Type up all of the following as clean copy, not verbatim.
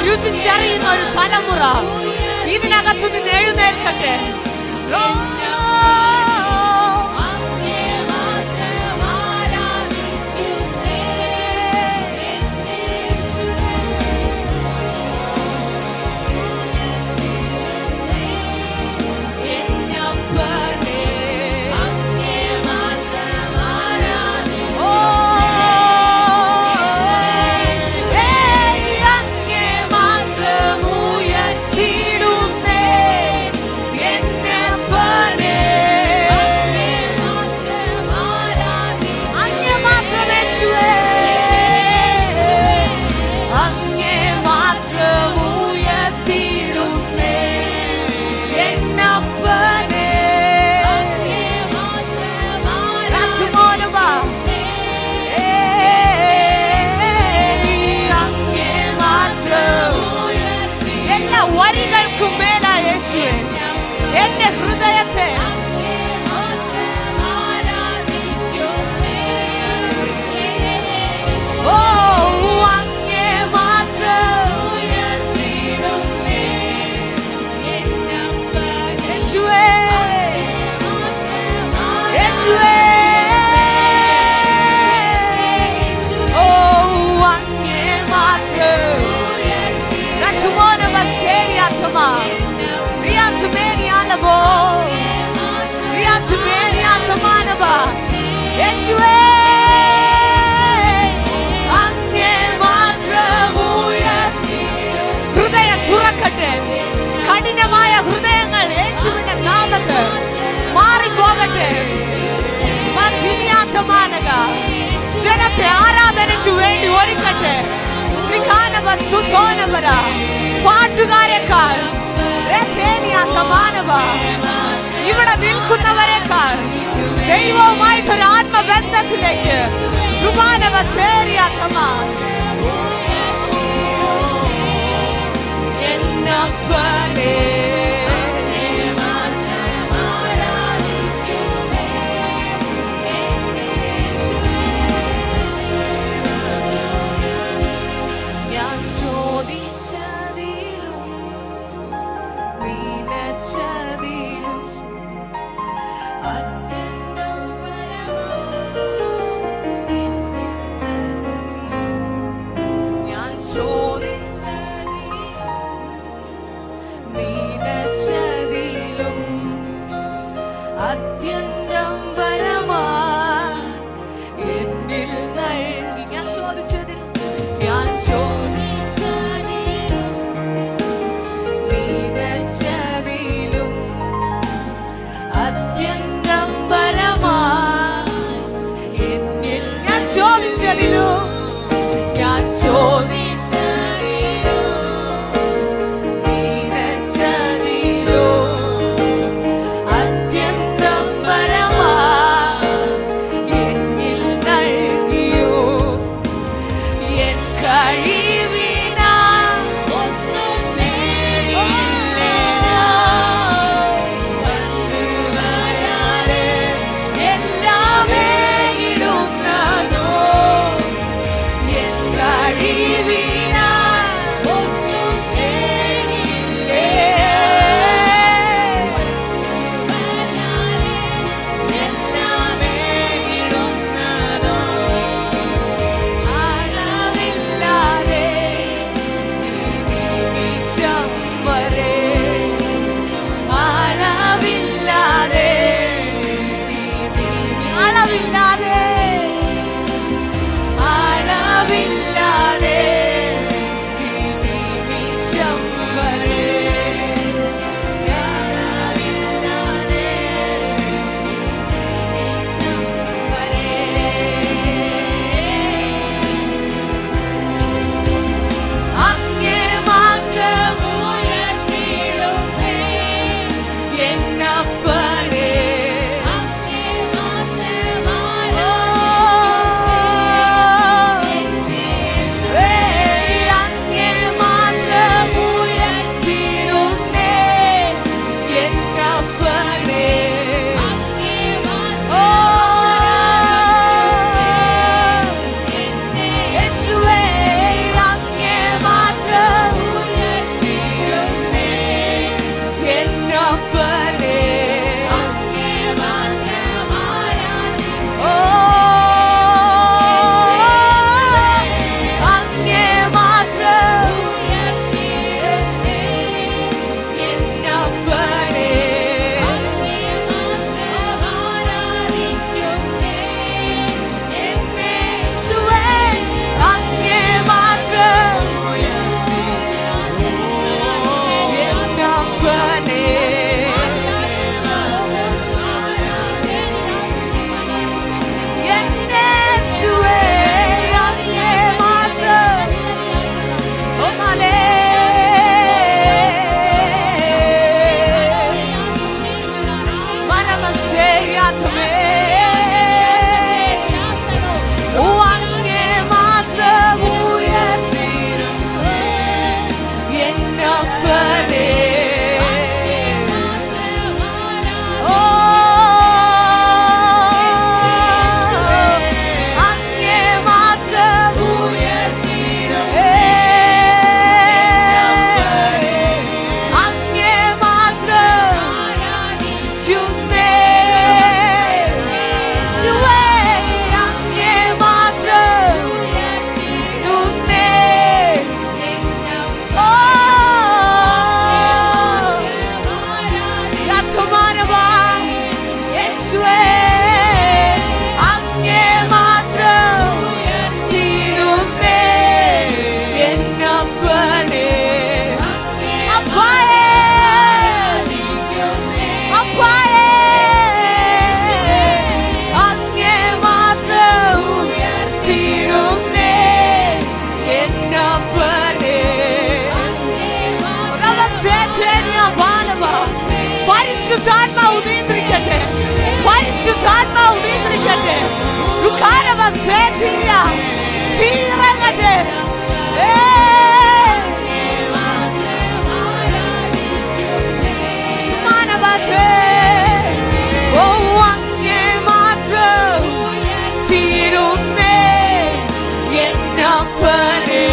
രുചിച്ചറിയുന്ന ഒരു തലമുറ ഇതിനകത്തു നിന്ന് എഴുന്നേൽക്കട്ടെ. But യേശുവേ അങ്ങേ മാത്രം ഉയർത്തി. ഹൃദയം തുറക്കട്ടെ. കഠിനമായ ഹൃദയങ്ങൾ യേശുവിന്റെ നാമത്തിൽ മാറിപ്പോകട്ടെ. ജനത്തെ ആരാധനയ്ക്ക് വേണ്ടി ഒരുക്കട്ടെ. പാട്ടുകാരെക്കാൾ ഇവിടെ നിൽക്കുന്നവരെക്കാൾ ദൈവവുമായിട്ടൊരു ആത്മബന്ധത്തിലേക്ക് അപ്പായേ അങ്ങേ മാത്രം ഉയർത്തിയിടുന്നേ എന്നപ്പനെ. പരിശുദ്ധാത്മാവ് നിയന്ത്രിക്കട്ടെ, പരിശുദ്ധാത്മാവ് നിയന്ത്രിക്കട്ടെ. തീരങ്ങട്ടെ. ഓ അങ്ങേ മാത്രം തീരുന്നേ എന്നപ്പനെ.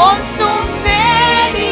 ഒന്നും നേടി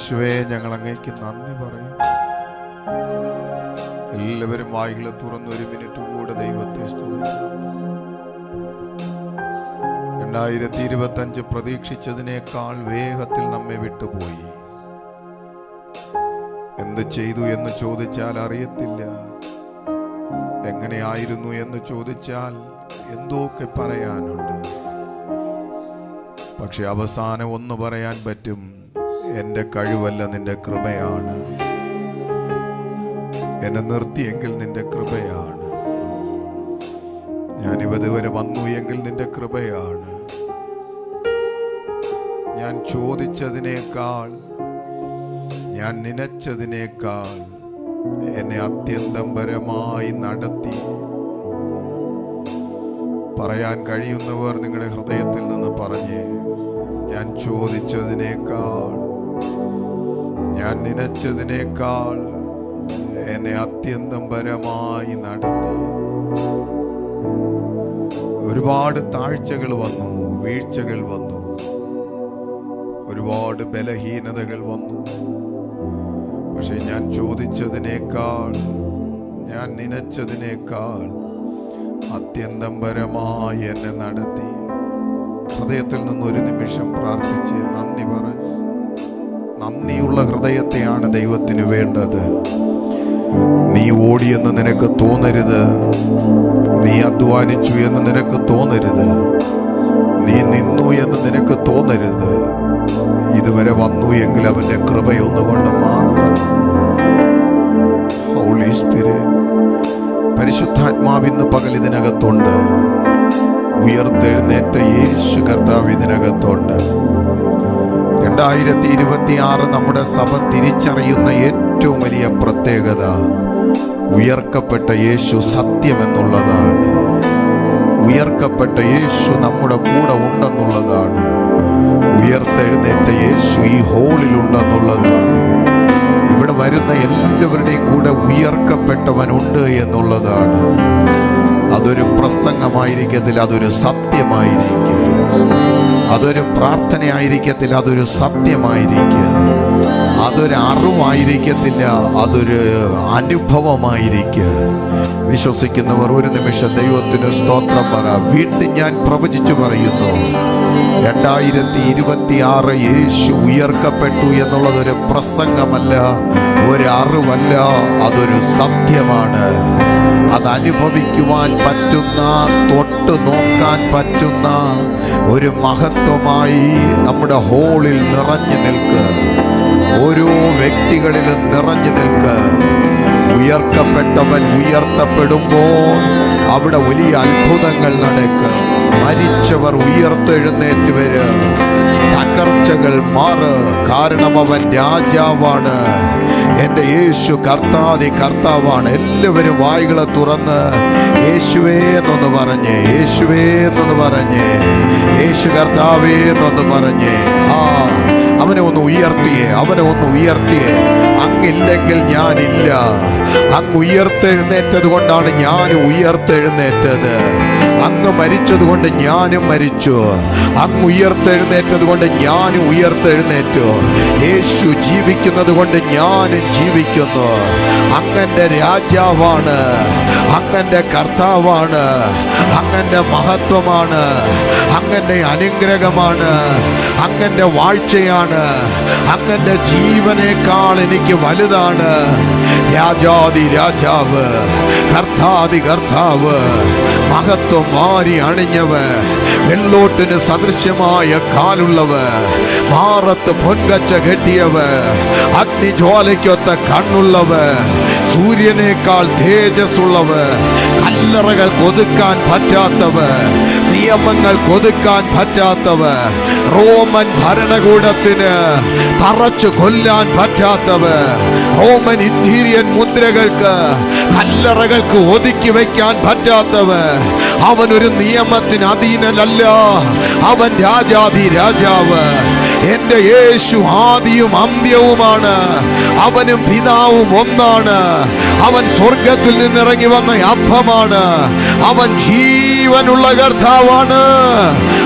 യേശുവേ, ഞങ്ങൾ അങ്ങേക്ക് നന്ദി പറയും. എല്ലാവരും വായികളെ തുറന്ന് ഒരു മിനിറ്റ് കൂടെ ദൈവത്തെ സ്തുതിക്കും. 2025 പ്രതീക്ഷിച്ചതിനേക്കാൾ വേഗത്തിൽ നമ്മെ വിട്ടുപോയി. എന്ത് ചെയ്തു എന്ന് ചോദിച്ചാൽ അറിയത്തില്ല. എങ്ങനെയായിരുന്നു എന്ന് ചോദിച്ചാൽ എന്തൊക്കെ പറയാനുണ്ട്. പക്ഷെ അവസാനം ഒന്ന് പറയാൻ പറ്റും, എൻ്റെ കഴിവല്ല, നിന്റെ കൃപയാണ്. എന്നെ നിർത്തിയെങ്കിൽ നിന്റെ കൃപയാണ്. ഞാനിതുവരെ വന്നു എങ്കിൽ നിന്റെ കൃപയാണ്. ഞാൻ ചോദിച്ചതിനേക്കാൾ, ഞാൻ നനച്ചതിനേക്കാൾ എന്നെ അത്യന്തം പരമായി നടത്തി. പറയാൻ കഴിയുന്നവർ നിങ്ങളുടെ ഹൃദയത്തിൽ നിന്ന് പറഞ്ഞേ, ഞാൻ ചോദിച്ചതിനേക്കാൾ, ഞാൻ നനച്ചതിനേക്കാൾ എന്നെ അത്യന്തം പരമായി നടത്തി. ഒരുപാട് താഴ്ചകൾ വന്നു, വീഴ്ചകൾ വന്നു, ഒരുപാട് ബലഹീനതകൾ വന്നു. പക്ഷെ ഞാൻ ചോദിച്ചതിനേക്കാൾ, ഞാൻ നനച്ചതിനേക്കാൾ അത്യന്തം പരമായി എന്നെ നടത്തി. ഹൃദയത്തിൽ നിന്നൊരു നിമിഷം പ്രാർത്ഥിച്ച് നന്ദി പറഞ്ഞു. നന്ദിയുള്ള ഹൃദയത്തെയാണ് ദൈവത്തിന് വേണ്ടത്. നീ ഓടിയെന്ന് നിനക്ക് തോന്നരുത്, നീ അധ്വാനിച്ചു എന്ന് നിനക്ക് തോന്നരുത്, നീ നിന്നു എന്ന് നിനക്ക് തോന്നരുത്. ഇതുവരെ വന്നു എങ്കിൽ അവന്റെ കൃപയൊന്നുകൊണ്ട് മാത്രം. ഹോളി സ്പിരിറ്റ്, പരിശുദ്ധാത്മാവ് ഇന്ന് പകൽ ഇതിനകത്തുണ്ട്. ഉയർത്തെഴുന്നേറ്റ യേശു കർത്താവ് ഇതിനകത്തുണ്ട്. 2026 നമ്മുടെ സഭ തിരിച്ചറിയുന്ന ഏറ്റവും വലിയ പ്രത്യേകത ഉയർക്കപ്പെട്ട യേശു സത്യമെന്നുള്ളതാണ്. ഉയർക്കപ്പെട്ട യേശു നമ്മുടെ കൂടെ ഉണ്ടെന്നുള്ളതാണ്. ഉയർത്തെഴുന്നേറ്റ യേശു ഈ ഹോളിലുണ്ടെന്നുള്ളതാണ്. ഇവിടെ വരുന്ന എല്ലാവരുടെയും കൂടെ ഉയർക്കപ്പെട്ടവനുണ്ട് എന്നുള്ളതാണ്. അതൊരു പ്രസംഗമായിരിക്കത്തില്ല, അതൊരു സത്യമായിരിക്കും. അതൊരു പ്രാർത്ഥനയായിരിക്കത്തില്ല, അതൊരു സത്യമായിരിക്കും. അതൊരു അറിവായിരിക്കത്തില്ല, അതൊരു അനുഭവമായിരിക്കും. വിശ്വസിക്കുന്നവർ ഒരു നിമിഷം ദൈവത്തിന് സ്തോത്രം പറ. വീണ്ടും ഞാൻ പ്രവചിച്ചു പറയുന്നു, 2026 യേശു ഉയർക്കപ്പെട്ടു എന്നുള്ളതൊരു പ്രസംഗമല്ല, ഒരു അറിവല്ല, അതൊരു സത്യമാണ്. അത് അനുഭവിക്കുവാൻ പറ്റുന്ന, തൊട്ട് നോക്കാൻ പറ്റുന്ന ഒരു മഹത്വമായി നമ്മുടെ ഹോളിൽ നിറഞ്ഞു നിൽക്കുക. ഓരോ വ്യക്തികളിലും നിറഞ്ഞു നിൽക്കുക. ഉയർക്കപ്പെട്ടവൻ ഉയർത്തപ്പെടുമ്പോൾ അവിടെ വലിയ അത്ഭുതങ്ങൾ നടക്കുക. മരിച്ചവർ ഉയർത്തെഴുന്നേറ്റ് വരിക, തകർച്ചകൾ മാറ്. കാരണം അവൻ രാജാവാണ്. എൻ്റെ യേശു കർത്താവാണ്. എല്ലാവരും വായികളെ തുറന്ന് യേശുവേ എന്നൊന്ന് പറഞ്ഞേ, യേശുവേ എന്നൊന്ന് പറഞ്ഞേ, യേശു കർത്താവേ എന്നൊന്ന് പറഞ്ഞേ. അവനെ ഒന്ന് ഉയർത്തിയേ, അവനെ ഒന്ന് ഉയർത്തിയേ. അങ്ങില്ലെങ്കിൽ ഞാനില്ല. അങ്ങ് ഉയർത്തെഴുന്നേറ്റത് കൊണ്ടാണ് ഞാൻ ഉയർത്തെഴുന്നേറ്റത്. അങ്ങ് മരിച്ചത് കൊണ്ട് ഞാനും മരിച്ചു. അങ്ങ് ഉയർത്തെഴുന്നേറ്റത് കൊണ്ട് ഞാനും ഉയർത്തെഴുന്നേറ്റു. യേശു ജീവിക്കുന്നത് കൊണ്ട് ഞാനും ജീവിക്കുന്നു. അങ്ങന്റെ രാജാവാണ്, അങ്ങന്റെ കർത്താവാണ്, അങ്ങന്റെ മഹത്വമാണ്, അങ്ങന്റെ അനുഗ്രഹമാണ്, അങ്ങന്റെ വാഴ്ചയാണ്, അങ്ങന്റെ ജീവനേക്കാൾ എനിക്ക് വലുതാണ്. രാജാതി രാജാവ്, കർത്താതി കർത്താവ്, മഹത്വം മാറി അണിഞ്ഞവ്, വെള്ളോട്ടിന് സദൃശ്യമായ കാലുള്ളവ്, മാറത്ത് പൊൻകച്ച കെട്ടിയവ്, അഗ്നിജ്വാലയ്ക്കൊത്ത കണ്ണുള്ളവ്, സൂര്യനേക്കാൾ തേജസ്സുള്ളവ്, കല്ലറകൾ കൊതുക്കാൻ പറ്റാത്തവ്, നിയമങ്ങൾ കൊതുക്കാൻ പറ്റാത്തവ്, റോമൻ ഭരണകൂടത്തിന് തറച്ചു കൊല്ലാൻ പറ്റാത്തവ്, റോമൻ ഇന്റീരിയൻ മുദ്രകൾക്ക്, കല്ലറകൾക്ക് ഒതുക്കി വയ്ക്കാൻ പറ്റാത്തവ്. അവൻ ഒരു നിയമത്തിന് അധീനനല്ല, അവൻ രാജാതി രാജാവ്. എന്റെ യേശു ആദിയും അന്ത്യവുമാണ്. അവനും പിതാവും ഒന്നാണ്. അവൻ സ്വർഗത്തിൽ നിന്നിറങ്ങി വന്ന അപ്പമാണ്. അവൻ ജീവനുള്ള കർത്താവാണ്.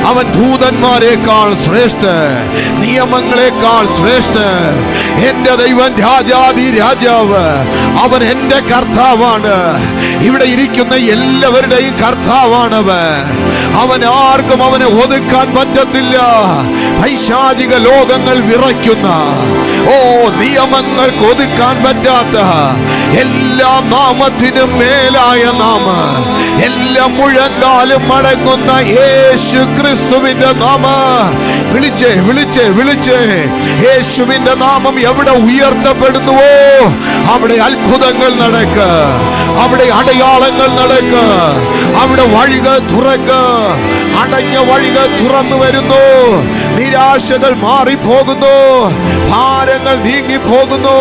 അവൻ ദൂതന്മാരെക്കാൾ ശ്രേഷ്ഠ, നിയമങ്ങളെക്കാൾ ശ്രേഷ്ഠ. എന്റെ ദൈവൻ രാജാതി രാജാവ്, അവൻ എന്റെ കർത്താവാണ്. ഇവിടെ ഇരിക്കുന്ന എല്ലാവരുടെയും കർത്താവാണവൻ. അവൻ ആർക്കും അവനെ ഒതുക്കാൻ പറ്റത്തില്ല. പൈശാചിക ലോകങ്ങൾ വിറയ്ക്കുന്ന, നിയമങ്ങൾക്ക് ഒതുക്കാൻ പറ്റാത്ത എല്ലാ നാമത്തിനും മേലായ നാമം, എല്ലാ മുഴങ്കാലും മടങ്ങുന്ന യേശു ക്രിസ്തുവിന്റെ നാമം. വിളിച്ചേ വിളിച്ചേ വിളിച്ചേ. യേശുവിന്റെ നാമം എവിടെ ഉയർത്തപ്പെടുന്നുവോ അവിടെ അത്ഭുതങ്ങൾ നടക്ക, അവിടെ അടയാളങ്ങൾ നടക്ക, അവിടെ വഴികൾ തുറക്ക. അടഞ്ഞ വഴികൾ തുറന്നു വരുന്നു. നിരാശകൾ മാറിപ്പോകുന്നു. ഭാരങ്ങൾ നീങ്ങിപ്പോകുന്നു.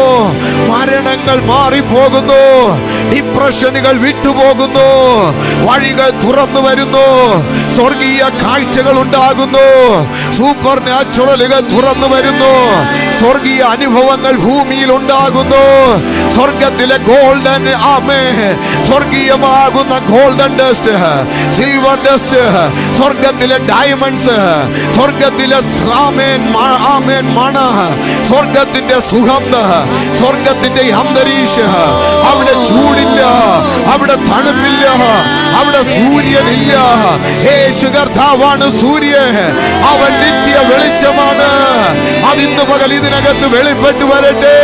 മരണങ്ങൾ മാറിപ്പോകുന്നു. ഡിപ്രഷനുകൾ വിട്ടുപോകുന്നു. വഴികൾ തുറന്നു വരുന്നു. സ്വർഗീയ കാഴ്ചകൾ ഉണ്ടാകുന്നു. സൂപ്പർ നാച്ചുറലുകൾ തുറന്നു വരുന്നു. സ്വർഗീയ അനുഭവങ്ങൾ ഭൂമിയിൽ ഉണ്ടാകുന്നു. സ്വർഗത്തിലെ ഗോൾഡൻ ആമേ, സ്വർഗീയമാകുന്ന ഗോൾഡൻ ഡസ്റ്റ്, സിൽവർ ഡസ്റ്റ്, സ്വർഗത്തിലെ ഡയമണ്ട്സ്, സ്വർഗത്തിലെ ആമേൻ മണ, സ്വർഗത്തിന്റെ സുഗന്ധ, സ്വർഗത്തിന്റെ അന്തരീക്ഷം. അവിടെ ചൂടില്ല, അവിടെ തണുപ്പില്ല, അവിടെ സൂര്യനില്ല. യേശു കർത്താവാണ് സൂര്യൻ. അവൻ നിത്യ വെളിച്ചമാണ്. അതിന്ന് പകൽ ഇതിനകത്ത് വെളിപ്പെട്ടു വരട്ടെ.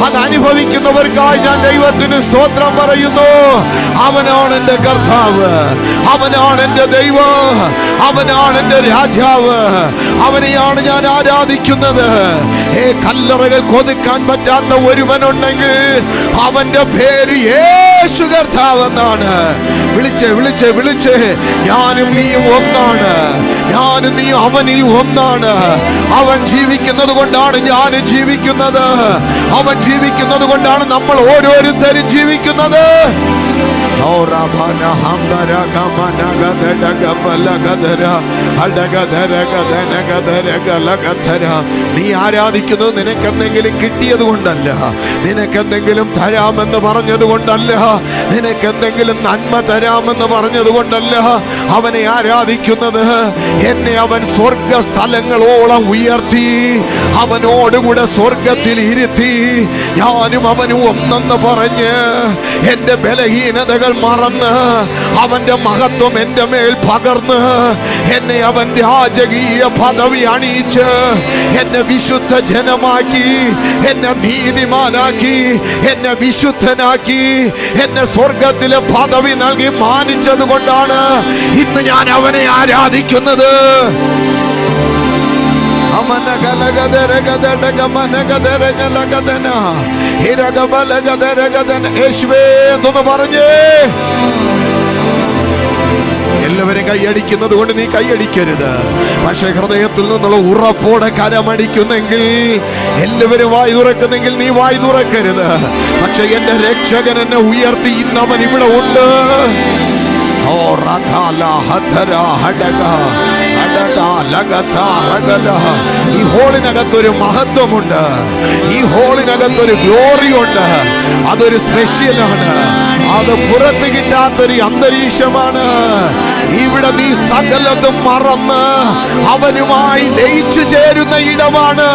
അത് അനുഭവിക്കുന്നവർക്കായി ഞാൻ ദൈവത്തിന് സ്തോത്രം പറയുന്നു. അവനാണ് എന്റെ കർത്താവ്, അവനാണ് എന്റെ ദൈവം, അവനാണ് എന്റെ രാജാവ്. അവനെയാണ് ഞാൻ ആരാധിക്കുന്നത്. കല്ലറകൾ കൊതുക്കാൻ പറ്റാത്ത ഒരുവനുണ്ടെങ്കിൽ അവന്റെ പേര് യേശു കർത്താവ് എന്നാണ്. വിളിച്ചേ വിളിച്ചേ വിളിച്ചേ. ഞാനും നീയും ഒന്നാണ്. ഞാനും നീയും അവനിൽ ഒന്നാണ്. അവൻ ജീവിക്കുന്നത് കൊണ്ടാണ് ഞാനും ജീവിക്കുന്നത്. അവൻ ജീവിക്കുന്നത് കൊണ്ടാണ് നമ്മൾ ഓരോരുത്തരും ജീവിക്കുന്നത്. നീ ആരാധിക്കുന്നത് നിനക്കെന്തെങ്കിലും കിട്ടിയത് കൊണ്ടല്ല, നിനക്കെന്തെങ്കിലും തരാമെന്ന് പറഞ്ഞത് കൊണ്ടല്ല, നിനക്കെന്തെങ്കിലും നന്മ തരാമെന്ന് പറഞ്ഞത് കൊണ്ടല്ല അവനെ ആരാധിക്കുന്നത്. എന്നെ അവൻ സ്വർഗ സ്ഥലങ്ങളോളം ഉയർത്തി, അവനോടുകൂടെ സ്വർഗത്തിൽ ഇരുത്തി. ഞാനും അവനും ഒന്നെന്ന് പറഞ്ഞ് എന്റെ ബലഹീനതകൾ മറന്ന് അവന്റെ മഹത്വം എന്റെ മേൽ പകർന്ന് എന്നെ അവൻ രാജകീയ പദവി അണിയിച്ച് എന്നെ വിശുദ്ധ ജനമാക്കി, എന്നെ നീതിമാനാക്കി, എന്നെ വിശുദ്ധനാക്കി, എന്നെ സ്വർഗത്തിലെ പദവി നൽകി മാനിച്ചത് കൊണ്ടാണ് ഇന്ന് ഞാൻ അവനെ ആരാധിക്കുന്നത്. യേശുവേ എന്ന് പറഞ്ഞേ. എല്ലാവരും കൈയടിക്കുന്നത് കൊണ്ട് നീ കൈയടിക്കരുത്. പക്ഷെ ഹൃദയത്തിൽ നിന്നുള്ള ഉറപ്പോടെ കരമടിക്കുന്നെങ്കിൽ, എല്ലാവരും വായി തുറക്കുന്നെങ്കിൽ നീ വായി തുറക്കരുത്. പക്ഷെ എന്റെ രക്ഷകൻ എന്നെ ഉയർത്തി, ഇന്നവൻ ഇവിടെ ഉണ്ട്. ഈ ഹോളിനകത്തൊരു മഹത്വമുണ്ട്. ഈ ഹോളിനകത്തൊരു ഗ്ലോറി ഉണ്ട്. അതൊരു സ്പെഷ്യലാണ്. അത് പുറത്ത് കിട്ടാത്തൊരു അന്തരീക്ഷമാണ്. ഇവിടെ നീ സകലതും മറന്ന് അവനുമായി ലയിച്ചു ചേരുന്ന ഇടമാണ്.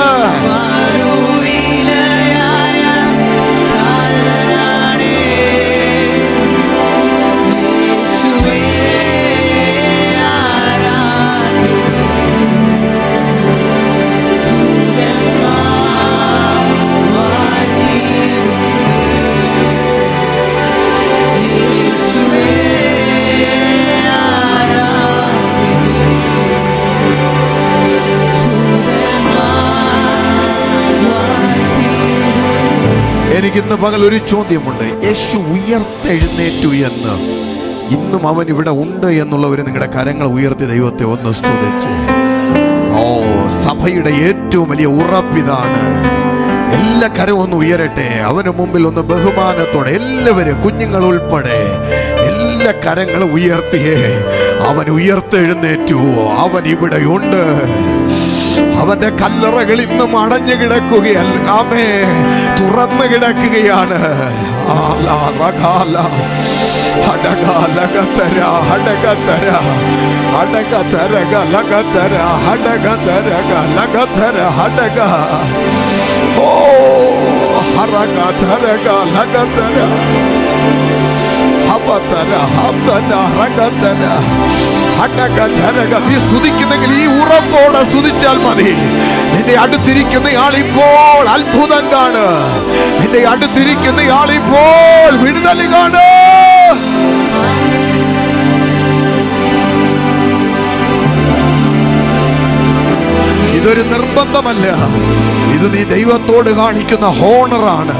എനിക്കിന്ന് പകൽ ഒരു ചോദ്യമുണ്ട്. യേശു ഉയർത്തെഴുന്നേറ്റു എന്ന് ഇന്നും അവൻ ഇവിടെ ഉണ്ട് എന്നുള്ളവർ നിങ്ങളുടെ കരങ്ങൾ ഉയർത്തി ദൈവത്തെ ഒന്ന് സ്തുതിച്ച്. സഭയുടെ ഏറ്റവും വലിയ ഉറപ്പിതാണ്. എല്ലാ കരവും ഒന്ന് ഉയരട്ടെ. അവന് മുമ്പിൽ ഒന്ന് ബഹുമാനത്തോടെ എല്ലാവരും, കുഞ്ഞുങ്ങൾ ഉൾപ്പെടെ എല്ലാ കരങ്ങളും ഉയർത്തിയേ. അവൻ ഉയർത്തെഴുന്നേറ്റു. അവൻ ഇവിടെ ഉണ്ട്. അവന്റെ കല്ലറകൾ ഇന്നും അടഞ്ഞു കിടക്കുകയല്ല, ആമേ, തുറന്നു കിടക്കുകയാണ്. നീ സ്തുതിക്കുന്നെങ്കിൽ ഈ ഉറപ്പോടെ സ്തുതിച്ചാൽ മതി. നിന്റെ അടുത്തിരിക്കുന്നയാൾ ഇപ്പോൾ അത്ഭുതം കാണ്. നിന്റെ അടുത്തിരിക്കുന്നയാൾ ഇപ്പോൾ വിടുതൽ കാണ്. ഇതൊരു നിർബന്ധമല്ല, ഇത് നീ ദൈവത്തോട് കാണിക്കുന്ന ഹോണറാണ്.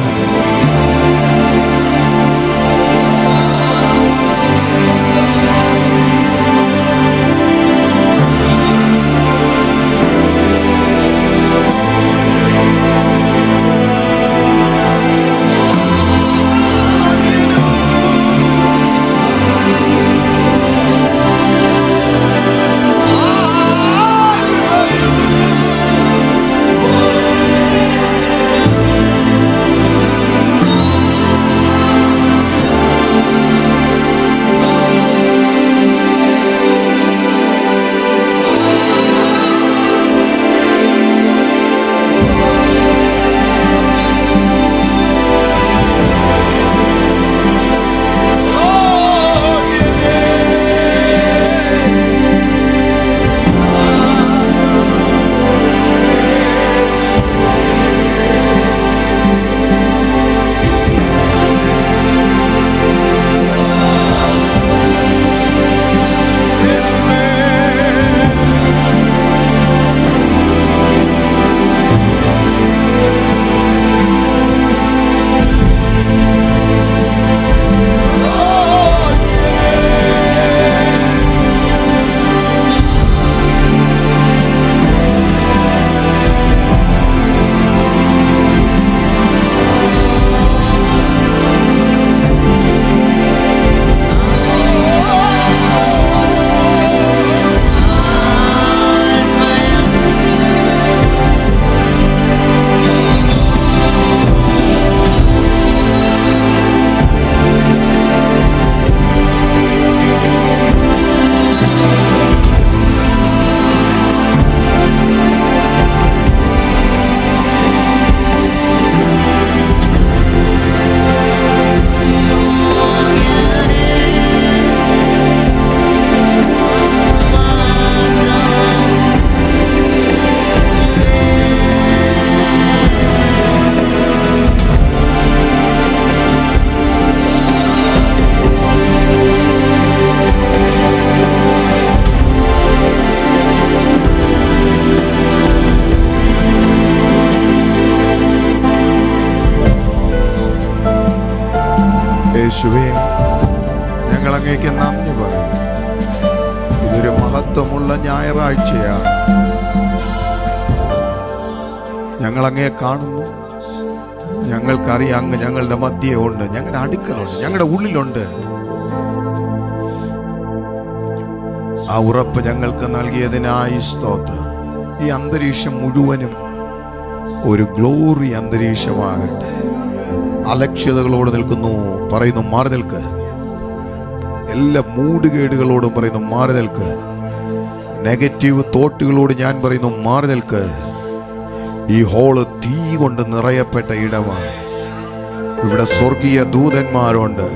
യേശുവേ, ഞങ്ങൾ അങ്ങേക്ക് നന്ദി പറയും. ഇതൊരു മഹത്വമുള്ള ഞായറാഴ്ചയാണ്. ഞങ്ങൾ അങ്ങയെ കാണുന്നു. ഞങ്ങൾക്കറിയാം അങ്ങ് ഞങ്ങളുടെ മധ്യേ ഉണ്ട്, ഞങ്ങളുടെ അടുക്കലുണ്ട്, ഞങ്ങളുടെ ഉള്ളിലുണ്ട്. ആ ഉറപ്പ് ഞങ്ങൾക്ക് നൽകിയതിനായി സ്തോത്രം. ഈ അന്തരീക്ഷം മുഴുവനും ഒരു ഗ്ലോറി അന്തരീക്ഷമാകട്ടെ. അലക്ഷ്യതകളോട് നിൽക്കുന്നു, പറയുന്നു മാറി നിൽക്ക്. എല്ലാ മൂടുകേടുകളോടും പറയുന്നു മാറി നിൽക്ക്. നെഗറ്റീവ് തോട്ടുകളോട് ഞാൻ പറയുന്നു മാറി നിൽക്ക്. ഈ ഹോള് തീ കൊണ്ട് നിറയപ്പെട്ട ഇടമാണ്. ഇവിടെ സ്വർഗീയ ദൂതന്മാരുണ്ട്.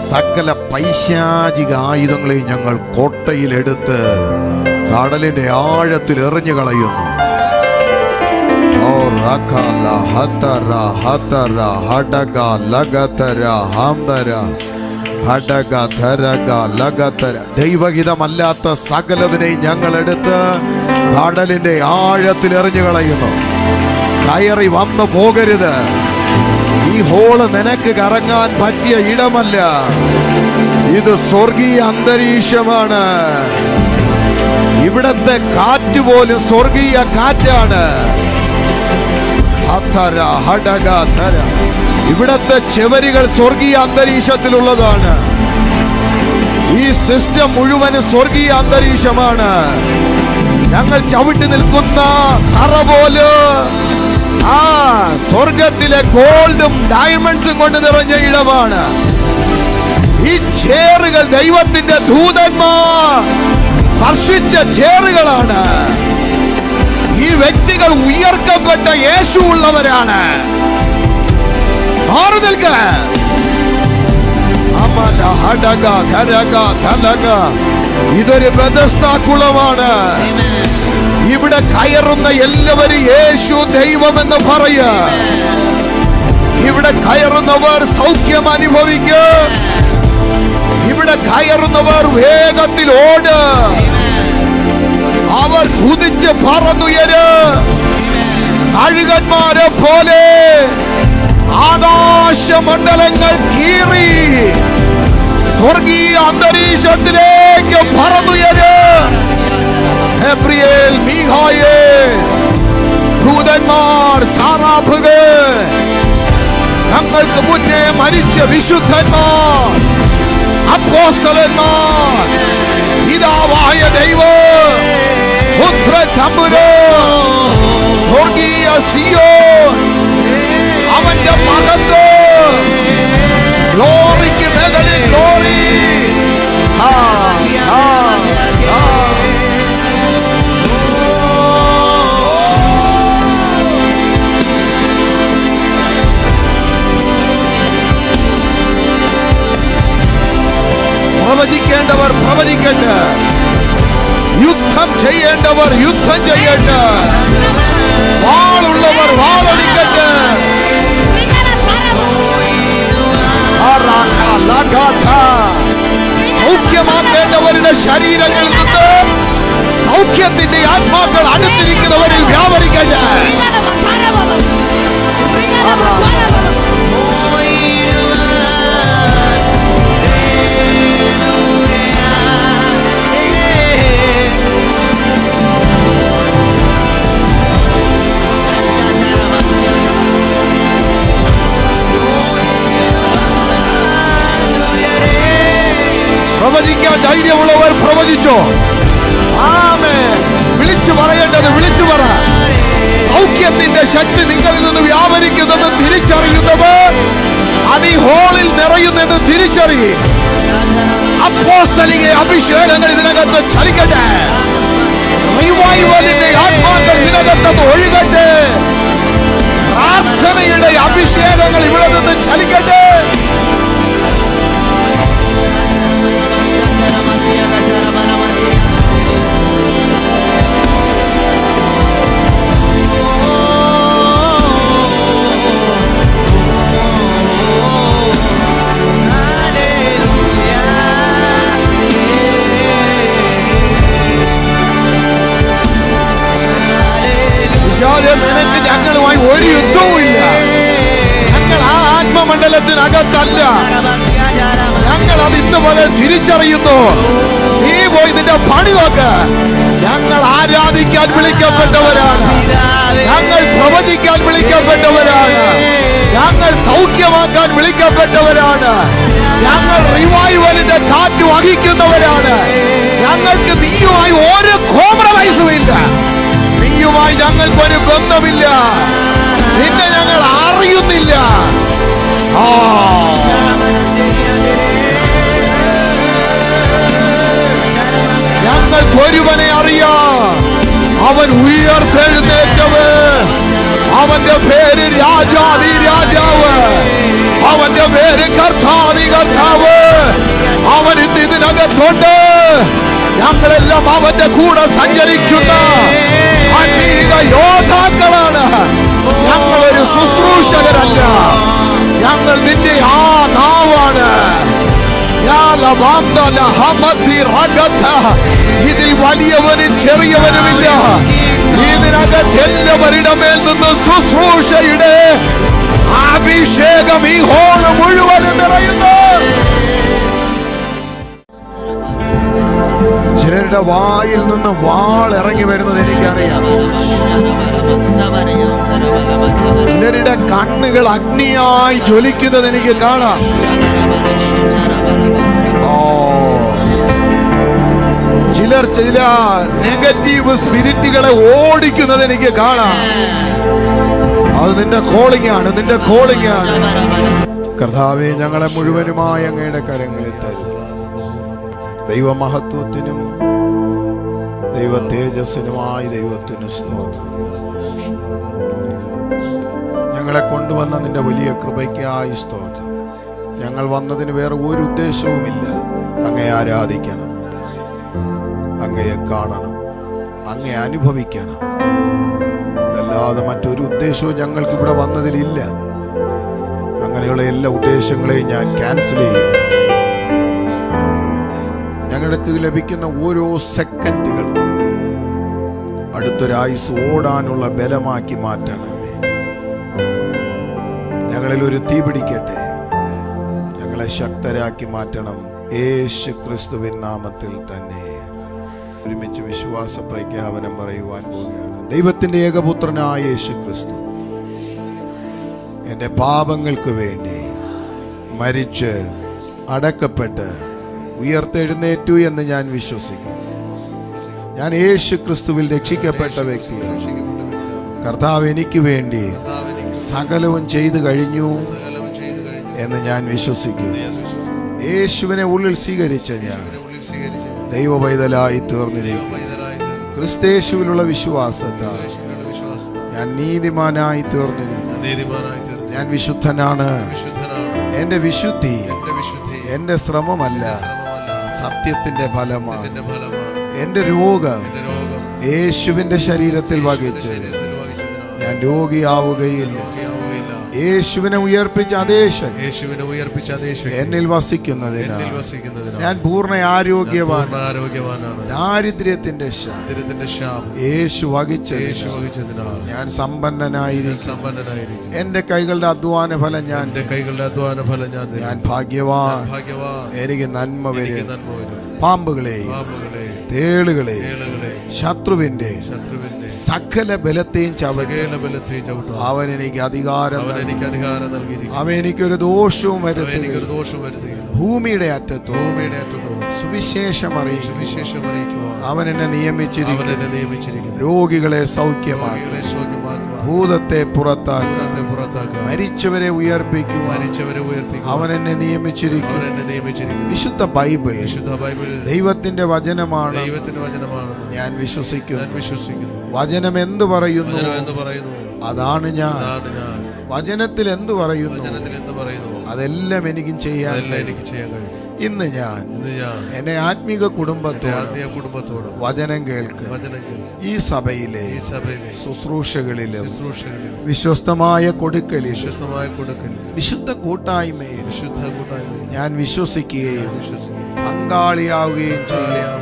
സകല പൈശാചിക ആയുധങ്ങളെയും ഞങ്ങൾ കോട്ടയിലെടുത്ത് കടലിന്റെ ആഴത്തിൽ എറിഞ്ഞു കളയുന്നു. ദൈവഹിതമല്ലാത്ത സകലതിനെയും ഞങ്ങൾ എടുത്ത് കടലിന്റെ ആഴത്തിൽ എറിഞ്ഞു കളയുന്നു. കയറി വന്നു പോകരുത്. ഈ ഹോള് നിനക്ക് കറങ്ങാൻ പറ്റിയ ഇടമല്ല. ഇത് സ്വർഗീയ അന്തരീക്ഷമാണ്. ഇവിടത്തെ കാറ്റ് പോലും സ്വർഗീയ കാറ്റാണ്. ഇവിടത്തെ ചെവരികൾ സ്വർഗീയ അന്തരീക്ഷത്തിലുള്ളതാണ്. ഈ സിസ്റ്റം മുഴുവനും സ്വർഗീയ അന്തരീക്ഷമാണ്. ഞങ്ങൾ ചവിട്ടി നിൽക്കുന്ന തറ പോലും ആ സ്വർഗത്തിലെ ഗോൾഡും ഡയമണ്ട്സും കൊണ്ട് നിറഞ്ഞ ഇടമാണ്. ഈ ചേറുകൾ ദൈവത്തിന്റെ ദൂതന്മാർ സ്പർശിച്ച ചേറുകളാണ്. ഈ വ്യക്തികൾ ഉയർത്തപ്പെട്ട യേശു ഉള്ളവരാണ്. മാറി നിൽക്ക. ഇതൊരു ബെഥസ്ദാ കുളമാണ്. ഇവിടെ കയറുന്ന എല്ലാവരും യേശു ദൈവമെന്ന് പറയ. ഇവിടെ കയറുന്നവർ സൗഖ്യം അനുഭവിക്കും. ഇവിടെ കയറുന്നവർ വേഗത്തിൽ ഓട്. അവർ കുതിച്ച് പറന്നുയര്. കഴുകന്മാരെ പോലെ ആകാശമണ്ഡലങ്ങൾ കീറി സ്വർഗീയ അന്തരീക്ഷത്തിലേക്ക് പറന്നുയര്. ഗബ്രിയേൽ, മീഖായേൽ, ദൂതന്മാർ, സാറാഫുകൾ, ഞങ്ങൾക്ക് മുന്നേ മരിച്ച വിശുദ്ധന്മാർ, അപ്പോസ്തലന്മാർ, പിതാവായ ദൈവം, പുത്രൻ തമ്പുരാൻ, സ്വർഗീയ സിയോൻ, അവന്റെ മഹത്വം, ഗ്ലോറിക്ക് മുകളിൽ ഗ്ലോറി. പ്രവചിക്കേണ്ടവർ പ്രവചിക്കട്ടെ. യുദ്ധം ചെയ്യേണ്ടവർ യുദ്ധം ചെയ്യട്ടെ. വാളുള്ളവർ വാളടിക്കട്ടെ. സൗഖ്യമാക്കേണ്ടവരുടെ ശരീരങ്ങളിൽ നിന്ന് സൗഖ്യത്തിന്റെ ആത്മാക്കൾ അടുത്തിരിക്കുന്നവരിൽ വ്യാപരിക്കട്ടെ. പ്രവചിക്കാൻ ധൈര്യമുള്ളവർ പ്രവചിച്ചോ. ആമേൻ. വിളിച്ചു പറയേണ്ടത് വിളിച്ചു പറ. സൗഖ്യത്തിന്റെ ശക്തി നിങ്ങളിൽ നിന്ന് വ്യാപരിക്കുന്നെന്ന് തിരിച്ചറിയുന്നവർ അത് ഈ ഹോളിൽ നിറയുന്നെന്ന് തിരിച്ചറിയും. അപ്പോസ്തലിക അഭിഷേകങ്ങൾ ഇതിനകത്ത് ചലിക്കട്ടെ. റിവൈവലിന്റെ ആത്മാക്കൾ ഇതിനകത്ത് ഒഴുകട്ടെ. പ്രാർത്ഥനയുടെ അഭിഷേകങ്ങൾ ഇവിടെ നിന്ന് ചലിക്കട്ടെ. നിനക്ക് ഞങ്ങളുമായി ഒരു യുദ്ധവും ഇല്ല. ഞങ്ങൾ ആ ആത്മമണ്ഡലത്തിനകത്തല്ല. ഞങ്ങൾ അത് ഇന്നുപോലെ തിരിച്ചറിയുന്നു. നീ പോയി നിന്റെ പണി നോക്ക്. ഞങ്ങൾ ആരാധിക്കാൻ വിളിക്കപ്പെട്ടവരാണ്. ഞങ്ങൾ പ്രവചിക്കാൻ വിളിക്കപ്പെട്ടവരാണ്. ഞങ്ങൾ സൗഖ്യമാക്കാൻ വിളിക്കപ്പെട്ടവരാണ്. ഞങ്ങൾ റിവൈവലിന്റെ കാറ്റ് വഹിക്കുന്നവരാണ്. ഞങ്ങൾക്ക് നീയുമായി ഒരു കോംപ്രമൈസും ഇല്ല. നീയുമായി ഞങ്ങൾക്കൊരു ബന്ധമില്ല. നിന്നെ ഞങ്ങൾ അറിയുന്നില്ല. ഞങ്ങൾക്കൊരുവനെ അറിയാം. അവൻ ഉയർത്തെഴുന്നേറ്റവൻ. അവന്റെ പേര് രാജാതി രാജാവ്. അവന്റെ പേര് കർത്താതി കർത്താവ്. അവൻ ഇന്ന് ഇതിനകത്തുണ്ട്. ഞങ്ങളെല്ലാം അവന്റെ കൂടെ സഞ്ചരിക്കുന്ന അനേക യോദ്ധാക്കളാണ്. ഞങ്ങളൊരു ശുശ്രൂഷകരല്ല. ഞങ്ങൾ നിന്റെ ആ നാവാണ്. ഇതിൽ വലിയവനും ചെറിയവനുമില്ല. ഇതിനകത്ത് എല്ലാവരുടെ മേൽ നിന്ന് ശുശ്രൂഷയുടെ അഭിഷേകം ഈ ഹോള് മുഴുവനും നിറയുന്നു. ചിലരുടെ വായിൽ നിന്ന് വാൾ ഇറങ്ങി വരുന്നത് എനിക്കറിയാം. ചിലരുടെ കണ്ണുകൾ അഗ്നിയായി ജ്വലിക്കുന്നത് എനിക്ക് കാണാം. ചില നെഗറ്റീവ് സ്പിരിറ്റുകളെ ഓടിക്കുന്നത് എനിക്ക് കാണാം. അത് നിന്റെ കോളിംഗ് ആണ്, നിന്റെ കോളിംഗ് ആണ്. കർത്താവേ, ഞങ്ങളെ മുഴുവനുമായി അങ്ങയുടെ കരങ്ങളിൽ തരും. ദൈവമഹത്വത്തിനും ദൈവ തേജസ്സിനുമായി ദൈവത്തിന് സ്തോത്രം. ഞങ്ങളെ കൊണ്ടുവന്ന നിന്റെ വലിയ കൃപയ്ക്കായി സ്തോത്രം. ഞങ്ങൾ വന്നതിന് വേറെ ഒരു ഉദ്ദേശവുമില്ല. അങ്ങയെ ആരാധിക്കണം, അങ്ങയെ കാണണം, അങ്ങയെ അനുഭവിക്കണം. അതല്ലാതെ മറ്റൊരു ഉദ്ദേശവും ഞങ്ങൾക്ക് ഇവിടെ വന്നതിലില്ല. അങ്ങനെയുള്ള എല്ലാ ഉദ്ദേശങ്ങളെയും ഞാൻ ക്യാൻസൽ ചെയ്യും. ഞങ്ങൾക്ക് ലഭിക്കുന്ന ഓരോ സെക്കൻഡുകളും അടുത്തൊരായുസ് ഓടാനുള്ള ബലമാക്കി മാറ്റണമേ. ഞങ്ങളിൽ ഒരു തീ പിടിക്കട്ടെ. ഞങ്ങളെ ശക്തരാക്കി മാറ്റണം. യേശു ക്രിസ്തുവിൻ നാമത്തിൽ തന്നെ ഒരുമിച്ച് വിശ്വാസ പ്രഖ്യാപനം പറയുവാൻ പോവുകയാണ്. ദൈവത്തിന്റെ ഏകപുത്രനായ യേശു ക്രിസ്തു എൻ്റെ പാപങ്ങൾക്ക് വേണ്ടി മരിച്ച് അടക്കപ്പെട്ട് ഉയർത്തെഴുന്നേറ്റു എന്ന് ഞാൻ വിശ്വസിക്കുന്നു. ഞാൻ യേശു ക്രിസ്തുവിൽ രക്ഷിക്കപ്പെട്ട വ്യക്തിയാണ്. കർത്താവ് എനിക്ക് വേണ്ടി സകലവും ചെയ്തു കഴിഞ്ഞു എന്ന് ഞാൻ വിശ്വസിക്കുന്നു. യേശുവിനെ ഉള്ളിൽ സ്വീകരിച്ച ഞാൻ ദൈവ പൈതലായി തീർന്നിരിക്കുന്നു. ക്രിസ്തയേശുവിലുള്ള വിശ്വാസത്താൽ ഞാൻ നീതിമാനായി തീർന്നിരിക്കുന്നു. ഞാൻ വിശുദ്ധനാണ്. എന്റെ വിശുദ്ധി എന്റെ ശ്രമമല്ല, സത്യത്തിന്റെ ഫലമാണ്. എന്റെ രോഗം യേശുവിന്റെ ശരീരത്തിൽ വഹിച്ച് ഞാൻ രോഗിയാവുകയില്ല. യേശുവിനെ ഉയർപ്പിച്ച അതേ ശക്തി എന്നിൽ വസിക്കുന്നതിനാൽ ഞാൻ പൂർണ്ണ ആരോഗ്യവാനാണ്. ദാരിദ്ര്യത്തിന്റെ യേശു വഹിച്ചതിനാൽ ഞാൻ സമ്പന്നനായിരിക്കും. എന്റെ കൈകളുടെ അധ്വാന ഫലം ഞാൻ ഭാഗ്യവാൻ. എനിക്ക് നന്മ വരും. പാമ്പുകളെയും തേളുകളെയും ശത്രുവിന്റെ സകല ബലത്തെയും ചവിട്ടും. അവൻ എനിക്ക് അധികാരം നൽകി. അവൻ എനിക്കൊരു ദോഷവും വരുത്തുകയില്ല. ഭൂമിയുടെ അറ്റത്തോ സുവിശേഷം അറിയിക്കും. അവൻ എന്നെ നിയമിച്ചിരിക്കുന്നു. രോഗികളെ സൗഖ്യമാക്കി, ഭൂതത്തെ പുറത്താക്കി, മരിച്ചവരെ ഉയർപ്പിക്കും. അവൻ എന്നെ നിയമിച്ചിരിക്കുന്നു. വിശുദ്ധ ബൈബിൾ ദൈവത്തിന്റെ വചനമാണ്. ഞാൻ വിശ്വസിക്കുന്നു. വചനം എന്തു പറയുന്നു അതാണ് ഞാൻ. വചനത്തിൽ എന്തു പറയുന്നു അതെല്ലാം എനിക്കും ചെയ്യാൻ കഴിയും. ഇന്ന് ഞാൻ എന്റെ ആത്മീക കുടുംബത്തോട് വചനം കേൾക്കുക. ഈ സഭയിലെ ശുശ്രൂഷകളിലും വിശ്വസ്തമായ കൊടുക്കലിൽ വിശുദ്ധ കൂട്ടായ്മയിൽ ഞാൻ വിശ്വസിക്കുകയും പങ്കാളിയാവുകയും ചെയ്യും.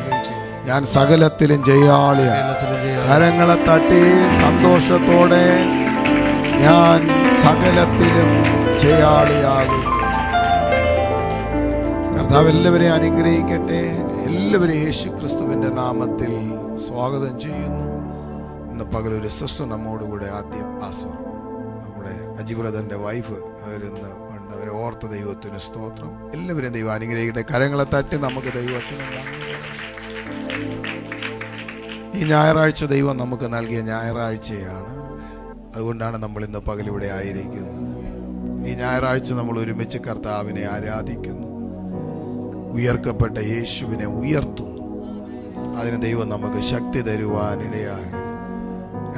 ഞാൻ സകലത്തിലും ജയാളിയാണ്. കരങ്ങളെ തട്ടി സന്തോഷത്തോടെ ഞാൻ സകലത്തിലും ജയാളിയാകും. കർത്താവ് എല്ലാവരെയും അനുഗ്രഹിക്കട്ടെ. എല്ലാവരെയും യേശു ക്രിസ്തുവിന്റെ നാമത്തിൽ സ്വാഗതം ചെയ്യുന്നു. ഇന്ന് പകലൊരു സിസ്റ്റർ നമ്മോടുകൂടെ ആദ്യം നമ്മുടെ അജിബ്രദറിന്റെ വൈഫ് അവരിന്ന് ഉണ്ട്. അവരെ ഓർത്ത ദൈവത്തിന് സ്തോത്രം. എല്ലാവരെയും ദൈവം അനുഗ്രഹിക്കട്ടെ. കരങ്ങളെ തട്ടി നമുക്ക് ദൈവത്തിന് ഈ ഞായറാഴ്ച ദൈവം നമുക്ക് നൽകിയ ഞായറാഴ്ചയാണ്. അതുകൊണ്ടാണ് നമ്മൾ ഇന്ന് പകലിവിടെ ആയിരിക്കുന്നത്. ഈ ഞായറാഴ്ച നമ്മൾ ഒരുമിച്ച് കർത്താവിനെ ആരാധിക്കുന്നു. ഉയർക്കപ്പെട്ട യേശുവിനെ ഉയർത്തുന്നു. അതിന് ദൈവം നമുക്ക് ശക്തി തരുവാനിടയായി.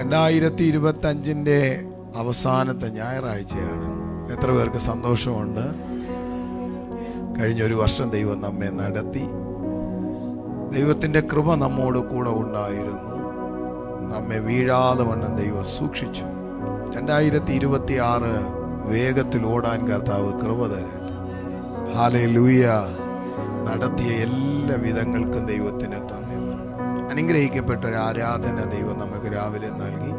2025 അവസാനത്തെ ഞായറാഴ്ചയാണ്. എത്ര പേർക്ക് സന്തോഷമുണ്ട്? കഴിഞ്ഞൊരു വർഷം ദൈവം നമ്മെ നടത്തി. ദൈവത്തിൻ്റെ കൃപ നമ്മോട് കൂടെ ഉണ്ടായിരുന്നു. നമ്മെ വീഴാതെ വണ്ണം ദൈവം സൂക്ഷിച്ചു. 2026 വേഗത്തിൽ ഓടാൻ കർത്താവ് കൃപ തരട്ടെ. ഹല്ലേലൂയ. നടത്തിയ എല്ലാ വിധങ്ങൾക്കും ദൈവത്തിന് നന്ദി. അനുഗ്രഹിക്കപ്പെട്ട ഒരു ആരാധന ദൈവം നമുക്ക് രാവിലെ നൽകി.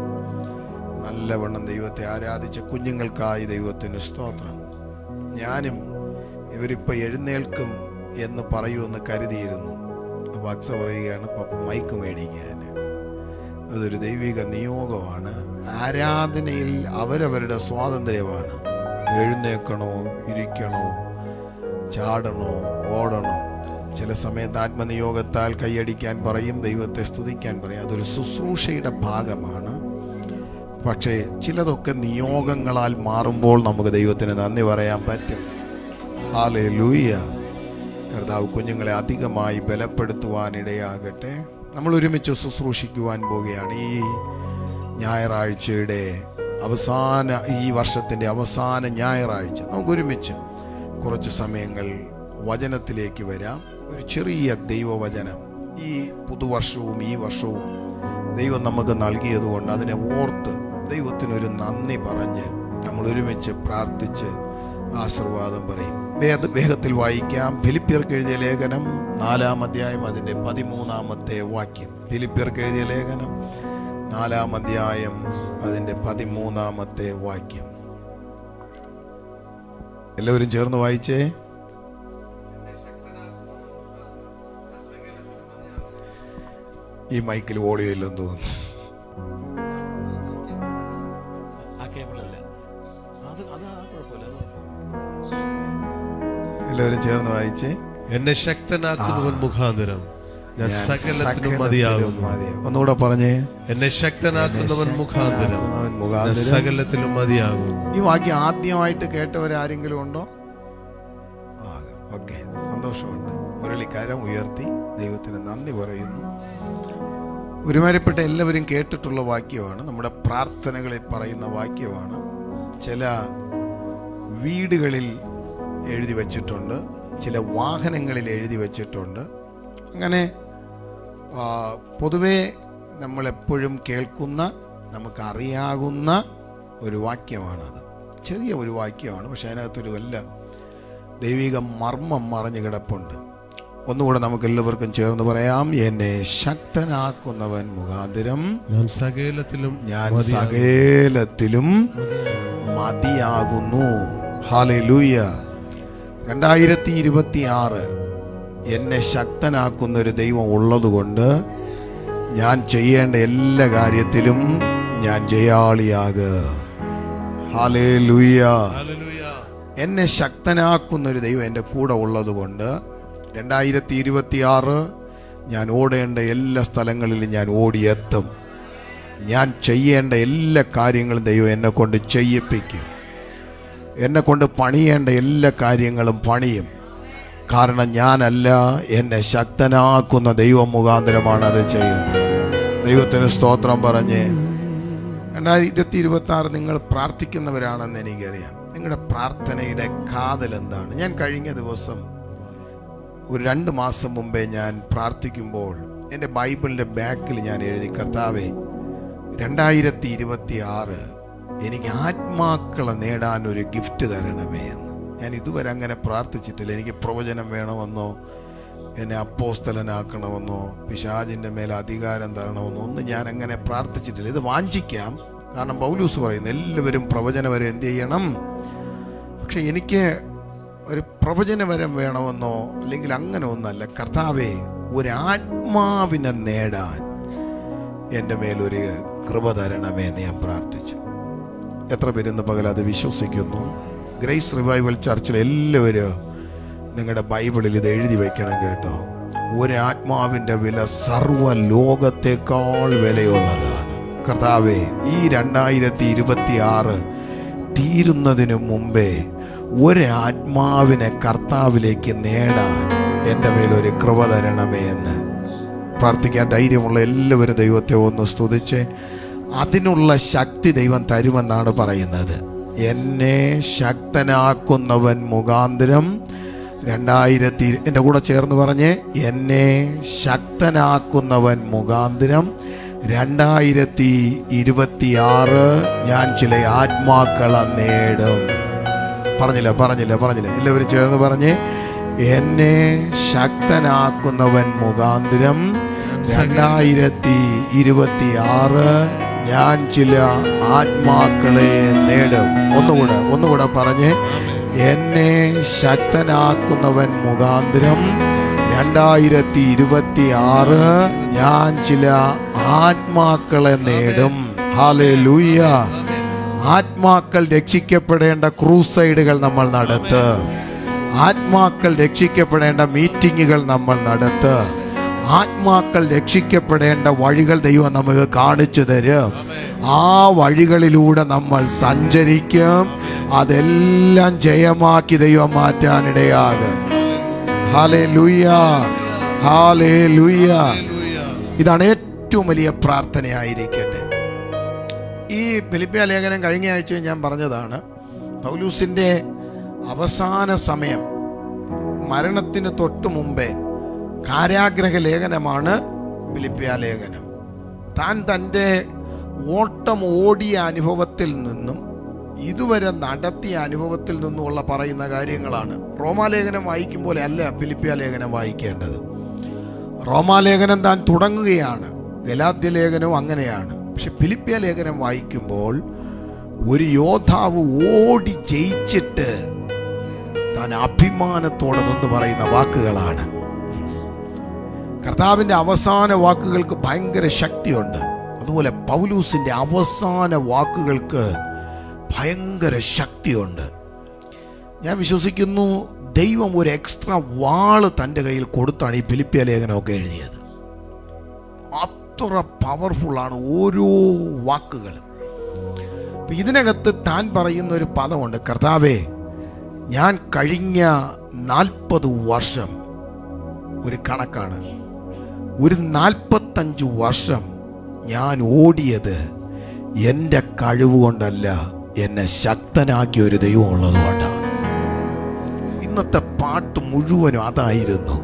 നല്ലവണ്ണം ദൈവത്തെ ആരാധിച്ച കുഞ്ഞുങ്ങൾക്കായി ദൈവത്തിന് സ്തോത്രം. ഞാനും ഇവരിപ്പോൾ എഴുന്നേൽക്കും എന്ന് പറയുമെന്ന് കരുതിയിരുന്നു. അപ്പോൾ അക്സ പറയുകയാണ്, പപ്പ മൈക്ക് മേടിക്കാൻ. അതൊരു ദൈവിക നിയോഗമാണ്. ആരാധനയിൽ അവരവരുടെ സ്വാതന്ത്ര്യമാണ്. എഴുന്നേൽക്കണോ, ഇരിക്കണോ, ചാടണോ, ഓടണോ. ചില സമയത്ത് ആത്മനിയോഗത്താൽ കൈയടിക്കാൻ പറയും, ദൈവത്തെ സ്തുതിക്കാൻ പറയും. അതൊരു ശുശ്രൂഷയുടെ ഭാഗമാണ്. പക്ഷേ ചിലതൊക്കെ നിയോഗങ്ങളാൽ മാറുമ്പോൾ നമുക്ക് ദൈവത്തിന് നന്ദി പറയാൻ പറ്റും. ഹല്ലേലൂയ. കർത്താവ് കുഞ്ഞുങ്ങളെ അധികമായി ബലപ്പെടുത്തുവാനിടയാകട്ടെ. നമ്മൾ ഒരുമിച്ച് ശുശ്രൂഷിക്കുവാൻ പോവുകയാണ്. ഈ ഞായറാഴ്ചയുടെ ഈ വർഷത്തിൻ്റെ അവസാന ഞായറാഴ്ച നമുക്കൊരുമിച്ച് കുറച്ച് സമയങ്ങൾ വചനത്തിലേക്ക് വരാം. ഒരു ചെറിയ ദൈവവചനം ഈ പുതുവർഷവും ഈ വർഷവും ദൈവം നമുക്ക് നൽകിയതുകൊണ്ട് അതിനെ ഓർത്ത് ദൈവത്തിനൊരു നന്ദി പറഞ്ഞ് നമ്മൾ ഒരുമിച്ച് പ്രാർത്ഥിച്ച് ആശീർവാദം പറയും. വേഗത്തിൽ വായിക്കാം. ഫിലിപ്പിയർക്ക് എഴുതിയ ലേഖനം 4-ാം അധ്യായം അതിൻ്റെ 13-ാമത്തെ വാക്യം. ഫിലിപ്പിയർക്ക് എഴുതിയ ലേഖനം 4-ാം അധ്യായം അതിൻ്റെ 13-ാമത്തെ വാക്യം. എല്ലാവരും ചേർന്ന് വായിച്ചേ. ഈ മൈക്കിൽ ഓഡിയോ ഇല്ലെന്ന് തോന്നുന്നു. എല്ലാവരും ചേർന്ന് വായിച്ചേ. എന്നെ ശക്തനാക്കുന്നവൻ മുഖാന്തരം ഞാൻ സകലത്തിനും മതിയാകുന്നു. ഒന്നുകൂടെ പറഞ്ഞേ. എന്നെ ശക്തനാക്കുന്നവൻ മുഖാന്തരം സകലത്തിലും മതിയാകും. ഈ വാക്യം ആദ്യമായിട്ട് കേട്ടവരാരെങ്കിലും ഉണ്ടോ? ഓക്കെ, സന്തോഷമുണ്ട്. മുരളിക്കാരം ഉയർത്തി ദൈവത്തിന് നന്ദി പറയുന്നു. ഒരുമാതിരിപ്പെട്ട എല്ലാവരും കേട്ടിട്ടുള്ള വാക്യമാണ്. നമ്മുടെ പ്രാർത്ഥനകളിൽ പറയുന്ന വാക്യമാണ്. ചില വീടുകളിൽ എഴുതി വച്ചിട്ടുണ്ട്, ചില വാഹനങ്ങളിൽ എഴുതി വച്ചിട്ടുണ്ട്. അങ്ങനെ പൊതുവെ നമ്മളെപ്പോഴും കേൾക്കുന്ന നമുക്കറിയാകുന്ന ഒരു വാക്യമാണത്. ചെറിയ ഒരു വാക്യമാണ്, പക്ഷെ അതിനകത്തൊരു വല്ല ദൈവിക മർമ്മം മറഞ്ഞു കിടപ്പുണ്ട്. ഒന്നുകൂടെ നമുക്ക് എല്ലാവർക്കും ചേർന്ന് പറയാം. എന്നെ ശക്തനാക്കുന്നവൻ മുഖാന്തരം ഞാൻ സകലത്തിലും മതിയാകുന്നു. ഹല്ലേലൂയ. 2026 എന്നെ ശക്തനാക്കുന്ന ഒരു ദൈവം ഉള്ളതുകൊണ്ട് ഞാൻ ചെയ്യേണ്ട എല്ലാ കാര്യത്തിലും ഞാൻ ജയാളിയാകുക. ഹല്ലേലൂയ. എന്നെ ശക്തനാക്കുന്ന ഒരു ദൈവം എൻ്റെ കൂടെ ഉള്ളതുകൊണ്ട് 2026 ഞാൻ ഓടേണ്ട എല്ലാ സ്ഥലങ്ങളിലും ഞാൻ ഓടിയെത്തും. ഞാൻ ചെയ്യേണ്ട എല്ലാ കാര്യങ്ങളും ദൈവം എന്നെ കൊണ്ട് ചെയ്യിപ്പിക്കും. എന്നെ കൊണ്ട് പണിയേണ്ട എല്ലാ കാര്യങ്ങളും പണിയും. കാരണം ഞാനല്ല, എന്നെ ശക്തനാക്കുന്ന ദൈവം മുഖാന്തരമാണ് അത് ചെയ്യുന്നത്. ദൈവത്തിന് സ്തോത്രം പറഞ്ഞ് 2026 നിങ്ങൾ പ്രാർത്ഥിക്കുന്നവരാണെന്ന് എനിക്കറിയാം. നിങ്ങളുടെ പ്രാർത്ഥനയുടെ കാതൽ എന്താണ്? ഞാൻ കഴിഞ്ഞ ദിവസം ഒരു 2 മാസം മുമ്പേ ഞാൻ പ്രാർത്ഥിക്കുമ്പോൾ എൻ്റെ ബൈബിളിൻ്റെ ബാക്കിൽ ഞാൻ എഴുതി, കർത്താവേ 2026 എനിക്ക് ആത്മാക്കളെ നേടാൻ ഒരു ഗിഫ്റ്റ് തരണമേ എന്ന്. ഞാൻ ഇതുവരെ അങ്ങനെ പ്രാർത്ഥിച്ചിട്ടില്ല. എനിക്ക് പ്രവചനം വേണമെന്നോ എന്നെ അപ്പോസ്തലനാക്കണമെന്നോ പിശാചിൻ്റെ മേലെ അധികാരം തരണമെന്നോ ഒന്നും ഞാൻ അങ്ങനെ പ്രാർത്ഥിച്ചിട്ടില്ല. ഇത് വാഞ്ചിക്കാം, കാരണം പൗലൂസ് പറയുന്നു എല്ലാവരും പ്രവചനവരെ എന്ത് ചെയ്യണം. പക്ഷെ എനിക്ക് ഒരു പ്രവചനവരം വേണമെന്നോ അല്ലെങ്കിൽ അങ്ങനെ ഒന്നല്ല. കർത്താവേ, ഒരാത്മാവിനെ നേടാൻ എൻ്റെ മേലൊരു കൃപ തരണമേ എന്ന് ഞാൻ പ്രാർത്ഥിച്ചു. എത്ര പേരിന്ന് പകൽ അത് വിശ്വസിക്കുന്നു? ഗ്രേസ് റിവൈവൽ ചർച്ചിൽ എല്ലാവരും നിങ്ങളുടെ ബൈബിളിൽ ഇത് എഴുതി വയ്ക്കണം കേട്ടോ. ഒരാത്മാവിൻ്റെ വില സർവ്വ ലോകത്തേക്കാൾ വിലയുള്ളതാണ്. കർത്താവേ, ഈ 2026 തീരുന്നതിനു മുമ്പേ ഒരാത്മാവിനെ കർത്താവിലേക്ക് നേടാൻ എൻ്റെ മേലൊരു കൃപ തരണമേ എന്ന് പ്രാർത്ഥിക്കാൻ ധൈര്യമുള്ള എല്ലാവരും ദൈവത്തെ ഒന്ന് സ്തുതിച്ച് അതിനുള്ള ശക്തി ദൈവം തരുമെന്നാണ് പറയുന്നത്. എന്നെ ശക്തനാക്കുന്നവൻ മുഖാന്തരം 2000 എൻ്റെ കൂടെ ചേർന്ന് പറഞ്ഞ്, എന്നെ ശക്തനാക്കുന്നവൻ മുഖാന്തരം 2026 ഞാൻ ചില ആത്മാക്കളെ നേടും. പറഞ്ഞില്ല എല്ലാവരും ചേർന്ന് പറഞ്ഞ്, എന്നെ ശക്തനാക്കുന്നവൻ മുഖാന്തരം 2026 ഞാൻ ചില ആത്മാക്കളെ നേടും. ഒന്നുകൂടെ പറഞ്ഞ്, എന്നെ ശക്തനാക്കുന്നവൻ മുഖാന്തരം 2026 ഞാൻ ചില ആത്മാക്കളെ നേടും. ഹല്ലേലൂയ. ആത്മാക്കൾ രക്ഷിക്കപ്പെടേണ്ട ക്രൂസൈഡുകൾ നമ്മൾ നടത്തുക. ആത്മാക്കൾ രക്ഷിക്കപ്പെടേണ്ട മീറ്റിങ്ങുകൾ നമ്മൾ നടത്തുക. ആത്മാക്കൾ രക്ഷിക്കപ്പെടേണ്ട വഴികൾ ദൈവം നമുക്ക് കാണിച്ചു തരും. ആ വഴികളിലൂടെ നമ്മൾ സഞ്ചരിക്കും. അതെല്ലാം ജയമാക്കി ദൈവം മാറ്റാനിടയാകും. Hallelujah, hallelujah. ഇതാണ് ഏറ്റവും വലിയ പ്രാർത്ഥനയായിരിക്കട്ടെ. ഈ ഫിലിപ്പിയ ലേഖനം കഴിഞ്ഞ ആഴ്ച ഞാൻ പറഞ്ഞതാണ്. പൗലൂസിൻ്റെ അവസാന സമയം, മരണത്തിന് തൊട്ട് മുമ്പേ കാരാഗ്രഹ ലേഖനമാണ് ഫിലിപ്പിയ ലേഖനം. താൻ തൻ്റെ ഓട്ടം ഓടിയ അനുഭവത്തിൽ നിന്നും ഇതുവരെ നടത്തിയ അനുഭവത്തിൽ നിന്നുമുള്ള പറയുന്ന കാര്യങ്ങളാണ്. റോമാലേഖനം വായിക്കുമ്പോൾ അല്ല ഫിലിപ്പിയ ലേഖനം വായിക്കേണ്ടത്. റോമാലേഖനം താൻ തുടങ്ങുകയാണ്, ഗലാത്യ ലേഖനവും അങ്ങനെയാണ്. പക്ഷെ ഫിലിപ്പിയ ലേഖനം വായിക്കുമ്പോൾ ഒരു യോദ്ധാവ് ഓടി ജയിച്ചിട്ട് താൻ അഭിമാനത്തോടെ നിന്ന് പറയുന്ന വാക്കുകളാണ്. കർത്താവിൻ്റെ അവസാന വാക്കുകൾക്ക് ഭയങ്കര ശക്തിയുണ്ട്. അതുപോലെ പൗലൂസിൻ്റെ അവസാന വാക്കുകൾക്ക് ഭയങ്കര ശക്തിയുണ്ട്. ഞാൻ വിശ്വസിക്കുന്നു ദൈവം ഒരു എക്സ്ട്രാ വാള് തൻ്റെ കയ്യിൽ കൊടുത്താണ് ഈ ഫിലിപ്പിയ ലേഖനമൊക്കെ എഴുതിയത്. അത്ര പവർഫുള്ളാണ് ഓരോ വാക്കുകൾ. ഇതിനകത്ത് താൻ പറയുന്ന ഒരു പദമുണ്ട്, കർത്താവേ, ഞാൻ കഴിഞ്ഞ 40 വർഷം, ഒരു കണക്കാണ്, ഒരു 45 വർഷം ഞാൻ ഓടിയത് എൻ്റെ കഴിവ് കൊണ്ടല്ല, എന്നെ ശക്തനാക്കിയ ഒരു ദൈവം ഉള്ളതുകൊണ്ടാണ്. ഇന്നത്തെ പാട്ട് മുഴുവനും അതായിരുന്നു.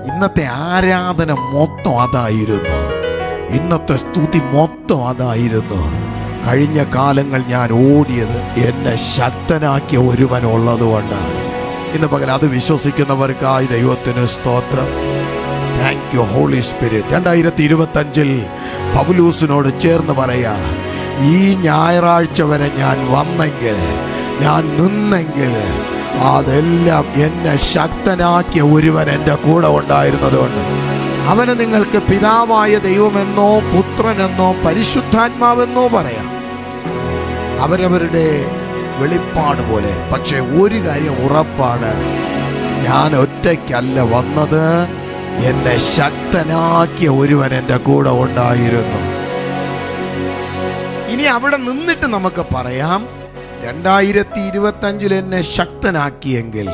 ഇന്നത്തെ ആരാധന മൊത്തം അതായിരുന്നു. ഇന്നത്തെ സ്തുതി മൊത്തം അതായിരുന്നു. കഴിഞ്ഞ കാലങ്ങൾ ഞാൻ ഓടിയത് എന്നെ ശക്തനാക്കിയ ഒരുവനുള്ളത് കൊണ്ടാണ്. ഇന്ന് പകൽ അത് വിശ്വസിക്കുന്നവർക്കായി ദൈവത്തിന് സ്തോത്രം. Thank you holy spirit. 2025 പൗലൂസിനോട് ചേർന്ന് പറയാ, ഈ ഞായറാഴ്ച വരെ ഞാൻ വന്നെങ്കിൽ, ഞാൻ നിന്നെങ്കിൽ, അതെല്ലാം എന്നെ ശക്തനാക്കിയ ഒരുവൻ എൻ്റെ കൂടെ ഉണ്ടായിരുന്നതുകൊണ്ട്. അവന് നിങ്ങൾക്ക് പിതാവായ ദൈവമെന്നോ പുത്രനെന്നോ പരിശുദ്ധാത്മാവെന്നോ പറയാം, അവരവരുടെ വെളിപ്പാട് പോലെ. പക്ഷെ ഒരു കാര്യം ഉറപ്പാണ്, ഞാൻ ഒറ്റയ്ക്കല്ല വന്നത്, എന്നെ ശക്തനാക്കിയ ഒരുവൻ എൻ്റെ കൂടെ ഉണ്ടായിരുന്നു. ഇനി അവിടെ നിന്നിട്ട് നമുക്ക് പറയാം, 2025 എന്നെ ശക്തനാക്കിയെങ്കിൽ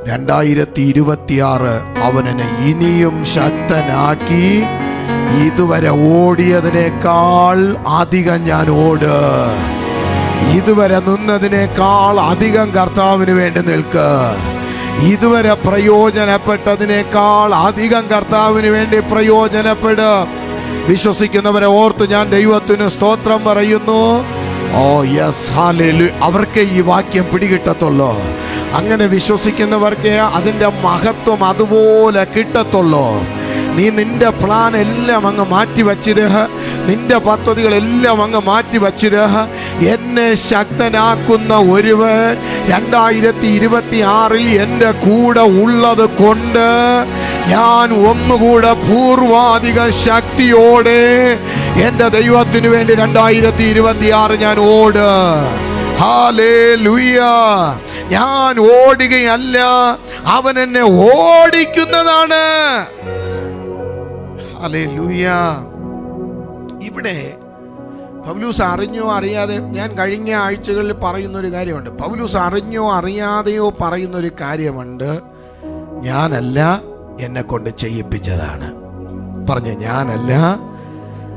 2026 അവൻ എന്നെ ഇനിയും ശക്തനാക്കി, ഇതുവരെ ഓടിയതിനേക്കാൾ അധികം ഞാൻ ഓട്, ഇതുവരെ നിന്നതിനേക്കാൾ അധികം കർത്താവിന് വേണ്ടി നിൽക്ക്, ഇതുവരെ പ്രയോജനപ്പെട്ടതിനേക്കാൾ അധികം കർത്താവിന് വേണ്ടി പ്രയോജനപ്പെടും. വിശ്വസിക്കുന്നവരെ ഓർത്ത് ഞാൻ ദൈവത്തിന് സ്തോത്രം പറയുന്നു. Oh yes, hallelujah. അവർക്ക് ഈ വാക്യം പിടികിട്ടത്തുള്ളൂ. അങ്ങനെ വിശ്വസിക്കുന്നവർക്ക് അതിൻ്റെ മഹത്വം അതുപോലെ കിട്ടത്തുള്ളൂ. നീ നിന്റെ പ്ലാൻ എല്ലാം അങ്ങ് മാറ്റി വച്ചിരുക, നിന്റെ പദ്ധതികളെല്ലാം അങ്ങ് മാറ്റി വച്ചിരുക. എന്നെ ശക്തനാക്കുന്ന ഒരുവൻ 2026 എൻ്റെ കൂടെ ഉള്ളത് കൊണ്ട് ഞാൻ ഒന്നുകൂടെ പൂർവാധിക ശക്തിയോടെ എൻ്റെ ദൈവത്തിന് വേണ്ടി 2026 ഞാൻ ഓട്. ഹല്ലേലൂയ. ഞാൻ ഓടുകയല്ല, അവൻ എന്നെ ഓടിക്കുന്നതാണ്. ഹല്ലേലൂയ. ഇവിടെ പൗലൂസ് അറിഞ്ഞോ അറിയാതെ, ഞാൻ കഴിഞ്ഞ ആഴ്ചകളിൽ പറയുന്നൊരു കാര്യമുണ്ട്, പൗലൂസ് അറിഞ്ഞോ അറിയാതെയോ പറയുന്നൊരു കാര്യമുണ്ട്, ഞാനല്ല, എന്നെ കൊണ്ട് ചെയ്യിപ്പിച്ചതാണ്. പറഞ്ഞ ഞാനല്ല,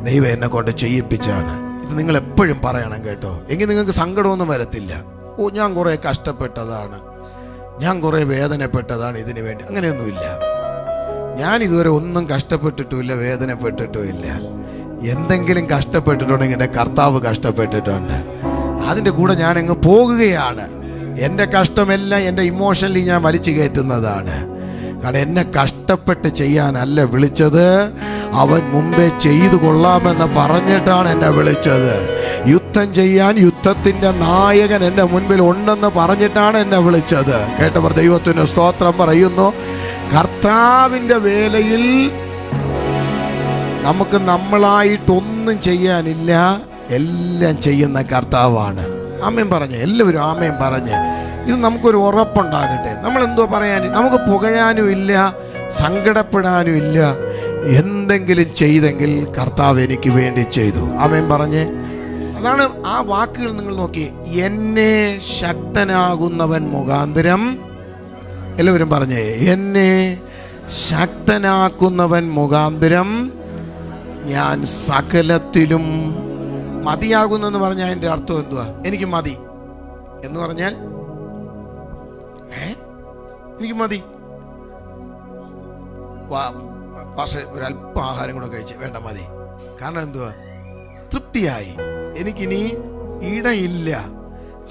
ദൈവം എന്നെ കൊണ്ട് ചെയ്യിപ്പിച്ചാണ്. ഇത് നിങ്ങൾ എപ്പോഴും പറയണം കേട്ടോ, എങ്കിൽ നിങ്ങൾക്ക് സങ്കടമൊന്നും വരത്തില്ല. ഓ, ഞാൻ കുറേ കഷ്ടപ്പെട്ടതാണ്, ഞാൻ കുറേ വേദനപ്പെട്ടതാണ് ഇതിനു വേണ്ടി. അങ്ങനെയൊന്നുമില്ല. ഞാൻ ഇതുവരെ ഒന്നും കഷ്ടപ്പെട്ടിട്ടുമില്ല, വേദനപ്പെട്ടിട്ടുമില്ല. എന്തെങ്കിലും കഷ്ടപ്പെട്ടിട്ടുണ്ടെങ്കിൽ എൻ്റെ കർത്താവ് കഷ്ടപ്പെട്ടിട്ടുണ്ട്. അതിൻ്റെ കൂടെ ഞാൻ അങ്ങ് പോകുകയാണ്. എൻ്റെ കഷ്ടമെല്ലാം എൻ്റെ ഇമോഷണലി ഞാൻ വലിച്ചു കയറ്റുന്നതാണ്. കാരണം എന്നെ കഷ്ടപ്പെട്ട് ചെയ്യാനല്ല വിളിച്ചത്, അവൻ മുമ്പേ ചെയ്തു കൊള്ളാമെന്ന് പറഞ്ഞിട്ടാണ് എന്നെ വിളിച്ചത്. യുദ്ധം ചെയ്യാൻ യുദ്ധത്തിൻ്റെ നായകൻ എൻ്റെ മുൻപിൽ ഉണ്ടെന്ന് പറഞ്ഞിട്ടാണ് എന്നെ വിളിച്ചത്. കേട്ടവർ ദൈവത്തിന് സ്തോത്രം പറയുന്നു. കർത്താവിൻ്റെ വേലയിൽ നമുക്ക് നമ്മളായിട്ടൊന്നും ചെയ്യാനില്ല, എല്ലാം ചെയ്യുന്ന കർത്താവാണ്. ആമേൻ പറഞ്ഞ്, എല്ലാവരും ആമേൻ പറഞ്ഞ്. ഇത് നമുക്കൊരു ഉറപ്പുണ്ടാകട്ടെ. നമ്മളെന്തോ പറയാൻ, നമുക്ക് പുകഴാനും ഇല്ല, സങ്കടപ്പെടാനും ഇല്ല. എന്തെങ്കിലും ചെയ്തെങ്കിൽ കർത്താവ് എനിക്ക് വേണ്ടി ചെയ്തു. ആമേൻ പറഞ്ഞേ. അതാണ് ആ വാക്കുകൾ നിങ്ങൾ നോക്കി. എന്നെ ശക്തനാകുന്നവൻ മുഖാന്തരം, എല്ലാവരും പറഞ്ഞേ, എന്നെ ശക്തനാക്കുന്നവൻ മുഖാന്തരം ഞാൻ സകലത്തിലും മതിയാകുന്നെന്ന് പറഞ്ഞാൽ അതിൻ്റെ അർത്ഥം എന്തുവാ? എനിക്ക് മതി എന്ന് പറഞ്ഞാൽ എനിക്ക് മതി. പക്ഷേ ഒരല്പം ആഹാരം കൂടെ കഴിച്ച് വേണ്ട മതി. കാരണം എന്തുവാ? തൃപ്തിയായി, എനിക്കിനി ഇടയില്ല.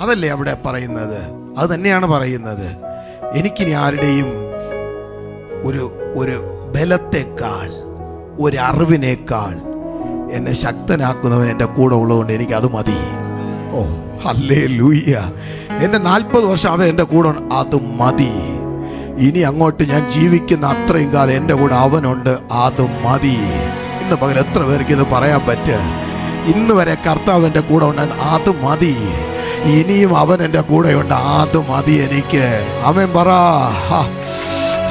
അതല്ലേ അവിടെ പറയുന്നത്? അത് തന്നെയാണ് പറയുന്നത്. എനിക്കിനി ആരുടെയും ഒരു ബലത്തെക്കാൾ, ഒരു അറിവിനേക്കാൾ എന്നെ ശക്തനാക്കുന്നവൻ എൻ്റെ കൂടെ ഉള്ളതുകൊണ്ട് എനിക്കത് മതി. ഓ ഹല്ലേലൂയ. എൻ്റെ 40 വർഷം അവൻ എൻ്റെ കൂടെ, അത് മതി. ഇനി അങ്ങോട്ട് ഞാൻ ജീവിക്കുന്ന അത്രയും കാലം എൻ്റെ കൂടെ അവനുണ്ട്, അത് മതി. ഇന്ന് പകൽ എത്ര പേർക്ക് ഇത് പറയാൻ പറ്റുക? ഇന്ന് വരെ കർത്താവ് എൻ്റെ കൂടെ ഉണ്ട്, അത് മതി. ഇനിയും അവൻ എൻ്റെ കൂടെയുണ്ട്, അത് മതി എനിക്ക്. ആമേൻ പറ.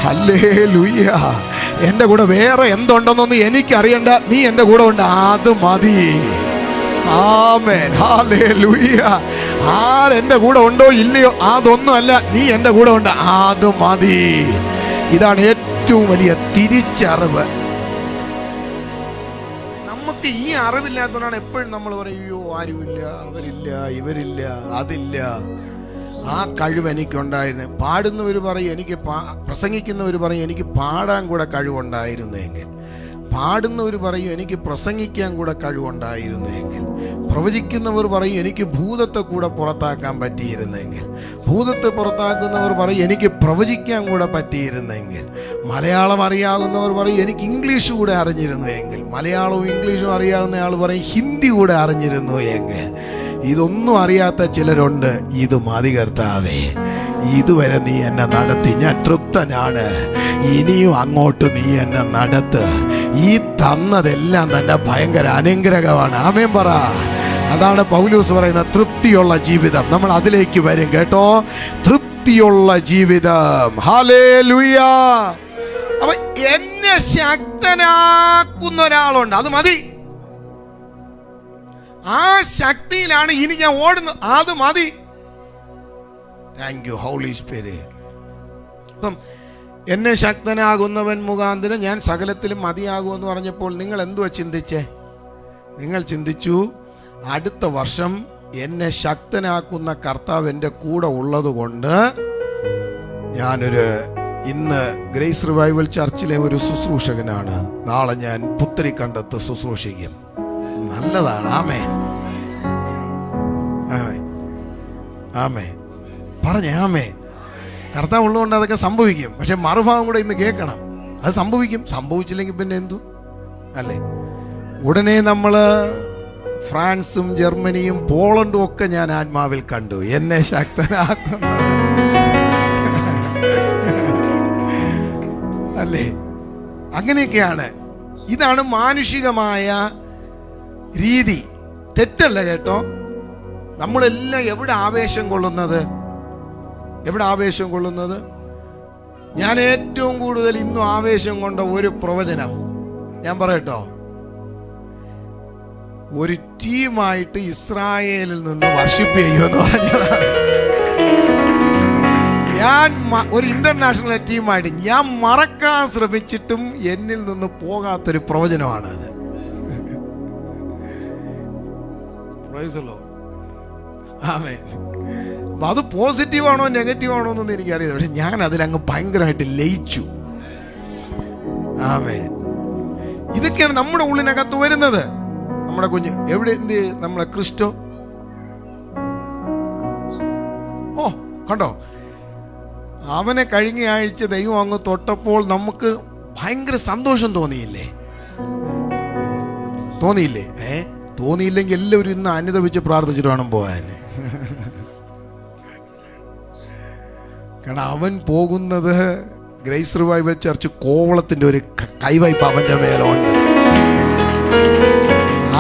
ഹല്ലേലൂയ. എൻ്റെ കൂടെ വേറെ എന്തുണ്ടെന്നൊന്നും എനിക്കറിയണ്ട, നീ എൻ്റെ കൂടെ ഉണ്ട്, അത് മതി. ആമേൻ. ഹല്ലേലൂയ. ആരെൻ്റെ കൂടെ ഉണ്ടോ ഇല്ലയോ അതൊന്നുമല്ല, നീ എൻ്റെ കൂടെ ഉണ്ട്, അത് മതി. ഇതാണ് ഏറ്റവും വലിയ തിരിച്ചറിവ്. നമുക്ക് ഈ അറിവില്ലാത്തതുകൊണ്ടാണ് എപ്പോഴും നമ്മൾ പറയും, അയ്യോ ആരുമില്ല, അവരില്ല, ഇവരില്ല, അതില്ല. ആ കഴിവ് എനിക്കുണ്ടായിരുന്നു. പാടുന്നവർ പറയും എനിക്ക്, പ്രസംഗിക്കുന്നവർ പറയും എനിക്ക് പാടാൻ കൂടെ കഴിവുണ്ടായിരുന്നെങ്കിൽ. പാടുന്നവർ പറയും എനിക്ക് പ്രസംഗിക്കാൻ കൂടെ കഴിവുണ്ടായിരുന്നെങ്കിൽ. പ്രവചിക്കുന്നവർ പറയും എനിക്ക് ഭൂതത്തെ കൂടെ പുറത്താക്കാൻ പറ്റിയിരുന്നെങ്കിൽ. ഭൂതത്തെ പുറത്താക്കുന്നവർ പറയും എനിക്ക് പ്രവചിക്കാൻ കൂടെ പറ്റിയിരുന്നെങ്കിൽ. മലയാളം അറിയാവുന്നവർ പറയും എനിക്ക് ഇംഗ്ലീഷ് കൂടെ അറിഞ്ഞിരുന്നു എങ്കിൽ. മലയാളവും ഇംഗ്ലീഷും അറിയാവുന്ന ആൾ പറയും ഹിന്ദി കൂടെ അറിഞ്ഞിരുന്നു എങ്കിൽ. ഇതൊന്നും അറിയാത്ത ചിലരുണ്ട്. ഇത് മതി കർത്താവേ, ഇതുവരെ നീ എന്നെ നടത്തി, ഞാൻ തൃപ്തനാണ്, ഇനിയും അങ്ങോട്ട് നീ എന്നെ നടത്ത്. ഈ തന്നതെല്ലാം തന്നെ ഭയങ്കര അനുഗ്രഹമാണ്. ആമേൻ പറ. അതാണ് പൗലോസ് പറയുന്ന തൃപ്തിയുള്ള ജീവിതം. നമ്മൾ അതിലേക്ക് വരും കേട്ടോ. തൃപ്തിയുള്ള ജീവിതം. ഹല്ലേലൂയ. അപ്പൊ എന്നെ ശക്തനാക്കുന്ന ഒരാളുണ്ട്, അത് മതി. ആ ശക്തിയിലാണ് ഇനി ഞാൻ ഓടുന്നത്, അത് മതി. Thank you holy spirit. അപ്പം എന്നെ ശക്തനാകുന്നവൻ മുഖാന്തരം ഞാൻ സകലത്തിലും മതിയാകുമെന്ന് പറഞ്ഞപ്പോൾ നിങ്ങൾ എന്തുവാ ചിന്തിച്ചേ? നിങ്ങൾ ചിന്തിച്ചു അടുത്ത വർഷം എന്നെ ശക്തനാക്കുന്ന കർത്താവ് എൻ്റെ കൂടെ ഉള്ളത് കൊണ്ട് ഇന്ന് ഗ്രേസ് റിവൈവൽ ചർച്ചിലെ ഒരു ശുശ്രൂഷകനാണ്. നാളെ ഞാൻ പുത്തരിക്കണ്ടത്ത് ശുശ്രൂഷിക്കും. നല്ലതാണ്. ആമേൻ. ആമേൻ പറഞ്ഞേ. ആമേൻ. കർത്താവ് ഉള്ളതുകൊണ്ട് അതൊക്കെ സംഭവിക്കും. പക്ഷെ മറുഭാഗം കൂടെ ഇന്ന് കേൾക്കണം. അത് സംഭവിക്കും. സംഭവിച്ചില്ലെങ്കിൽ പിന്നെ എന്തു അല്ലേ? ഉടനെ നമ്മൾ ഫ്രാൻസും ജർമ്മനിയും പോളണ്ടും ഒക്കെ ഞാൻ ആത്മാവിൽ കണ്ടു. എന്നെ ശക്തനാക്കുന്ന അല്ലേ? അങ്ങനെയൊക്കെയാണ്. ഇതാണ് മാനുഷികമായ രീതി. തെറ്റല്ല കേട്ടോ. നമ്മളെല്ലാം എവിടെ ആവേശം കൊള്ളുന്നത്? ഞാൻ ഏറ്റവും കൂടുതൽ ഇന്നും ആവേശം കൊണ്ട ഒരു പ്രവചനം ഞാൻ പറയട്ടോ. ഒരു ടീമായിട്ട് ഇസ്രായേലിൽ നിന്ന് വർഷിപ്പ് ചെയ്യുമെന്ന് പറഞ്ഞതാണ്. ഞാൻ ഒരു ഇന്റർനാഷണൽ ടീമായിട്ട് ഞാൻ മറക്കാൻ ശ്രമിച്ചിട്ടും എന്നിൽ നിന്ന് പോകാത്തൊരു പ്രവചനമാണ് അത്. ആമേൻ. അപ്പൊ അത് പോസിറ്റീവാണോ നെഗറ്റീവാണോ എന്നൊന്നും എനിക്കറിയാം. പക്ഷെ ഞാൻ അതിലങ്ങ് ഭയങ്കരമായിട്ട് ലയിച്ചു. ആമേൻ. ഇതൊക്കെയാണ് നമ്മുടെ ഉള്ളിനകത്ത് വരുന്നത്. നമ്മുടെ കുഞ്ഞ് എവിടെ നമ്മളെ ക്രിസ്റ്റോ, ഓ കണ്ടോ, അവനെ കഴിഞ്ഞ ആഴ്ച ദൈവം അങ്ങ് തൊട്ടപ്പോൾ നമുക്ക് ഭയങ്കര സന്തോഷം തോന്നിയില്ലേ? തോന്നിയില്ലെങ്കിൽ എല്ലാവരും ഇന്ന് അനുദപിച്ച് പ്രാർത്ഥിച്ചിട്ട് വേണം പോകാൻ. കാരണം അവൻ പോകുന്നത് ഗ്രേസ് റിവൈവൽ ചർച്ച് കോവളത്തിന്റെ ഒരു കൈവയ്പ് അവന്റെ മേലുണ്ട്.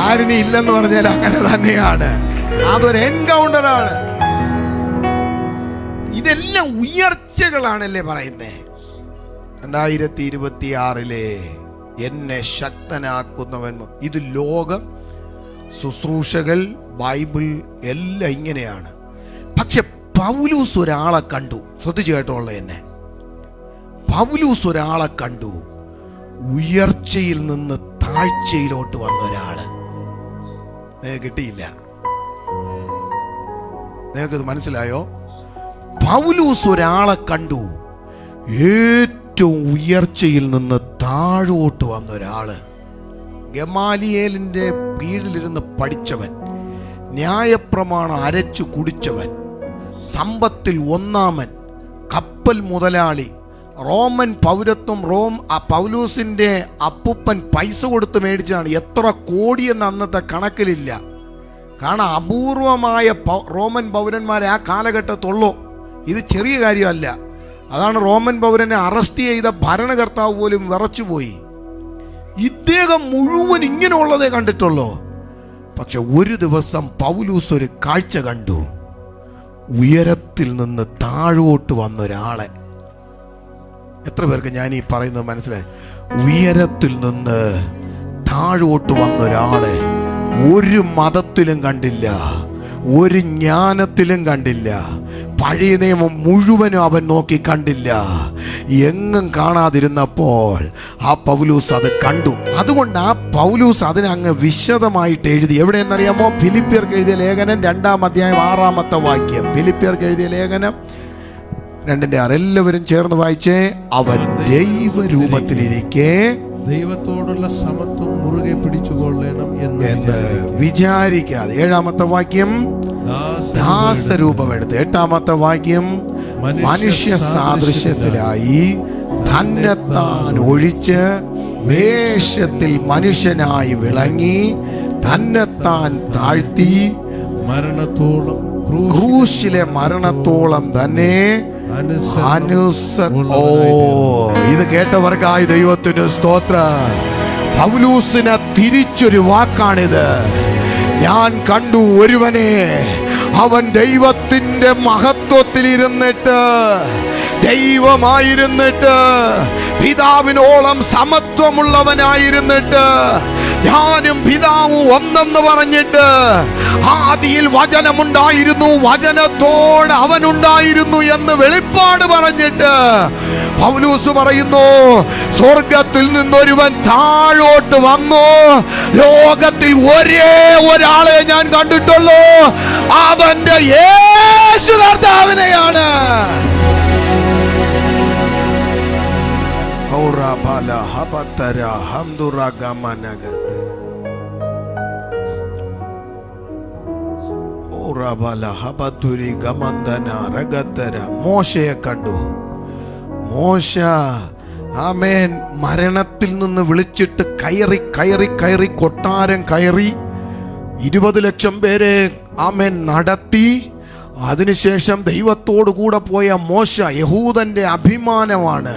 ആരിനി ഇല്ലെന്ന് പറഞ്ഞാൽ അങ്ങനെ തന്നെയാണ്. അതൊരു എൻകൗണ്ടറാണ്. ഇതെല്ലാം ഉയർച്ചകളാണല്ലേ പറയുന്നേ. 2026 എന്നെ ശക്തനാക്കുന്നവൻ. ഇത് ലോകം, ശുശ്രൂഷകൾ, ബൈബിൾ എല്ലാം ഇങ്ങനെയാണ്. പക്ഷെ പൗലൂസ് ഒരാളെ കണ്ടു. ശ്രദ്ധിച്ചു കേട്ടോളെ എന്നെ. പൗലൂസ് ഒരാളെ കണ്ടു. ഉയർച്ചയിൽ നിന്ന് താഴ്ചയിലോട്ട് വന്ന ഒരാള്. കിട്ടിയില്ല? നിങ്ങൾക്കത് മനസ്സിലായോ? പൗലൂസ് ഒരാളെ കണ്ടു. ഏറ്റവും ഉയർച്ചയിൽ നിന്ന് താഴോട്ട് വന്ന ഒരാള്. ഗമാലിയേലിന്റെ കീഴിലിരുന്ന് പഠിച്ചവൻ, ന്യായപ്രമാണം അരച്ചു കുടിച്ചവൻ, സമ്പത്തിൽ ഒന്നാമൻ, കപ്പൽ മുതലാളി, റോമൻ പൗരത്വം. പൗലൂസിന്റെ അപ്പൂപ്പൻ പൈസ കൊടുത്ത് മേടിച്ചാണ്. എത്ര കോടിയെന്ന് അന്നത്തെ കണക്കിലില്ല. കാരണം അപൂർവമായ റോമൻ പൗരന്മാരെ ആ കാലഘട്ടത്തുള്ളൂ. ഇത് ചെറിയ കാര്യമല്ല. അതാണ് റോമൻ പൗരനെ അറസ്റ്റ് ചെയ്ത ഭരണകർത്താവ് പോലും വിറച്ചുപോയി. ഇദ്ദേഹം മുഴുവൻ ഇങ്ങനെയുള്ളതേ കണ്ടിട്ടുള്ളൂ. പക്ഷെ ഒരു ദിവസം പൗലൂസ് ഒരു കാഴ്ച കണ്ടു. ഉയരത്തിൽ നിന്ന് താഴോട്ട് വന്ന ഒരാളെ. എത്ര പേർക്ക് ഞാൻ ഈ പറയുന്നത് മനസ്സിലായി? ഉയരത്തിൽ നിന്ന് താഴോട്ട് വന്ന ഒരാളെ ഒരു മതത്തിലും കണ്ടില്ല, ഒരു ജ്ഞാനത്തിലും കണ്ടില്ല, പഴയ നിയമം മുഴുവനും അവൻ നോക്കി കണ്ടില്ല. എങ്ങും കാണാതിരുന്നപ്പോൾ ആ പൗലൂസ് അത് കണ്ടു. അതുകൊണ്ട് ആ പൗലൂസ് അതിനെ അങ്ങ് വിശദമായിട്ട് എഴുതി. എവിടെയെന്നറിയാമോ? ഫിലിപ്പിയർക്ക് എഴുതിയ ലേഖനം 2-ാം അധ്യായം 6-ാമത്തെ വാക്യം. ഫിലിപ്പിയർക്ക് എഴുതിയ ലേഖനം 2:6. എല്ലാവരും ചേർന്ന് വായിച്ചേ. അവൻ ദൈവരൂപത്തിലിരിക്കെ ദൈവത്തോടുള്ള സമത്വം മുറുകെ പിടിച്ചുകൊള്ളണം എന്ന് വിചാരിക്കാതെ. 7-ാമത്തെ വാക്യം ദാസരൂപമെടുത്ത്. 8-ാമത്തെ വാക്യം മനുഷ്യ സാദൃശ്യത്തിലായി തന്നെത്താൻ ഒഴിച്ച് വേഷത്തിൽ മനുഷ്യനായി വിളങ്ങി തന്നെത്താൻ താഴ്ത്തി മരണത്തോളം, ക്രൂശിലെ മരണത്തോളം തന്നെ ഇത് കേട്ടവർക്കായി ദൈവത്തിന് സ്തോത്രം. പൗലൂസിന് തിരിച്ചൊരു വാക്കാണിത്. ഞാൻ കണ്ടു ഒരുവനെ, അവൻ ദൈവത്തിന്റെ മഹത്വത്തിലിരുന്നിട്ട്, ദൈവമായിരുന്നിട്ട്, പിതാവിനോളം സമത്വമുള്ളവനായിരുന്നിട്ട്, ഞാനും പിതാവും ഒന്നെന്ന് പറഞ്ഞിട്ട്, ആദിയിൽ വചനമുണ്ടായിരുന്നു, വചനത്തോട് അവനുണ്ടായിരുന്നു എന്ന് വെളിപ്പാട് പറഞ്ഞിട്ട് പൗലൂസ് പറയുന്നു, സ്വർഗത്തിൽ നിന്നൊരുവൻ താഴോട്ട് വന്നു. ലോകത്തിൽ ഒരേ ഒരാളെ ഞാൻ കണ്ടിട്ടുള്ളൂ, അവന്റെ യേശു കർത്താവിനെയാണ്. മോശയെ കണ്ടു. മോശ ആമേൻ മരണത്തിൽ നിന്ന് വിളിച്ചിട്ട് കയറി കയറി കയറി കൊട്ടാരം കയറി 20 ലക്ഷം പേരെ ആമേൻ നടത്തി. അതിനുശേഷം ദൈവത്തോടു കൂടെ പോയ മോശ യഹൂദന്റെ അഭിമാനമാണ്.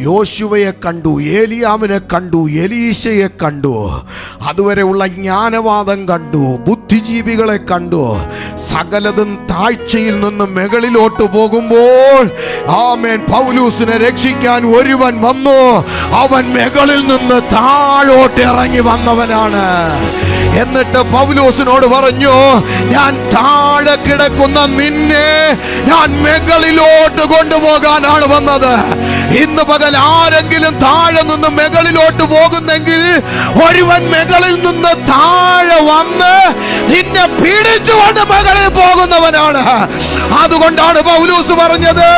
യോശുവയെ കണ്ടു, ഏലിയാവിനെ കണ്ടു, എലീശയെ കണ്ടു, അതുവരെയുള്ള ജ്ഞാനവാദം കണ്ടു, ബുദ്ധിജീവികളെ കണ്ടു. സകലതും താഴ്ചയിൽ നിന്ന് മുകളിലോട്ട് പോകുമ്പോൾ ആമേൻ പൗലൂസിനെ രക്ഷിക്കാൻ ഒരുവൻ വന്നു. അവൻ മുകളിൽ നിന്ന് താഴോട്ട് ഇറങ്ങി വന്നവനാണ്. എന്നിട്ട് പൗലൂസിനോട് പറഞ്ഞു, ഞാൻ താഴെ കിടക്കുന്ന നിന്നെ ഞാൻ മുകളിലോട്ട് കൊണ്ടുപോകാനാണ് വന്നത്. ഇന്ന് പകൽ ആരെങ്കിലും താഴെ നിന്ന് മുകളിലോട്ട് പോകുന്നെങ്കിൽ ഒരുവൻ മുകളിൽ നിന്ന് താഴെ വന്ന് നിന്നെ പിടിച്ചുകൊണ്ട് മുകളിൽ പോകുന്നവനാണ്. അതുകൊണ്ടാണ് പൗലൂസ് പറഞ്ഞത്,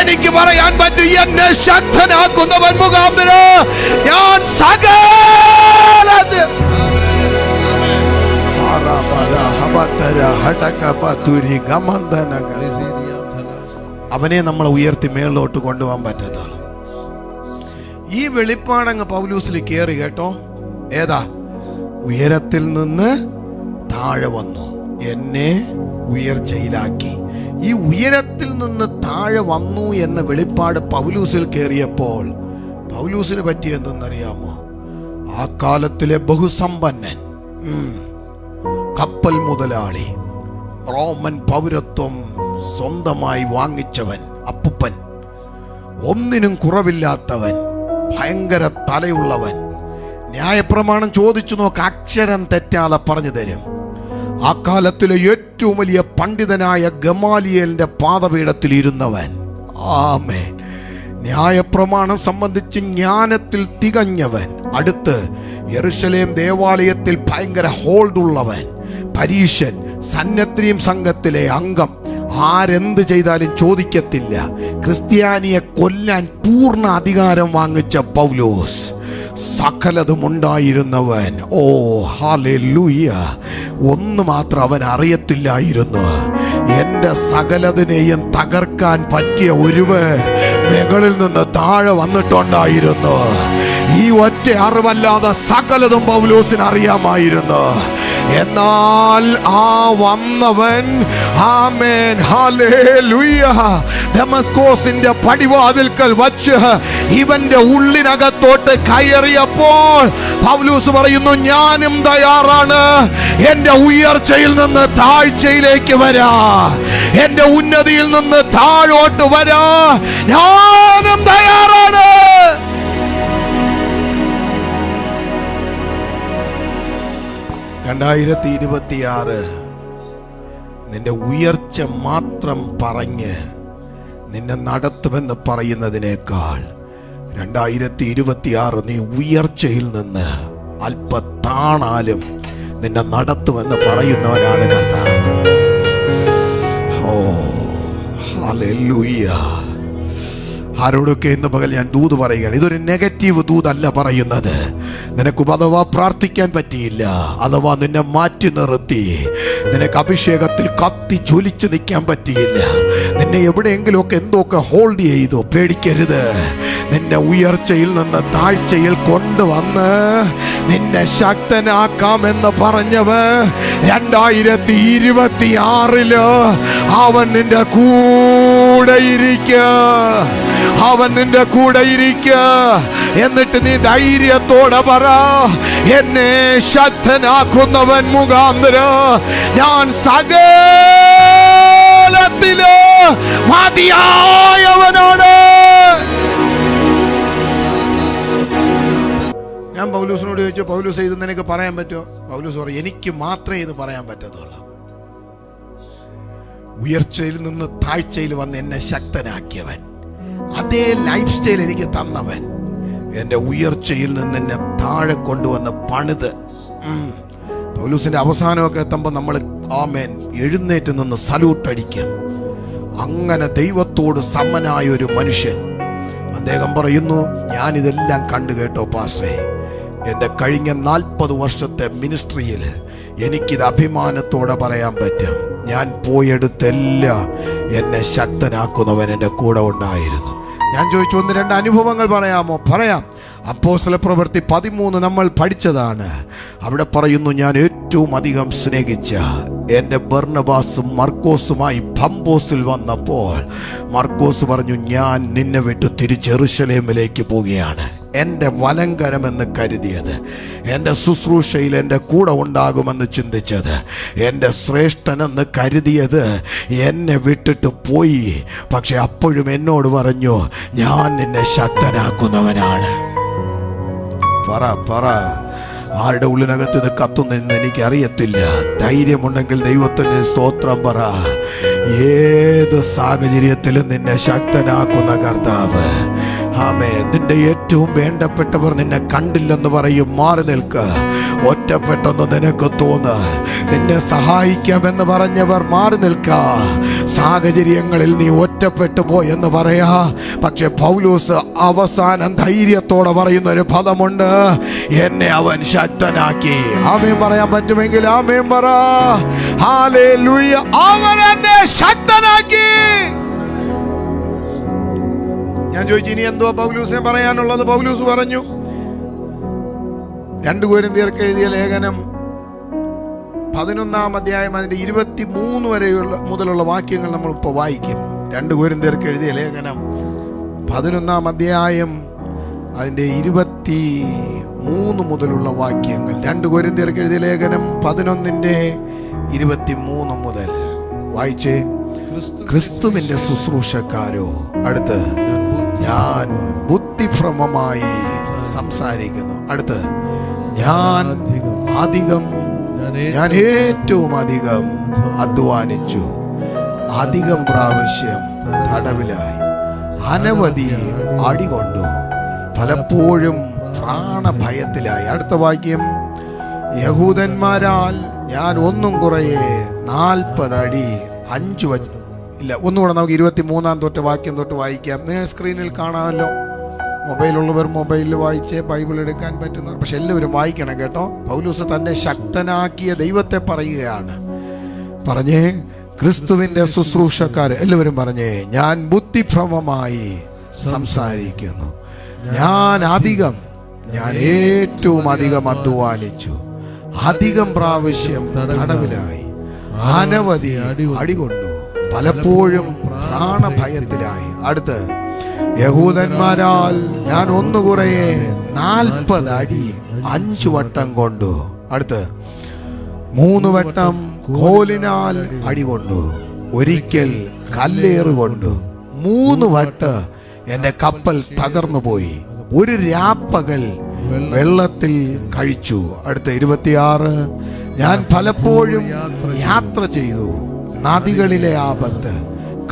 എനിക്ക് പറയാൻ പറ്റും, എന്നെ ശക്തനാക്കുന്നവൻ മുഖാന്തരം ഞാൻ സകലതും. അവനെ നമ്മളെ ഉയർത്തി മേളിലോട്ട് കൊണ്ടുപോകാൻ പറ്റത്തുള്ളൂ. ഈ വെളിപ്പാടങ്ങ് പൗലൂസിൽ കയറി കേട്ടോ. ഏതാ? ഉയരത്തിൽ നിന്ന് താഴെ വന്നു, എന്നെ ഉയർച്ചയിലാക്കി. ഈ ഉയരത്തിൽ നിന്ന് താഴെ വന്നു എന്ന വെളിപ്പാട് പൗലൂസിൽ കയറിയപ്പോൾ പൗലൂസിന് പറ്റിയ എന്തെന്നറിയാമോ? ആ കാലത്തിലെ ബഹുസമ്പന്നൻ, കപ്പൽ മുതലാളി, റോമൻ പൗരത്വം സ്വന്തമായി വാങ്ങിച്ചവൻ, അപ്പുപ്പൻ, ഒന്നിനും കുറവില്ലാത്തവൻ, ഭയങ്കര തലയുള്ളവൻ. ന്യായപ്രമാണം ചോദിച്ചു നോക്ക്, അക്ഷരം തെറ്റാതെ പറഞ്ഞു തരും. ആ കാലത്തിലെ ഏറ്റവും വലിയ പണ്ഡിതനായ ഗമാലിയേലിന്റെ പാദപീഠത്തിൽ ഇരുന്നവൻ. ആമേൻ. ന്യായപ്രമാണം സംബന്ധിച്ച് ജ്ഞാനത്തിൽ തികഞ്ഞവൻ. അടുത്ത് യെരുശലേം ദേവാലയത്തിൽ ഭയങ്കര ഹോൾഡുള്ളവൻ, പരീശൻ, സന്നദ്രീം സംഘത്തിലെ അംഗം. ആരെന്ത് ചെയ്താലും ചോദിക്കത്തില്ല. ക്രിസ്ത്യാനിയെ കൊല്ലാൻ പൂർണ്ണ അധികാരം വാങ്ങിച്ച പൗലോസ്, സകലതും ഉണ്ടായിരുന്നവൻ. ഓ ഹല്ലേലൂയ. ഒന്ന് മാത്രം അവൻ അറിയത്തില്ലായിരുന്നു, എൻ്റെ സകലതിനെയും തകർക്കാൻ പറ്റിയ ഒരുവൻ മുകളിൽ നിന്ന് താഴെ വന്നിട്ടുണ്ടായിരുന്നു. ഈ ഒറ്റ അറിവല്ലാതെ സകലതും പൗലോസിന് അറിയാമായിരുന്നു. എന്നാൽ ആ വന്നവൻ, ആമേൻ, ഹല്ലേലൂയ, ദമസ്കോസിന്റെ പടിവാതിൽക്കൽ വച്ച് ഇവന്റെ ഉള്ളിനകത്തോട്ട് കയറിയപ്പോൾ പൗലോസ് പറയുന്നു, ഞാനും തയ്യാറാണ് എന്റെ ഉയർച്ചയിൽ നിന്ന് താഴ്ചയിലേക്ക് വരാ, എന്റെ ഉന്നതിയിൽ നിന്ന് താഴോട്ട് വരാ, ഞാനും തയ്യാറാണ്. രണ്ടായിരത്തി 26 നിന്റെ ഉയർച്ച മാത്രം പറഞ്ഞ് നിന്നെ നടത്തുമെന്ന് പറയുന്നതിനേക്കാൾ 2026 നീ ഉയർച്ചയിൽ നിന്ന് അല്പത്താണാലും നിന്നെ നടത്തുമെന്ന് പറയുന്നവനാണ് കർത്താവ്. ഓ ഹല്ലേലൂയ. ആരോടൊക്കെ ഇന്ന് പകൽ ഞാൻ ദൂത് പറയുകയാണ്. ഇതൊരു നെഗറ്റീവ് ദൂതല്ല പറയുന്നത്. നിനക്ക് അഥവാ പ്രാർത്ഥിക്കാൻ പറ്റിയില്ല, അഥവാ നിന്നെ മാറ്റി നിർത്തി, നിനക്ക് അഭിഷേകത്തിൽ കത്തി ജ്വലിച്ച് നിൽക്കാൻ പറ്റിയില്ല, നിന്നെ എവിടെയെങ്കിലുമൊക്കെ എന്തൊക്കെ ഹോൾഡ് ചെയ്തു, പേടിക്കരുത്. നിന്നെ ഉയർച്ചയിൽ നിന്ന് താഴ്ചയിൽ കൊണ്ടുവന്ന് നിന്നെ ശക്തനാക്കാമെന്ന് പറഞ്ഞവ 2026 അവൻ നിന്റെ കൂടെ ഇരിക്കുക, അവൻ നിന്റെ കൂടെ ഇരിക്കുക. എന്നിട്ട് നീ ധൈര്യത്തോടെ പറ, എന്നെ ശക്തനാക്കുന്നവൻ മുഖാന്തരം ഞാൻ സകലത്തില് മതിയായവനാണ്. ഞാൻ പൗലോസിനോട് ചോദിച്ചു, പൗലോസ് ഇത് നിനക്ക് പറയാൻ പറ്റുമോ? പൗലോസ് പറയും, എനിക്ക് മാത്രമേ ഇത് പറയാൻ പറ്റത്തുള്ളൂ. ഉയർച്ചയിൽ നിന്ന് താഴ്ചയിൽ വന്ന് എന്നെ ശക്തനാക്കിയവൻ, അതേ ലൈഫ് സ്റ്റൈൽ എനിക്ക് തന്നവൻ, എൻ്റെ ഉയർച്ചയിൽ നിന്ന് എന്നെ താഴെ കൊണ്ടുവന്ന് പണിത്. പൗലോസിന്റെ അവസാനമൊക്കെ എത്തുമ്പോൾ നമ്മൾ ആമേൻ എഴുന്നേറ്റ് നിന്ന് സല്യൂട്ട് അടിക്കും. അങ്ങനെ ദൈവത്തോട് സമനായ ഒരു മനുഷ്യൻ. അദ്ദേഹം പറയുന്നു, ഞാനിതെല്ലാം കണ്ടു കേട്ടോ പാസ്റ്റേ, എൻ്റെ കഴിഞ്ഞ 40 വർഷത്തെ മിനിസ്ട്രിയിൽ എനിക്കിത് അഭിമാനത്തോടെ പറയാൻ പറ്റും. ഞാൻ പോയെടുത്തെല്ലാം എന്നെ ശക്തനാക്കുന്നവൻ എൻ്റെ കൂടെ ഉണ്ടായിരുന്നു. ഞാൻ ചോദിച്ചു, 1-2 അനുഭവങ്ങൾ പറയാമോ? പറയാം. അപ്പോസ്തല പ്രവൃത്തി 13 നമ്മൾ പഠിച്ചതാണ്. അവിടെ പറയുന്നു, ഞാൻ ഏറ്റവും അധികം സ്നേഹിച്ച എൻ്റെ ബർന്നബാസും മർക്കോസുമായി പമ്പോസിൽ വന്നപ്പോൾ മർക്കോസ് പറഞ്ഞു, ഞാൻ നിന്നെ വിട്ട് തിരിച്ച് യെരൂശലേമിലേക്ക് പോവുകയാണ്. എൻ്റെ വലങ്കരമെന്ന് കരുതിയത്, എൻ്റെ ശുശ്രൂഷയിൽ എൻ്റെ കൂടെ ഉണ്ടാകുമെന്ന് ചിന്തിച്ചത്, എൻ്റെ ശ്രേഷ്ഠനെന്ന് കരുതിയത് എന്നെ വിട്ടിട്ട് പോയി. പക്ഷെ അപ്പോഴും എന്നോട് പറഞ്ഞു, ഞാൻ നിന്നെ ശക്തനാക്കുന്നവനാണ്. പറ ആരുടെ ഉള്ളിനകത്ത് ഇത് കത്തുന്നെന്ന് എനിക്കറിയത്തില്ല. ധൈര്യമുണ്ടെങ്കിൽ ദൈവത്തിന് സ്തോത്രം പറ. ഏത് സാഹചര്യത്തിലും നിന്നെ ശക്തനാക്കുന്ന കർത്താവ്. ആമേ. നിന്റെ ഏറ്റവും വേണ്ടപ്പെട്ടവർ നിന്നെ കണ്ടില്ലെന്ന് പറയും, മാറി നിൽക്ക. ഒറ്റപ്പെട്ടെന്ന് നിനക്ക് തോന്ന്, നിന്നെ സഹായിക്കാമെന്ന് പറഞ്ഞവർ മാറി നിൽക്ക. സാഹചര്യങ്ങളിൽ നീ ഒറ്റപ്പെട്ടു പോയെന്ന് പറയാ. പക്ഷെ പൗലോസ് അവസാനം ധൈര്യത്തോടെ പറയുന്ന ഒരു പദമുണ്ട്, എന്നെ അവൻ ശക്തനാക്കി. ആമേൻ പറയാൻ പറ്റുമെങ്കിൽ ആമേൻ പറ. ഹല്ലേലൂയ. അവൻ എന്നെ ശക്തനാക്കി. ഞാൻ ചോദിച്ചു, ഇനി എന്തോ പൗലൂസിനെ പറയാനുള്ളത്? പൗലൂസ് പറഞ്ഞു, 2 കൊരിന്ത്യർക്ക് എഴുതിയ ലേഖനം 11-ാം അധ്യായം അതിന്റെ 23 വരെയുള്ള മുതലുള്ള വാക്യങ്ങൾ നമ്മൾ ഇപ്പോൾ വായിക്കും. 2 കൊരിന്ത്യർക്ക് എഴുതിയ ലേഖനം 11-ാം അധ്യായം അതിന്റെ 23 മുതലുള്ള വാക്യങ്ങൾ. 2 കൊരിന്ത്യർക്ക് എഴുതിയ ലേഖനം 11-ന്റെ 23 മുതൽ വായിച്ചേ. ക്രിസ്തുവിന്റെ ശുശ്രൂഷക്കാരോ, അടുത്ത് ഞാൻ ബുദ്ധിഭ്രമമായി സംസാരിക്കുന്നു. അടുത്ത്, ഞാൻ ഏറ്റവും അധികം അധ്വാനിച്ചു, അധികം പ്രാവശ്യം തടവിലായി, അനവധി അടികൊണ്ടു, പലപ്പോഴും പ്രാണഭയത്തിലായി. അടുത്ത വാക്യം, യഹൂദന്മാരാൽ ഞാൻ ഒന്നും കുറയെ 40 അടി 5 വച്ച് ഇല്ല. ഒന്നുകൂടെ നമുക്ക് 23-ാം വാക്യം തൊട്ട് വായിക്കാം. നിങ്ങൾ സ്ക്രീനിൽ കാണാമല്ലോ. മൊബൈലുള്ളവർ മൊബൈലിൽ വായിച്ച് ബൈബിൾ എടുക്കാൻ പറ്റുന്നവർ, പക്ഷെ എല്ലാവരും വായിക്കണം കേട്ടോ. പൗലോസ് തന്നെ ശക്തനാക്കിയ ദൈവത്തെ പറയുകയാണ്. പറഞ്ഞേ, ക്രിസ്തുവിന്റെ ശുശ്രൂഷക്കാർ എല്ലാവരും പറഞ്ഞേ, ഞാൻ ബുദ്ധിഭ്രമമായി സംസാരിക്കുന്നു, ഞാൻ ഏറ്റവും അധികം അധ്വാനിച്ചു, അധികം പ്രാവശ്യം തടവിലായി, അനവധി അടികൊണ്ടു, പലപ്പോഴും പ്രാണഭയത്തിലായി. അടുത്ത്, യഹൂദന്മാരാൽ ഞാൻ ഒന്നുകുറയെ 40 അടി 5 വട്ടം കൊണ്ടു. അടുത്ത്, 3 വട്ടം കോലിനാൽ അടികൊണ്ടു, ഒരിക്കൽ കല്ലേറുകൊണ്ടു, 3 വട്ട് എന്റെ കപ്പൽ തകർന്നു പോയി, ഒരു രാപ്പകൽ വെള്ളത്തിൽ കഴിച്ചു. അടുത്ത 26, ഞാൻ പലപ്പോഴും യാത്ര ചെയ്തു, നദികളിലെ ആപത്ത്,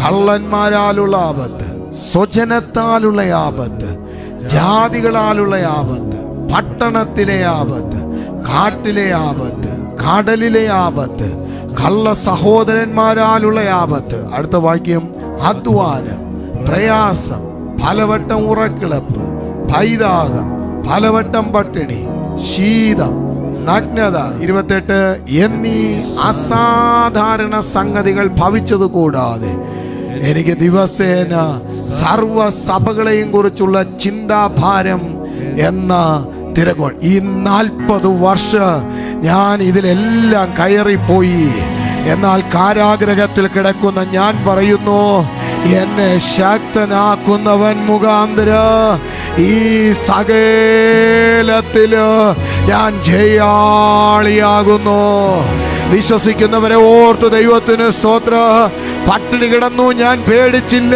കള്ളന്മാരാലുള്ള ആപത്ത്, സ്വജനത്താലുള്ള ആപത്ത്, ജാതികളാലുള്ള ആപത്ത്, പട്ടണത്തിലെ ആപത്ത്, കാട്ടിലെ ആപത്ത്, കടലിലെ ആപത്ത്, കള്ള സഹോദരന്മാരാലുള്ള ആപത്ത്. അടുത്ത വാക്യം, അധ്വാനം, പ്രയാസം, പലവട്ടം ഉറക്കിളപ്പ്, പൈതാകം, പലവട്ടം പട്ടിണി, ശീതം, നഗ്നത. 28, എന്നീ അസാധാരണ സംഗതികൾ ഭവിച്ചത് കൂടാതെ എനിക്ക് ദിവസേന സർവസഭകളെയും കുറിച്ചുള്ള ചിന്താഭാരം എന്ന തിരക്കോൾ. ഈ 40 വർഷം ഞാൻ ഇതിലെല്ലാം കയറിപ്പോയി. എന്നാൽ കാരാഗ്രഹത്തിൽ കിടക്കുന്ന ഞാൻ പറയുന്നു, എന്നെ ശക്തനാക്കുന്നവൻ മുഖാന്തരം ഈ സകലത്തില് ഞാൻ ജയാളിയാകുന്നു. വിശ്വസിക്കുന്നവരെ ഓർത്ത് ദൈവത്തിന് സ്തോത്രം. പട്ടിണി കിടന്നു, ഞാൻ പേടിച്ചില്ല.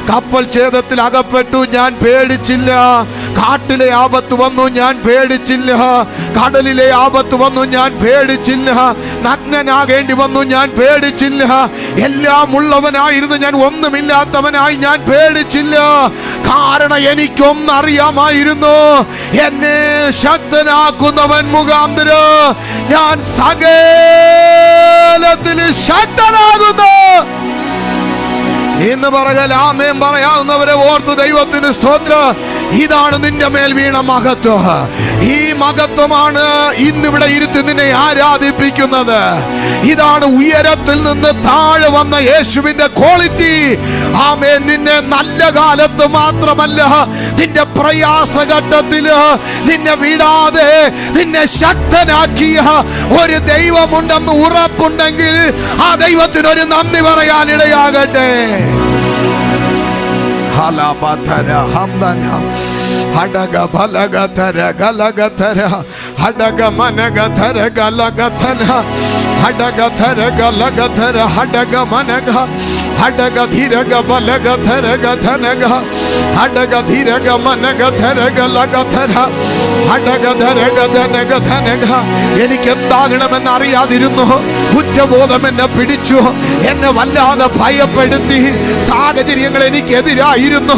കപ്പൽ ഛേദത്തിൽ അകപ്പെട്ടു, ഞാൻ പേടിച്ചില്ല. കാട്ടിലെ ആപത്ത് വന്നു, ഞാൻ പേടിച്ചില്ല. കടലിലെ ആപത്ത് വന്നു, ഞാൻ പേടിച്ചില്ല. നഗ്നനാകേണ്ടി വന്നു, ഞാൻ പേടിച്ചില്ല. എല്ലാം ഉള്ളവനായിരുന്നു ഞാൻ, ഒന്നുമില്ലാത്തവനായി ഞാൻ പേടിച്ചില്ല. കാരണം എനിക്കൊന്നറിയാമായിരുന്നു, എന്നെ ശക്തനാക്കുന്നവൻ മുഖാന്തരം ഞാൻ സകലത്തിൽ ശക്തനാകുന്നു. ഇന്ന് പറകൽ ആമേൻ പറയാവുന്നവരെ ഓർത്ത് ദൈവത്തിന് സ്തോത്രം. ഇതാണ് നിന്റെ മേൽ വീണ മഹത്വം. ഈ മഹത്വമാണ് ഇന്നിവിടെ ഇരുത്തി നിന്നെ ആരാധിപ്പിക്കുന്നത്. ഇതാണ് ഉയരത്തിൽ നിന്ന് താഴെ വന്ന യേശുവിന്റെ ക്വാളിറ്റി. ആമേൻ. നിന്നെ നല്ല കാലത്ത് മാത്രമല്ല, നിന്റെ പ്രയാസഘട്ടത്തില് നിന്നെ വിടാതെ നിന്നെ ശക്തനാക്കിയ ഒരു ദൈവമുണ്ടെന്ന് ഉറപ്പുണ്ടെങ്കിൽ ആ ദൈവത്തിനൊരു നന്ദി പറയാൻ ഇടയാകട്ടെ. ഹലബധര ഹംദന ഹടഗ ബലഗധര ഗലഗധര ഹടഗ മനഗധര ഗലഗധന ഹടഗധര ഗലഗധര ഹടഗ മനഗ ഹടഗ ധീരഗ ബലഗധര ഗധനഗ ഹടഗ ധീരഗ മനഗധര ഗലഗധര ഹടഗ ധരഗ ധനഗ ധനഗ. എനിക്ക് എന്താകണമെന്ന് അറിയാതിരുന്നു. കുറ്റബോധം എന്നെ പിടിച്ചു, എന്നെ വല്ലാതെ ഭയപ്പെടുത്തി. സാഹചര്യങ്ങൾ എനിക്കെതിരായിരുന്നു.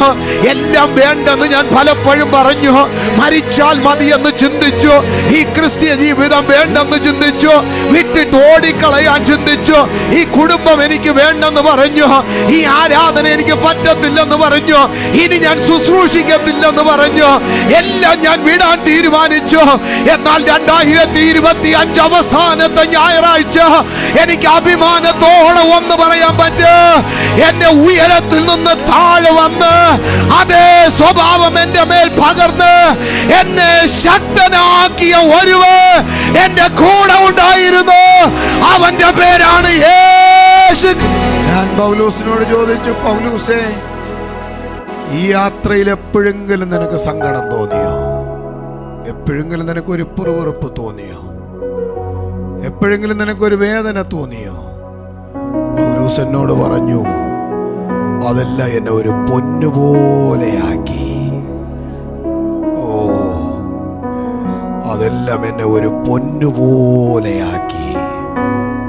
എല്ലാം വേണ്ടെന്ന് ഞാൻ പലപ്പോഴും പറഞ്ഞു. മരിച്ചാൽ മതിയെന്ന് ചിന്തിച്ചു. ഈ ക്രിസ്തീയ ജീവിതം വേണ്ടെന്ന് ചിന്തിച്ചു. വിട്ടിട്ട് ഓടിക്കളയാൻ ചിന്തിച്ചു. ഈ കുടുംബം എനിക്ക് വേണ്ടെന്ന് പറഞ്ഞു. ഈ ആരാധന എനിക്ക് പറ്റത്തില്ലെന്ന് പറഞ്ഞു. ഇനി ഞാൻ ശുശ്രൂഷിക്കത്തില്ലെന്ന് പറഞ്ഞു. എല്ലാം ഞാൻ വിടാൻ തീരുമാനിച്ചു. എന്നാൽ 2025 അവസാനത്തെ ഞായറാഴ്ച എനിക്ക് അഭിമാനത്തോടെ ഒന്ന് പറയാൻ പറ്റും, എന്നെ ഉയരത്തിൽ നിന്ന് താഴെ വന്ന് അതേ സ്വഭാവം എന്റെ മേൽ പകർന്ന് എന്നെ ശക്തനാക്കിയ ഒരുവൻ എന്റെ കൂടെ ഉണ്ടായിരുന്നു. അവന്റെ പേരാണ് യേശു. ഞാൻ പൗലോസിനോട് ചോദിച്ചു, പൗലോസേ, ഈ യാത്രയിൽ എപ്പോഴെങ്കിലും നിനക്ക് സങ്കടം തോന്നിയോ? എപ്പോഴെങ്കിലും നിനക്കൊരു പിറുപിറുപ്പ് തോന്നിയോ? എപ്പോഴെങ്കിലും നിനക്കൊരു വേദന തോന്നിയോ? പൗലോസ് എന്നോട് പറഞ്ഞു, അതെല്ലാം എന്നെ ഒരു പൊന്നു പൊന്നുപോലെയാക്കി. ഓ, അതെല്ലാം എന്നെ ഒരു പൊന്നുപോലെയാക്കി.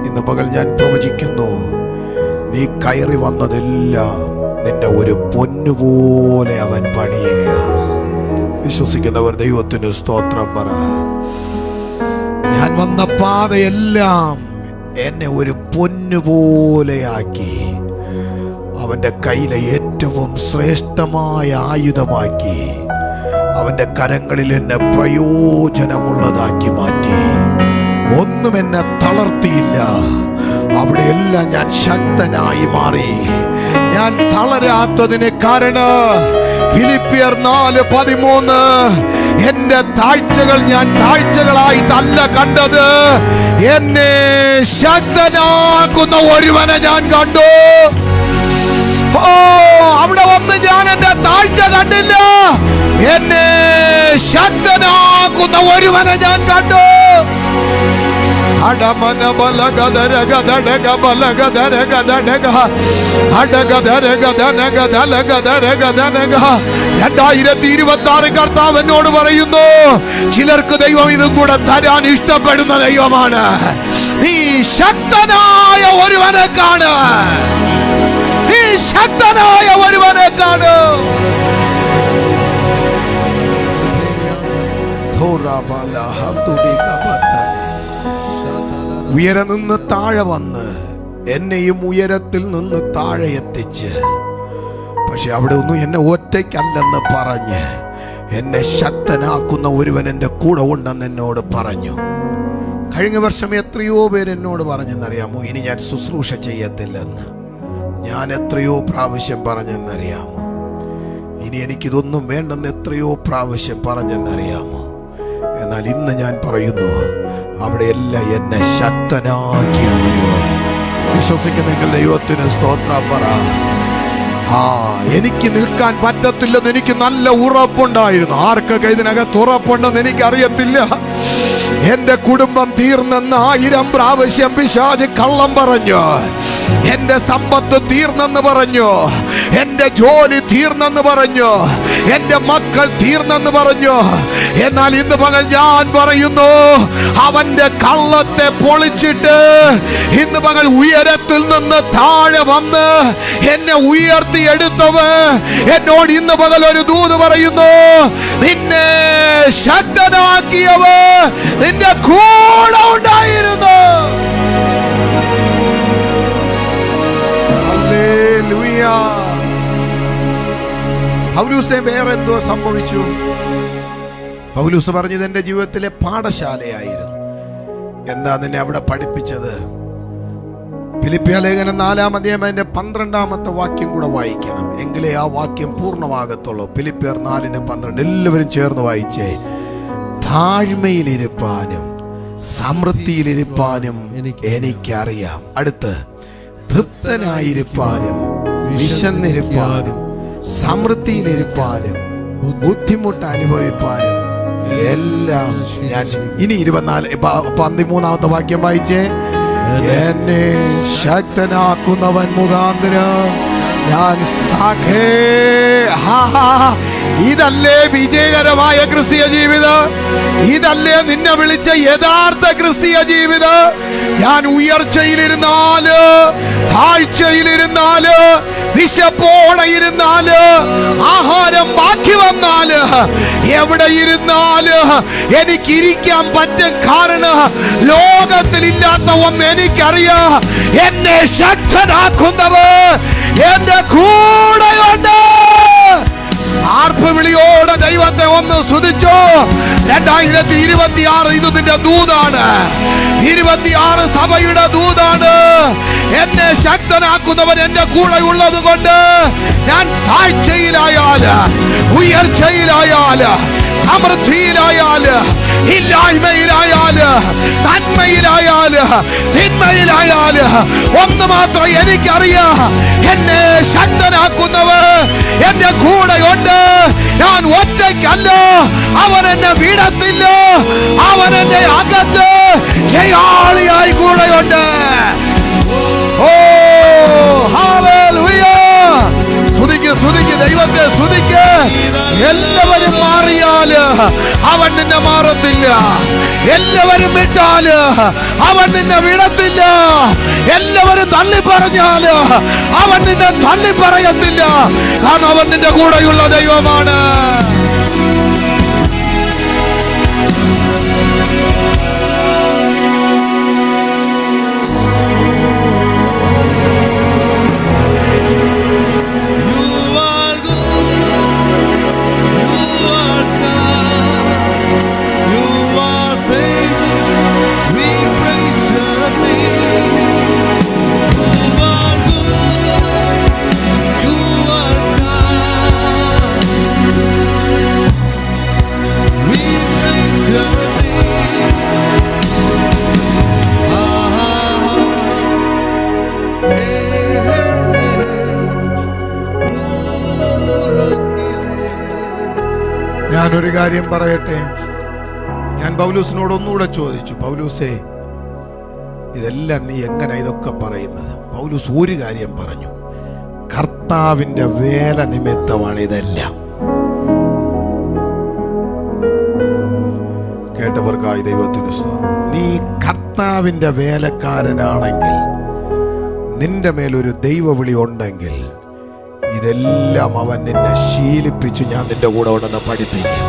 ഇന്ന് പകൽ ഞാൻ പ്രവചിക്കുന്നു, നീ കയറി വന്നതെല്ലാം നിന്നെ ഒരു പൊന്നുപോലെ അവൻ പണിയുകയാണ്. വിശ്വസിക്കുന്നവർ ദൈവത്തിന് സ്തോത്രം പറ. ഞാൻ വന്ന പാതയെല്ലാം എന്നെ ഒരു പൊന്നുപോലെയാക്കി. അവൻ്റെ കയ്യിലെ ഏറ്റവും ശ്രേഷ്ഠമായ ആയുധമാക്കി. അവൻ്റെ കരങ്ങളിൽ എന്നെ പ്രയോജനമുള്ളതാക്കി മാറ്റി. ഒന്നും എന്നെ തളർത്തിയില്ല. അവിടെയെല്ലാം ഞാൻ ശക്തനായി മാറി. ഞാൻ തളരാത്തതിന് കാരണം ഫിലിപ്പിയർ 4:13, എന്റെ താഴ്ചകൾ ഞാൻ താഴ്ചകളായിട്ടല്ല കണ്ടത്, എന്നെ ശക്തനാക്കുന്ന ഒരുവനെ ഞാൻ കണ്ടു. ഓ, അവിടെ വന്ന് ഞാൻ എന്റെ താഴ്ച കണ്ടില്ല, എന്നെ ശക്തനാക്കുന്ന ഒരുവനെ ഞാൻ കണ്ടു. അടമന ബലഗദര ഗദടക ബലഗദര ഗദടക അടഗദര ഗദനക ദലഗദര ഗദനക. 2026 കർത്താവ് എന്നോട് പറയുന്നു, ചിലർക്ക് ദൈവം ഇതും കൂടെ തരാൻ ഇഷ്ടപ്പെടുന്ന ദൈവമാണ്. നീ ശക്തനായ ഒരുവനെ കാണ്, നീ ശക്തനായ ഒരുവനെ കാണ്. ഉയരെ നിന്ന് താഴെ വന്ന് എന്നെയും ഉയരത്തിൽ നിന്ന് താഴെ എത്തിച്ച്, പക്ഷെ അവിടെ ഒന്നും എന്നെ ഒറ്റയ്ക്കല്ലെന്ന് പറഞ്ഞ് എന്നെ ശക്തനാക്കുന്ന ഒരുവൻ എൻ്റെ കൂടെ ഉണ്ടെന്ന് എന്നോട് പറഞ്ഞു. കഴിഞ്ഞ വർഷം എത്രയോ പേര് എന്നോട് പറഞ്ഞെന്നറിയാമോ, ഇനി ഞാൻ ശുശ്രൂഷ ചെയ്യത്തില്ലെന്ന്. ഞാൻ എത്രയോ പ്രാവശ്യം പറഞ്ഞെന്നറിയാമോ, ഇനി എനിക്കിതൊന്നും വേണ്ടെന്ന് എത്രയോ പ്രാവശ്യം പറഞ്ഞെന്നറിയാമോ. എന്നാൽ ഇന്ന് ഞാൻ പറയുന്നു, അവിടെയെല്ലാം എന്നെ ശക്തനാക്കിയ ഒരുവൻ. വിശ്വസിക്കുന്നെങ്കിൽ ദൈവത്തിന് സ്തോത്രം പറ. എനിക്ക് നിൽക്കാൻ പറ്റത്തില്ലെന്ന് എനിക്ക് നല്ല ഉറപ്പുണ്ടായിരുന്നു. ആർക്കൊക്കെ ഇതിനകത്ത് ഉറപ്പുണ്ടെന്ന് എനിക്കറിയത്തില്ല. എന്റെ കുടുംബം തീർന്നെന്ന് 1000 പ്രാവശ്യം പിശാച് കള്ളം പറഞ്ഞു. എന്റെ സമ്പത്ത് തീർന്നെന്ന് പറഞ്ഞു, എന്റെ ജോലി തീർന്നെന്ന് പറഞ്ഞു, എന്റെ മക്കൾ തീർന്നെന്ന് പറഞ്ഞു. എന്നാൽ ഇന്ന് പകൽ ഞാൻ പറയുന്നു, അവന്റെ കള്ളത്തെ പൊളിച്ചിട്ട് ഇന്ന് പകൽ ഉയരത്തിൽ നിന്ന് താഴെ വന്ന് എന്നെ ഉയർത്തിയെടുത്തവൻ എന്നോട് ഇന്ന് പകൽ ഒരു ദൂത് പറയുന്നു, നിന്നെ ശക്തനാക്കിയവൻ നിന്റെ കൂടെ ഉണ്ടായിരുന്നു. പൗലൂസേ, വേറെ എന്തോ സംഭവിച്ചു? പൗലൂസ് പറഞ്ഞത് എന്റെ ജീവിതത്തിലെ പാഠശാലയായിരുന്നു. എന്താ നിന്നെ അവിടെ പഠിപ്പിച്ചത്? ഫിലിപ്പിയ ലേഖനം 4-ാം അധ്യായം അതിന്റെ 12-ാമത്തെ വാക്യം കൂടെ വായിക്കണം, എങ്കിലേ ആ വാക്യം പൂർണ്ണമാകത്തുള്ളൂ. ഫിലിപ്പിയർ 4:12 എല്ലാവരും ചേർന്ന് വായിച്ചേ. താഴ്മയിലിരിപ്പാനും സമൃദ്ധിയിലിരിപ്പാനും എനിക്കറിയാം. അടുത്ത് തൃപ്തനായിരിക്കാനും വിശന്നിരിപ്പാനും സമൃദ്ധിയിലിരിപ്പാനും ബുദ്ധിമുട്ട് അനുഭവിപ്പാനും എല്ലാം ഞാൻ. ഇനി 13-ാമത്തെ വാക്യം വായിച്ചേ. എന്നെ ശക്തനാക്കുന്നവൻ മുഖാന്തരം ഞാൻ ഇതല്ലേ വിജയകരമായ ക്രിസ്തീയ ജീവിതം? ഇതല്ലേ നിന്നെ വിളിച്ച യഥാർത്ഥ ക്രിസ്തീയ ജീവിതം? ഞാൻ ഉയർച്ചയിലിരുന്നാല്, താഴ്ചയിലിരുന്നാല്, വിശപ്പോടെ ഇരുന്നാല്, ആഹാരം ബാക്കി വന്നാല്, എവിടെ ഇരുന്നാല് എനിക്കിരിക്കാൻ പറ്റും. കാരണം ലോകത്തിലില്ലാത്ത ഒന്ന് എനിക്കറിയാം, എന്നെ ശക്തനാക്കുന്നവർ എന്റെ കൂടെയുണ്ട്. ആർപ്പുവിളിയോടെ ദൈവത്തെ ഒന്ന് സ്തുതിച്ചോ. 2026 ഇത് നിന്റെ ദൂതാണ്. 26 സഭയുടെ ദൂതാണ്. എന്നെ ശക്തനാക്കുന്നവൻ എന്റെ കൂടെ ഉള്ളത് കൊണ്ട് ഞാൻ താഴ്ചയിലായാല്, ഉയർച്ചയിലായാല്, സമൃദ്ധിയിലായാല്, ഇല്ലായ്മയിലായാല്, നന്മയിലായാല്, തിന്മയിലായാല് ഒന്ന് മാത്രം എനിക്കറിയാം, എന്നെ ശക്തനാക്കുന്നവർ എന്റെ കൂടെയുണ്ട്. ഞാൻ ഒറ്റയ്ക്കല്ല, അവൻ എന്നെ വിടത്തില്ല. അവൻ എന്റെ അകത്ത് ജയാളിയായി കൂടെയുണ്ട്. ഓ ഹല്ലേലൂയ. സ്തുതിക്ക് ദൈവ അവൻ നിന്നെ മാറത്തില്ല. എല്ലാവരും വിട്ടാല് അവൻ നിന്നെ വിടത്തില്ല. എല്ലാവരും തള്ളി പറഞ്ഞാല് അവൻ നിന്നെ തള്ളി പറയത്തില്ല. കാരണം അവൻ നിന്റെ കൂടെയുള്ള ദൈവമാണ്. ഞാനൊരു കാര്യം പറയട്ടെ. ഞാൻ പൗലൂസിനോട് ഒന്നുകൂടെ ചോദിച്ചു, പൗലൂസേ, ഇതെല്ലാം നീ എങ്ങനെ ഇതൊക്കെ പറയുന്നത്? പൗലൂസ് ഒരു കാര്യം പറഞ്ഞു, കർത്താവിന്റെ വേല നിമിത്തമാണ് ഇതെല്ലാം. കേട്ടവർക്കായി ദൈവത്തിന് സ്തോത്രം. നീ കർത്താവിന്റെ വേലക്കാരനാണെങ്കിൽ, നിന്റെ മേലൊരു ദൈവവിളി ഉണ്ടെങ്കിൽ, ഇതെല്ലാം അവൻ നിന്നെ ശീലിപ്പിച്ച് ഞാൻ നിന്റെ കൂടെ ഉണ്ടെന്ന് പഠിപ്പിക്കും.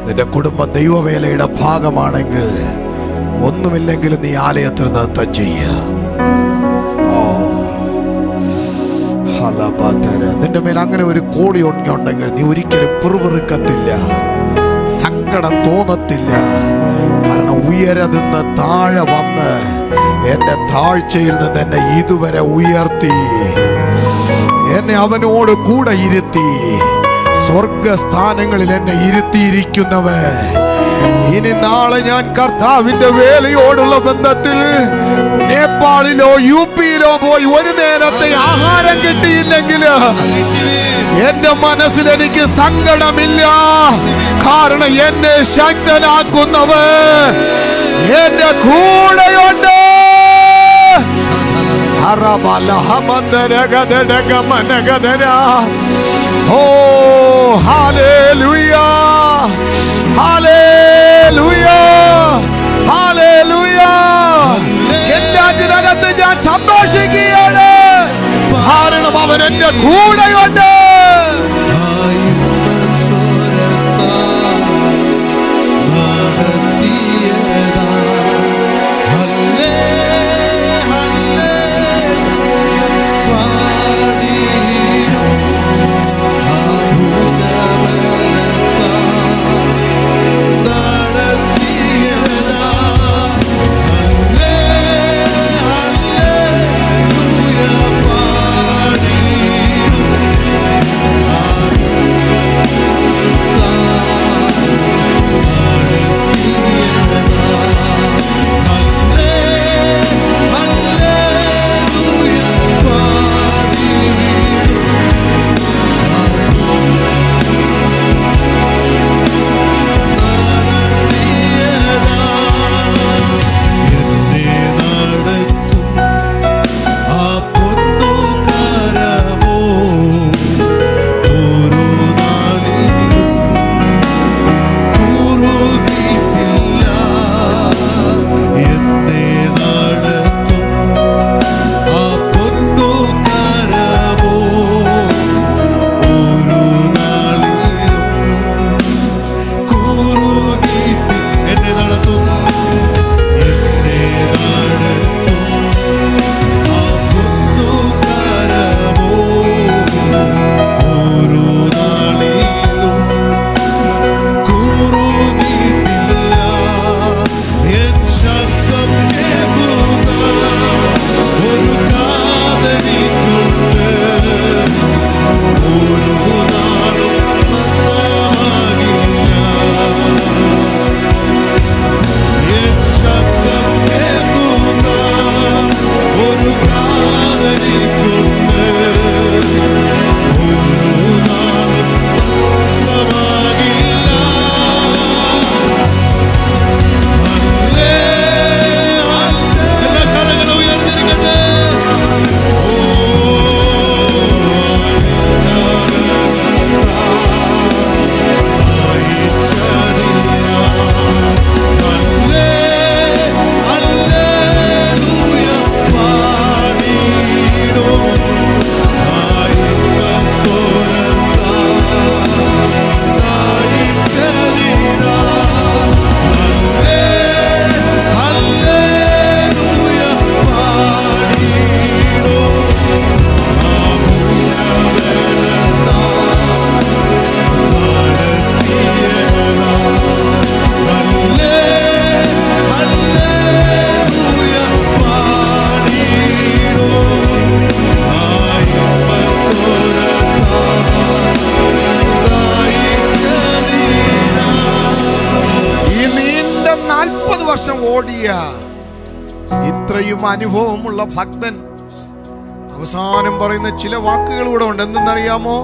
നിന്റെ കുടുംബം ദൈവവേലയുടെ ഭാഗമാണെങ്കിൽ, ഒന്നുമില്ലെങ്കിലും നീ ആലയത്തിൽ നൃത്തം ചെയ്യുക. നിന്റെ മേൽ അങ്ങനെ ഒരു കോടി ഉണ്ടെങ്കിൽ നീ ഒരിക്കലും പിറുപിറുക്കത്തില്ല, സങ്കടം തോന്നത്തില്ല. കാരണം ഉയരെ നിന്ന് താഴെ വന്ന് എന്റെ താഴ്ചയിൽ നിന്ന് എന്നെ ഇതുവരെ ഉയർത്തി, എന്നെ അവനോട് കൂടെ ഇരുത്തി, സ്വർഗസ്ഥാനങ്ങളിൽ എന്നെ ഇരുത്തിയിരിക്കുന്നവൻ. ഇനി നാളെ ഞാൻ കർത്താവിന്റെ വേലയോടുള്ള ബന്ധത്തിൽ നേപ്പാളിലോ യുപിയിലോ പോയി ഒരു നേരത്തെ ആഹാരം കിട്ടിയില്ലെങ്കിൽ എന്റെ മനസ്സിൽ എനിക്ക് സങ്കടമില്ല. കാരണം എന്നെ ശക്തനാക്കുന്നവൻ എന്റെ കൂടെയുണ്ട്. ഓ ഹല്ലേലൂയ, ഹല്ലേലൂയ, ഹല്ലേലൂയ. എന്റെ അതിനകത്ത് ഞാൻ സന്തോഷിക്കുകയാണ്, കാരണം അവൻ എന്റെ കൂടെയുണ്ട്. ഹല്ലേലൂയ. ഇത്രയും അനുഭവമുള്ള ഭക്തൻ അവസാനം പറയുന്ന ചില വാക്കുകൾ കൂടെ ഉണ്ട്. എന്തെന്നറിയാമോ?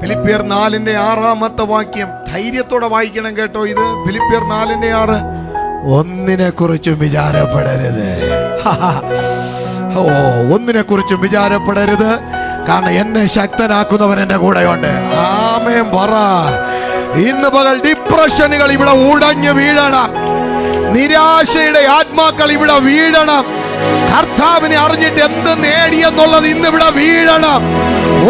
ഫിലിപ്പിയർ 4:6 വാക്യം. ധൈര്യത്തോടെ വായിക്കണം കേട്ടോ. ഇത് ഫിലിപ്പിയർ 4:6. ഒന്നിനെ കുറിച്ചും വിചാരപ്പെടരുത്. ഒന്നിനെ കുറിച്ചും വിചാരപ്പെടരുത്, കാരണം എന്നെ ശക്തനാക്കുന്നവൻ എന്റെ കൂടെയുണ്ട്. ആമേൻ പറ. ഇന്ന് പകൽ ഡിപ്രഷനുകൾ ഇവിടെ ഉടഞ്ഞു വീഴണം. നിരാശയുടെ ആത്മാക്കൾ ഇവിടെ വീഴണം. കർത്താവിനെ അറിഞ്ഞിട്ട് എന്ത് നേടിയെന്നുള്ളത് ഇന്ന് ഇവിടെ വീഴണം.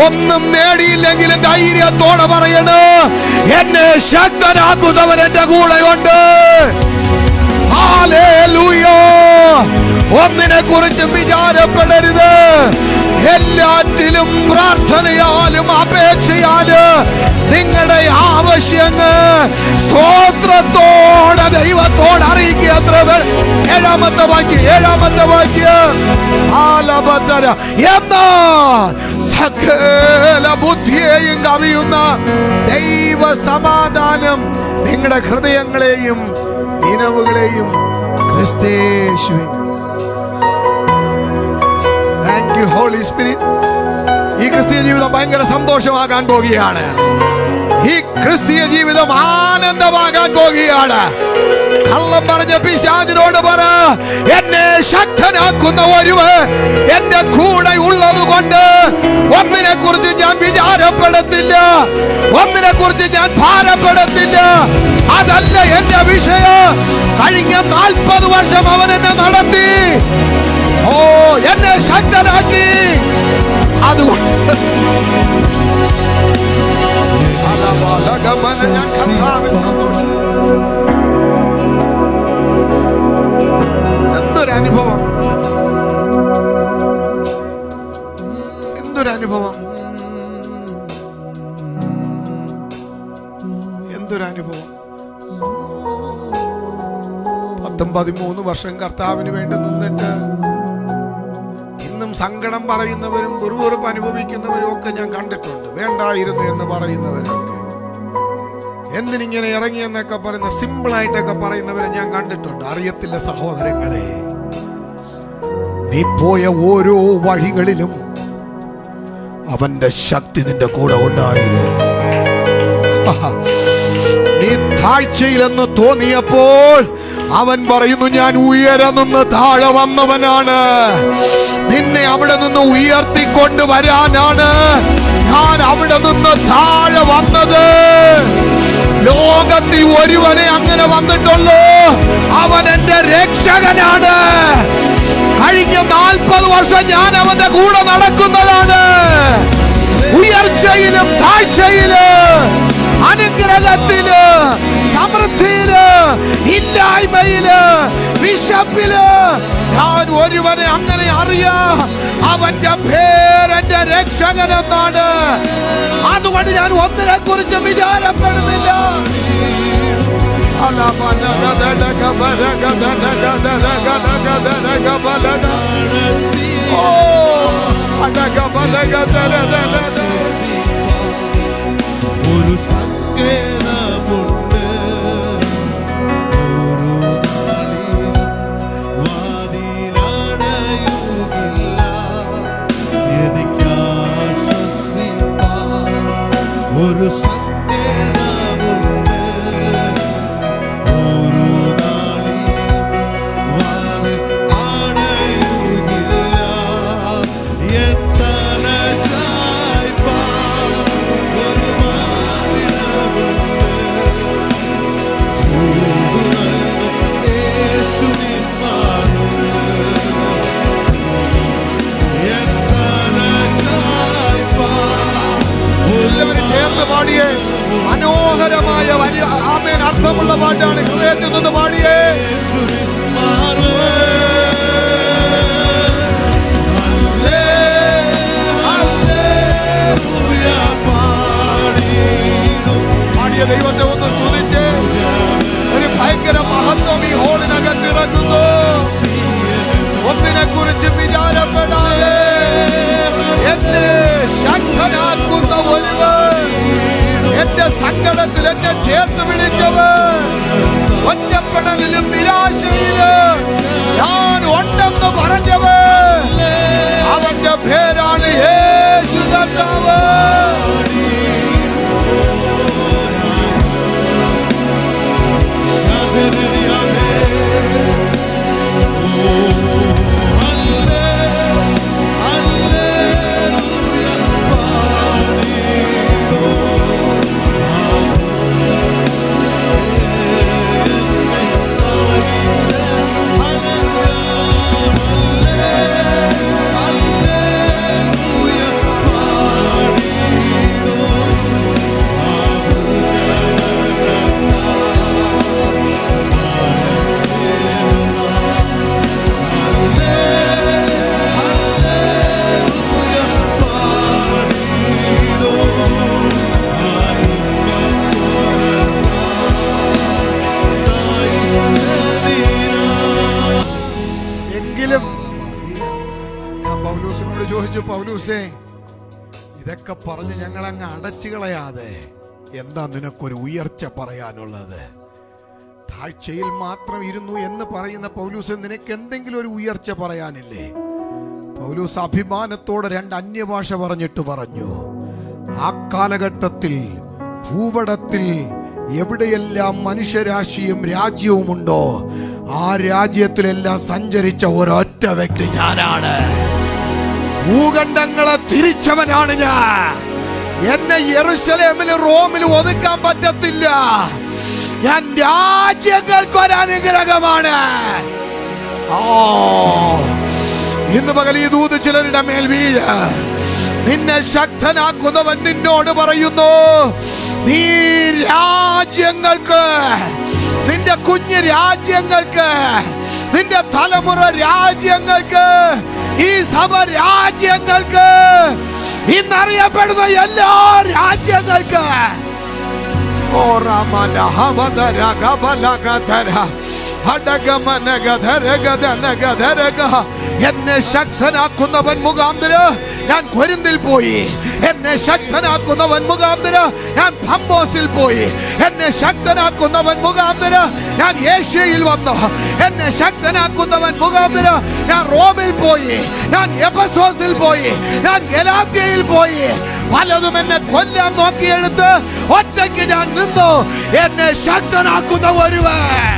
ഒന്നും നേടിയില്ലെങ്കിലും ധൈര്യത്തോടെ പറയണേ, എന്നെ ശക്തനാക്കുന്നവൻ എന്റെ കൂടെയുണ്ട്. ഹല്ലേലൂയ. ഒന്നിനെ കുറിച്ചും വിചാരപ്പെടരുത്. എല്ലാറ്റിലും പ്രാർത്ഥനയാലും അപേക്ഷയാലും നിങ്ങളുടെ ആവശ്യങ്ങൾ സ്തോത്രത്തോടെ ദൈവത്തോട് അറിയിക്കുക. എത്ര ഏഴാമത്തെ വാക്യം. എന്നാൽ സകല ബുദ്ധിയെയും കവിയുന്ന ദൈവ സമാധാനം നിങ്ങളുടെ ഹൃദയങ്ങളെയും നിലവുകളെയും ക്രിസ്തയേശുവിൽ. Thank you holy Spirit. ഈ ക്രിസ്തീയ ജീവിതം ഭയങ്കര സന്തോഷമാകാൻ പോകുകയാണ്. ഈ ക്രിസ്തീയ ജീവിതം ആനന്ദമാകാൻ പോകുകയാണ്. കള്ളം പറഞ്ഞ പിശാചിനോട് പറ, എന്നെ ശക്തനാക്കുന്ന ഒരുവൻ എന്റെ കൂടെ ഉള്ളത് കൊണ്ട് ഒന്നിനെ കുറിച്ച് ഞാൻ വിചാരപ്പെടത്തില്ല, ഒന്നിനെ കുറിച്ച് ഞാൻ ഭാരപ്പെടത്തില്ല. അതല്ല എന്റെ വിഷയം. കഴിഞ്ഞ 40 വർഷം അവൻ എന്നെ നടത്തി. ഓ, എന്നെ ശക്തനാക്കി. അതുകൊണ്ട് എന്തൊരനുഭവം, എന്തൊരനുഭവം, എന്തൊരനുഭവം. 13 വർഷം കർത്താവിന് വേണ്ടി നിന്നിട്ട് ഇന്നും സങ്കടം പറയുന്നവരും വെറുവെറുപ്പ് അനുഭവിക്കുന്നവരും ഒക്കെ ഞാൻ കണ്ടിട്ടുണ്ട്. വേണ്ടായിരുന്നു എന്ന് പറയുന്നവരൊക്കെ, എന്തിനിങ്ങനെ ഇറങ്ങിയെന്നൊക്കെ പറയുന്ന സിമ്പിളായിട്ടൊക്കെ പറയുന്നവരെ ഞാൻ കണ്ടിട്ടുണ്ട്. അറിയത്തില്ല സഹോദരങ്ങളെ, നീ പോയ ഓരോ വഴികളിലും അവന്റെ ശക്തി നിന്റെ കൂടെ ഉണ്ടായിരുന്നു. നീ താഴ്ചയിലെന്ന് തോന്നിയപ്പോൾ അവൻ പറയുന്നു, ഞാൻ ഉയരെ നിന്ന് താഴെ വന്നവനാണ്. നിന്നെ അവിടെ നിന്ന് ഉയർത്തിക്കൊണ്ട് വരാനാണ് ഞാൻ അവിടെ നിന്ന് താഴെ വന്നത്. ലോകത്തിൽ ഒരുവനെ അങ്ങനെ വന്നിട്ടുള്ളൂ. അവൻ എന്റെ രക്ഷകനാണ്. കഴിഞ്ഞ 40 വർഷം ഞാൻ അവന്റെ കൂടെ നടക്കുന്നതാണ്. ഉയർച്ചയിലും താഴ്ചയിലും, അനുഗ്രഹത്തില്, സമൃദ്ധിയില്, ഇല്ലായ്മയില്, വിശപ്പില് ഞാൻ ഒരുവനെ അങ്ങനെ അറിയാം. അവന്റെ പേരെന്റെ രക്ഷകനെന്നാണ്. അതുകൊണ്ട് ഞാൻ ഒന്നിനെ കുറിച്ച് വിചാരപ്പെടുന്നില്ല. ഒരു സങ്കേതമുണ്ട്, ഒരു സങ്കേതമുണ്ട്, ഒരു നാളിൽ വാതിൽ അടയുകില്ല. എത്തല ചായ്പാൻ ഒരു മാറിടമുണ്ട്, ചൂട് നൽകും യേശുവിൻ മാറ്. എത്തല ചായ്പാൻ എല്ലാവരും ചേർന്ന് പാടിയേ. മനോഹരമായ വലിയ ആമേൻ അർത്ഥമുള്ള പാട്ടാണ്. ഹൃദയത്തിൽ നിന്ന് പാടിയേ. പാടിയ ദൈവത്തെ ഒന്ന് സ്തുതിച്ച്. ഒരു ഭയങ്കര മഹത്വം ഈ ഹോളിനകത്തിറങ്ങുന്നു. ഒന്നിനെ കുറിച്ച് വിചാരപ്പെടാതെ എന്നെ ശക്തനാക്കുന്ന ഒരുവൻ, എന്റെ സങ്കടത്തിൽ എന്നെ ചേർത്ത് പിടിച്ചവൻ, ഒറ്റപ്പെടലിലും നിരാശയിലും ഞാൻ ഉണ്ടെന്ന് പറഞ്ഞവൻ, അവന്റെ പേരാണ് യേശു കർത്താവ്. പൗലൂസേ, ഇതൊക്കെ പറഞ്ഞ് ഞങ്ങളങ്ങ് അടച്ചു കളയാതെ എന്താ നിനക്കൊരു ഉയർച്ച പറയാനുള്ളത്? താഴ്ചയിൽ മാത്രം ഇരുന്നു എന്ന് പറയുന്ന പൗലൂസ്, നിനക്ക് എന്തെങ്കിലും ഒരു ഉയർച്ച പറയാനില്ലേ? പൗലൂസ് അഭിമാനത്തോടെ 2 അന്യഭാഷ പറഞ്ഞിട്ട് പറഞ്ഞു, ആ കാലഘട്ടത്തിൽ ഭൂപടത്തിൽ എവിടെയെല്ലാം മനുഷ്യരാശിയും രാജ്യവുമുണ്ടോ ആ രാജ്യത്തിലെല്ലാം സഞ്ചരിച്ച ഒരൊറ്റ വ്യക്തി ഞാനാണ്. ഭൂഖണ്ഡങ്ങളെ തിരിച്ചവനാണ് ഞാൻ. എന്നെ യെരുശലേമിലും റോമിലും ഒതുക്കാൻ പറ്റത്തില്ല. ഞാൻ രാജ്യങ്ങൾക്ക് ഒരനുഗ്രഹമാണ്. ഇന്ന് പകൽ ഈ ദൂത് ചിലരുടെ മേൽ വീഴ. നിന്നെ ശക്തനാക്കുന്നവൻ നിന്നോട് പറയുന്നു, നീ രാജ്യങ്ങൾക്ക്, നിന്റെ കുഞ്ഞു രാജ്യങ്ങൾക്ക്, നിന്റെ തലമുറ രാജ്യങ്ങൾക്ക്, ഈ സഭ രാജ്യങ്ങൾക്ക്, ഇന്നറിയപ്പെടുന്ന എല്ലാ രാജ്യങ്ങൾക്ക് എന്നെ ശക്തനാക്കുന്നവൻ മുഖാന്തരം ഞാൻ കൊരിന്തിൽ പോയി. എന്നെ ശക്തനാക്കുന്നവൻ മുഖാന്തരം ഞാൻ പമ്പോസിൽ പോയി. എന്നെ ശക്തനാക്കുന്നവൻ മുഖാന്തരം ഞാൻ ഏഷ്യയിൽ വന്നു. എന്നെ ശക്തനാക്കുന്നവൻ മുഖാന്തരം ഞാൻ റോമിൽ പോയി. ഞാൻ എഫെസോസിൽ പോയി. ഞാൻ ഗലാത്യയിൽ പോയി. പലതും എന്നെ കൊല്ലാൻ നോക്കിയെടുത്ത് ഒറ്റയ്ക്ക് ഞാൻ നിന്നു. എന്നെ ശക്തനാക്കുന്ന ഒരുവൻ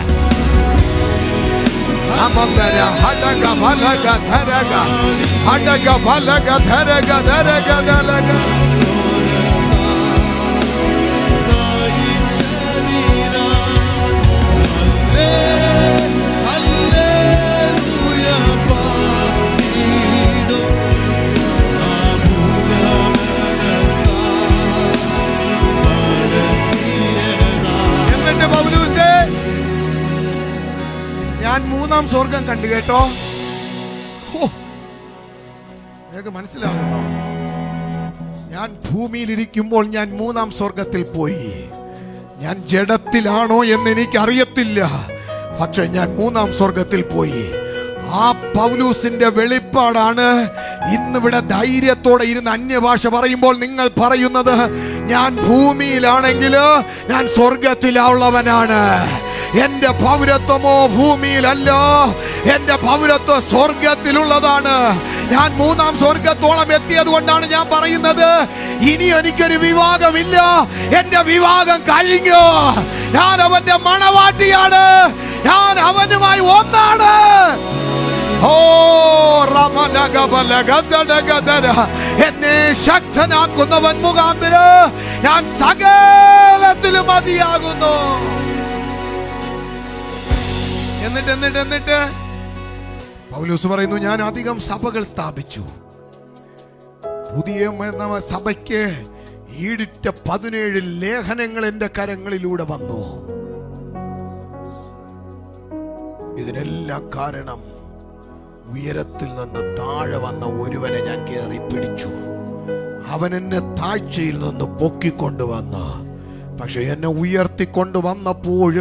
ഞാൻ 3-ാം സ്വർഗം കണ്ടു കേട്ടോ. നിങ്ങൾക്ക് മനസ്സിലാവുന്നോ? ഞാൻ ഭൂമിയിലിരിക്കുമ്പോൾ ഞാൻ 3-ാം സ്വർഗത്തിൽ പോയി. ഞാൻ ജഡത്തിലാണോ എന്ന് എനിക്ക് അറിയത്തില്ല, പക്ഷെ ഞാൻ 3-ാം സ്വർഗത്തിൽ പോയി. ആ പൗലൂസിന്റെ വെളിപ്പാടാണ് ഇന്നിവിടെ ധൈര്യത്തോടെ ഇരുന്ന് അന്യഭാഷ പറയുമ്പോൾ നിങ്ങൾ പറയുന്നത്, ഞാൻ ഭൂമിയിലാണെങ്കിൽ ഞാൻ സ്വർഗത്തിലുള്ളവനാണ്. എന്റെ പൗരത്വമോ ഭൂമിയിലല്ല, എന്റെ പൗരത്വം സ്വർഗത്തിലുള്ളതാണ്. ഞാൻ 3-ാം സ്വർഗത്തോളം എത്തിയത് കൊണ്ടാണ് ഞാൻ പറയുന്നത്, ഇനി എനിക്കൊരു വിവാഹമില്ല. എന്റെ വിവാഹം കഴിഞ്ഞു. ഞാൻ അവന്റെ മണവാട്ടിയാണ്. ഞാൻ അവനുമായി ഒന്നാണ്. ഓ എന്നെ ശക്തനാക്കുന്നവൻ മുഖാന്തരം ഞാൻ സകലത്തിലും മതിയാകുന്നു. എന്നിട്ട് പൗലോസ് പറയുന്നു, ഞാൻ അധികം സഭകൾ സ്ഥാപിച്ചു. പുതിയ സഭയ്ക്ക് ഈടിറ്റ 17 ലേഖനങ്ങൾ എന്റെ കരങ്ങളിലൂടെ വന്നു. ഇതിനെല്ലാം കാരണം ഉയരത്തിൽ നിന്ന് താഴെ വന്ന ഒരുവനെ ഞാൻ കയറി പിടിച്ചു. അവൻ എന്നെ താഴ്ചയിൽ നിന്ന് പൊക്കിക്കൊണ്ടുവന്നു. പക്ഷെ എന്നെ ഉയർത്തിക്കൊണ്ടുവന്നപ്പോൾ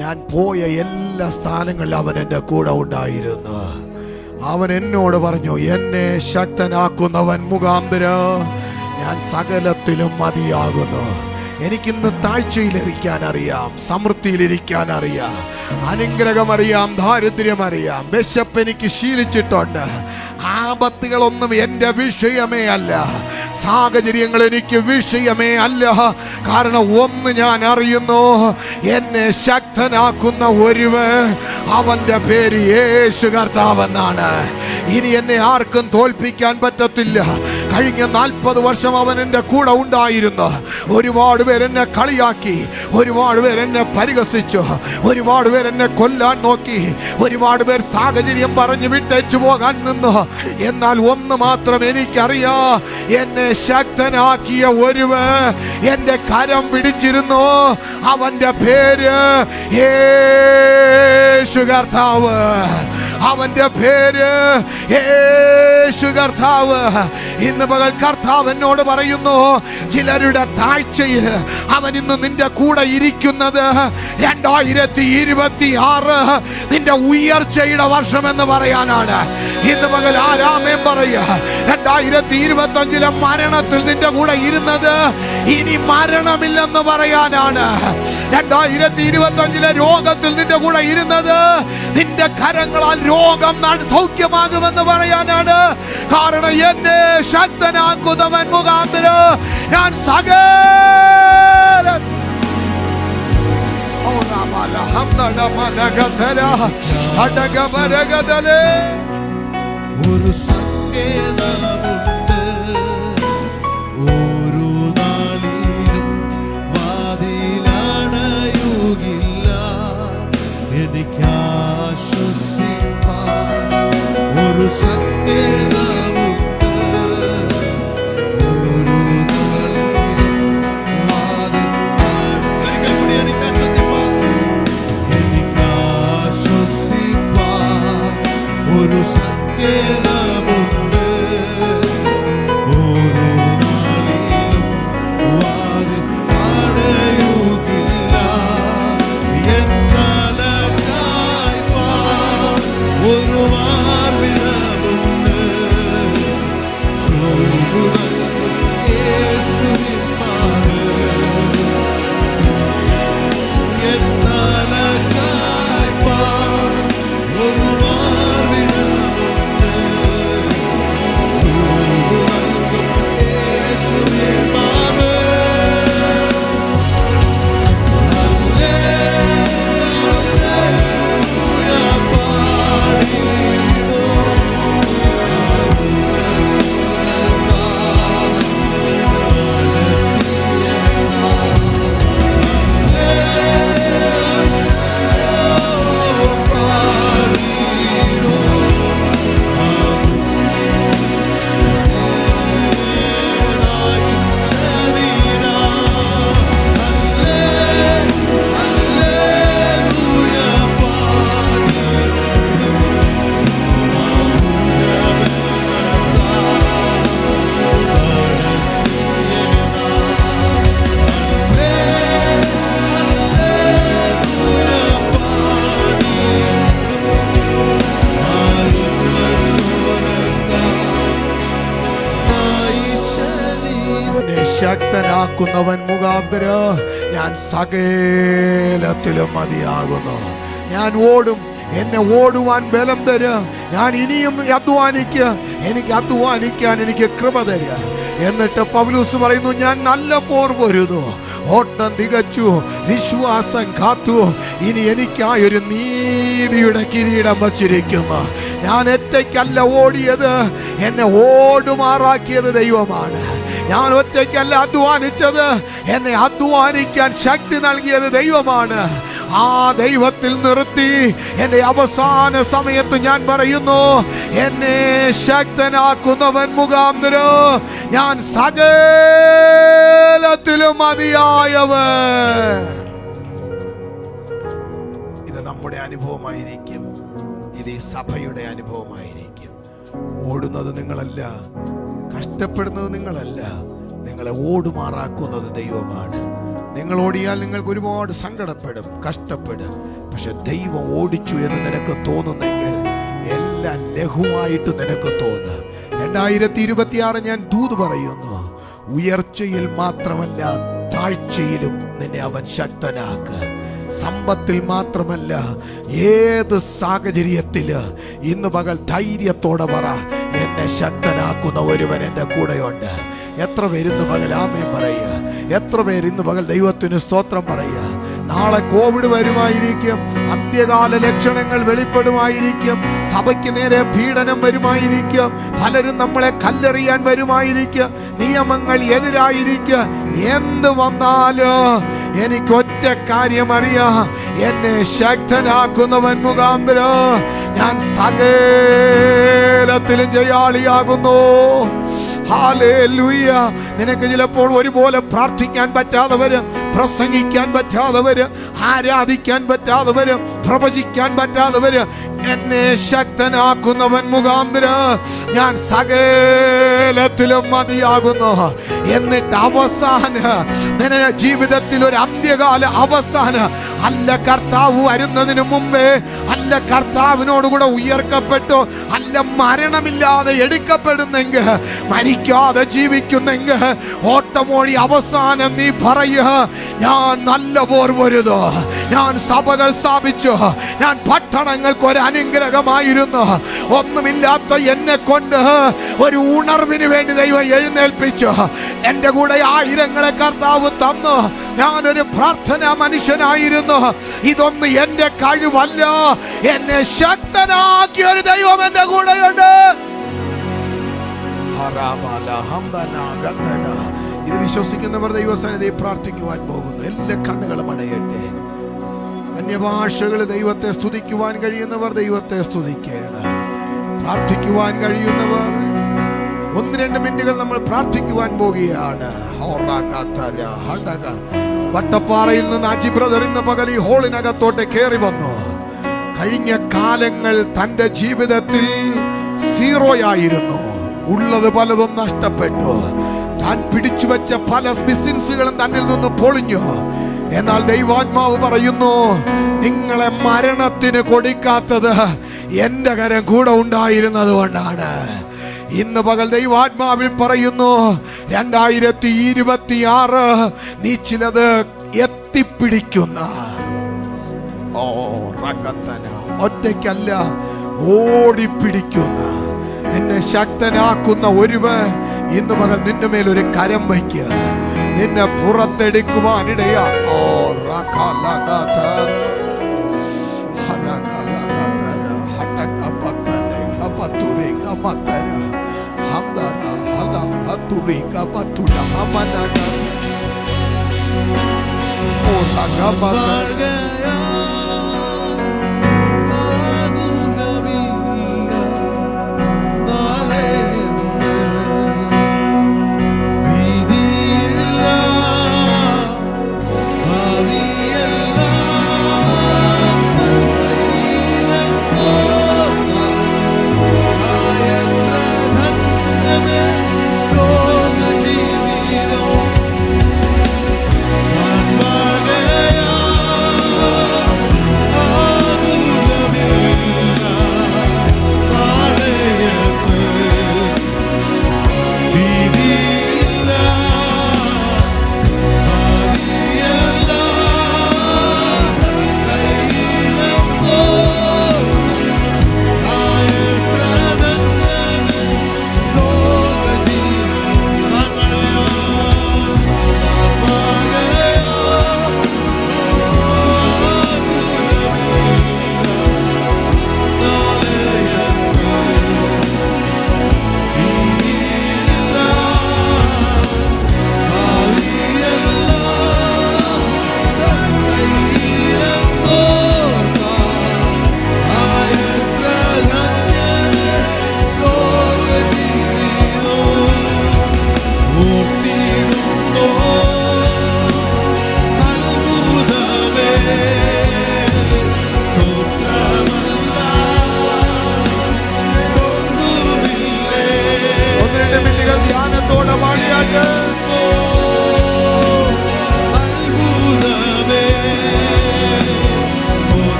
ഞാൻ പോയ എല്ലാ സ്ഥാനങ്ങളിലും അവൻ എൻ്റെ കൂടെ ഉണ്ടായിരുന്നു. അവൻ എന്നോട് പറഞ്ഞു, എന്നെ ശക്തനാക്കുന്നവൻ മുഖാന്തരം ഞാൻ സകലത്തിലും മതിയാകുന്നു. എനിക്കിന്ന് താഴ്ചയിലിരിക്കാൻ അറിയാം, സമൃദ്ധിയിലിരിക്കാൻ അറിയാം, അനുഗ്രഹം അറിയാം, ദാരിദ്ര്യം അറിയാം, വിശപ്പ് എനിക്ക് ശീലിച്ചിട്ടുണ്ട്. ആപത്തുകളൊന്നും എൻ്റെ വിഷയമേ അല്ല, സാഹചര്യങ്ങൾ എനിക്ക് വിഷയമേ അല്ല. കാരണം ഒന്ന് ഞാൻ അറിയുന്നു, എന്നെ ശക്തനാക്കുന്ന ഒരുവൻ, അവൻ്റെ പേര് യേശു കർത്താവെന്നാണ്. ഇനി എന്നെ ആർക്കും തോൽപ്പിക്കാൻ പറ്റത്തില്ല. കഴിഞ്ഞ 40 വർഷം അവൻ എൻ്റെ കൂടെ ഉണ്ടായിരുന്നു. ഒരുപാട് പേരെന്നെ കളിയാക്കി, ഒരുപാട് പേരെന്നെ പരിഹസിച്ചു, ഒരുപാട് പേരെന്നെ കൊല്ലാൻ നോക്കി, ഒരുപാട് പേർ സാഹചര്യം പറഞ്ഞു വിട്ടേച്ചു പോകാൻ നിന്നു. എന്നാൽ ഒന്ന് മാത്രം എനിക്കറിയാം, എന്നെ ശക്തനാക്കിയ ഒരുവൻ എൻ്റെ കരം പിടിച്ചിരുന്നു. അവൻ്റെ പേര് യേശു കർത്താവ്. അവൻ്റെ പേര് യേശു കർത്താവ്. ഇന്ന് പകൽ കർത്താവ് എന്നോട് പറയുന്നു, ചിലരുടെ താഴ്ചയിൽ അവൻ ഇന്ന് നിന്റെ കൂടെ ഇരിക്കുന്നത് 2026 നിന്റെ ഉയർച്ചയുടെ വർഷം എന്ന് പറയാനാണ്. ഇന്ന് പകൽ ആരാമേൻ പറയുക. 2025 മരണത്തിൽ നിന്റെ കൂടെ ഇരുന്നത് ഇനി മരണമില്ലെന്ന് പറയാനാണ്. 2025 രോഗത്തിൽ നിന്റെ കൂടെ ഇരുന്നത് നിന്റെ കരങ്ങളാൽ രോഗം സൗഖ്യമാകുമെന്ന് പറയാനാണ്. കാരണം എന്നെ ശക്തനാക്കുന്നവൻ മുഖാന്തരം ഞാൻ സകല ഒരു സങ്കേതമുണ്ട്, ഓരോ നാളിലും വാതിലടയുകില്ല. എനിക്കാശ്വസിപ്പാൻ ഒരു സങ്കേതമുണ്ട്, ഓരോ നാളിലും വാതിൽ ഒരിക്കൽ കൂടി എനിക്കാശ്വസിപ്പാൻ ഒരു സങ്കേതമുണ്ട്, ഓരോ നാളിലും വാതിൽ അടയുകില്ല. എൻ തല ചായ്പാൻ ഒരു മാർവിടമുണ്ട്, ചൂടുകൾ യേശുവിൻ മാറ്. എൻ തല ചായ്പാൻ ഒരു ശക്തനാക്കുന്നവൻ മുഖാന്തരം ഞാൻ സകലത്തിലും മതിയാകുന്നു. ഞാൻ ഓടും, എന്നെ ഓടുവാൻ ബലം തരുക. ഞാൻ ഇനിയും അധ്വാനിക്കുക, എനിക്ക് അധ്വാനിക്കാൻ എനിക്ക് കൃപ തരിക. എന്നിട്ട് പൗലോസ് പറയുന്നു, ഞാൻ നല്ല പോർ പൊരുതു, ഓട്ടം തികച്ചു, വിശ്വാസം കാത്തു. ഇനി എനിക്കായൊരു നീതിയുടെ കിരീടം വച്ചിരിക്കുന്നു. ഞാൻ ഒറ്റയ്ക്കല്ല ഓടിയത്, എന്നെ ഓടുമാറാക്കിയത് ദൈവമാണ്. ഞാൻ ഒറ്റയ്ക്കല്ല അധ്വാനിച്ചത്, എന്നെ അധ്വാനിക്കാൻ ശക്തി നൽകിയത് ദൈവമാണ്. ആ ദൈവത്തിൽ നിർത്തി എന്റെ അവസാന സമയത്ത് ഞാൻ പറയുന്നു, എന്നെ ശക്തനാക്കുന്നവൻ മുഖാന്തരം ഞാൻ സകലത്തിലും മതിയായവൻ. ഇത് നമ്മുടെ അനുഭവമായിരിക്കും, ഇത് ഈ സഭയുടെ അനുഭവമായിരിക്കും. ഓടുന്നത് നിങ്ങളല്ല, കഷ്ടപ്പെടുന്നത് നിങ്ങളല്ല, നിങ്ങളെ ഓടുമാറാക്കുന്നത് ദൈവമാണ്. നിങ്ങൾ ഓടിയാൽ നിങ്ങൾക്ക് ഒരുപാട് സങ്കടപ്പെടും, കഷ്ടപ്പെടും. പക്ഷെ ദൈവം ഓടിച്ചു എന്ന് നിനക്ക് തോന്നുന്നെങ്കിൽ എല്ലാം ലഘുവായിട്ട് നിനക്ക് തോന്നുക. 2026 ഞാൻ ദൂത് പറയുന്നു, ഉയർച്ചയിൽ മാത്രമല്ല താഴ്ചയിലും നിന്നെ അവൻ ശക്തനാക്കുക. സമ്പത്തിൽ മാത്രമല്ല, ഏത് സാഹചര്യത്തില് ഇന്ന് പകൽ ധൈര്യത്തോടെ പറ, എന്നെ ശക്തനാക്കുന്ന ഒരുവൻ എൻ്റെ കൂടെയുണ്ട്. എത്ര പേരിന്ന് പകൽ ആമേൻ പറയുക? എത്ര പേരിന്ന് പകൽ ദൈവത്തിന് സ്തോത്രം പറയുക? നാളെ കോവിഡ് വരുമായിരിക്കും, അന്ത്യകാല ലക്ഷണങ്ങൾ വെളിപ്പെടുമായിരിക്കും, സഭയ്ക്ക് നേരെ പീഡനം വരുമായിരിക്കും, പലരും നമ്മളെ കല്ലെറിയാൻ വരുമായിരിക്കും, നിയമങ്ങൾ എതിരായിരിക്കും. എന്ത് വന്നാലോ എനിക്കൊറ്റ കാര്യം അറിയാം, എന്നെ ശക്തനാക്കുന്നവൻ മുഖാന്തരം ഞാൻ സകലത്തിലും ജയാളിയാകുന്നു. ഹല്ലേലൂയ. നിനക്ക് ചിലപ്പോൾ ഒരുപോലെ പ്രാർത്ഥിക്കാൻ പറ്റാത്തവര്, പ്രസംഗിക്കാൻ പറ്റാത്തവര്, ആരാധിക്കാൻ പറ്റാത്തവര്, പ്രവചിക്കാൻ പറ്റാത്തവര്, എന്നെ ശക്തനാക്കുന്നവൻ മുഖാന്തരം ഞാൻ സകലത്തിലും മതിയാകുന്നു. എന്നിട്ട് നിന്റെ ജീവിതത്തിൽ ഒരു അന്ത്യകാല അല്ല കർത്താവ് വരുന്നതിന് മുമ്പേ, അല്ല കർത്താവിനോടുകൂടെ ഉയർക്കപ്പെട്ടു, അല്ല മരണമില്ലാതെ എടുക്കപ്പെടുന്നെങ്കിൽ, മരിക്കാതെ ജീവിക്കുന്നെങ്കിൽ, ഓട്ടമോഴി അവസാനം നീ പറയുക, ഞാൻ നല്ല പോർ പൊരുതു, ഞാൻ സഭകൾ സ്ഥാപിച്ചു, ഞാൻ പട്ടണങ്ങൾക്ക് ഒരു അനുഗ്രഹമായിരുന്നു, ഒന്നുമില്ലാത്ത എന്നെ കൊണ്ട് ഒരു ഉണർവിന് വേണ്ടി ദൈവം എഴുന്നേൽപ്പിച്ചു, എൻ്റെ കൂടെ ആയിരങ്ങളെ കർത്താവ് തന്നു, ഞാനൊരു പ്രാർത്ഥനാ മനുഷ്യനായിരുന്നു, ഇതൊന്നും എൻ്റെ കഴിവല്ല, എന്നെ ശക്തനാക്കിയ ഒരു ദൈവം എൻ്റെ കൂടെയുണ്ട്. ഇത് വിശ്വസിക്കുന്നവർ ദൈവസന്നിധിയെ പ്രാർത്ഥിക്കുവാൻ പോകുന്നു. എല്ലാ കണ്ണുകളും അടയട്ടെ. അന്യഭാഷകൾ ദൈവത്തെ സ്തുതിക്കുവാൻ കഴിയുന്നവർ ദൈവത്തെ സ്തുതിക്കണം. പ്രാർത്ഥിക്കുവാൻ കഴിയുന്നവർ 1-2 മിനിറ്റുകൾ നമ്മൾ പ്രാർത്ഥിക്കുവാൻ പോകുകയാണ്. വട്ടപ്പാറയിൽ നിന്ന് അജി ബ്രദർ ഇന്ന് പകൽ ഈ ഹോളിനകത്തോട്ട് കയറി വന്നു. കഴിഞ്ഞ കാലങ്ങൾ തന്റെ ജീവിതത്തിൽ സീറോയായിരുന്നു. ഉള്ളത് പലതും നഷ്ടപ്പെട്ടു. താൻ പിടിച്ചു വെച്ച പല ബിസിനസ്സുകളും തന്നിൽ നിന്ന് പൊളിഞ്ഞു. എന്നാൽ ദൈവാത്മാവ് പറയുന്നു, നിങ്ങളെ മരണത്തിന് കൊടുക്കാത്തത് എന്റെ കരം കൂടെ ഉണ്ടായിരുന്നത് കൊണ്ടാണ്. ഇന്ന് പകൽ ദൈവാത്മാവിൽ പറയുന്നു, 2026 നീ ചിലത് എത്തിപ്പിടിക്കുന്ന, ഒറ്റയ്ക്കല്ല ഓടിപ്പിടിക്കുന്ന, നിന്നെ ശക്തനാക്കുന്ന ഒരുവൻ ഇന്ന് പകൽ നിന്റെ മേലൊരു കരം വയ്ക്കുക, നിന്നെ പുറത്തെടുക്കുവാനിടയാ. ജീവിതം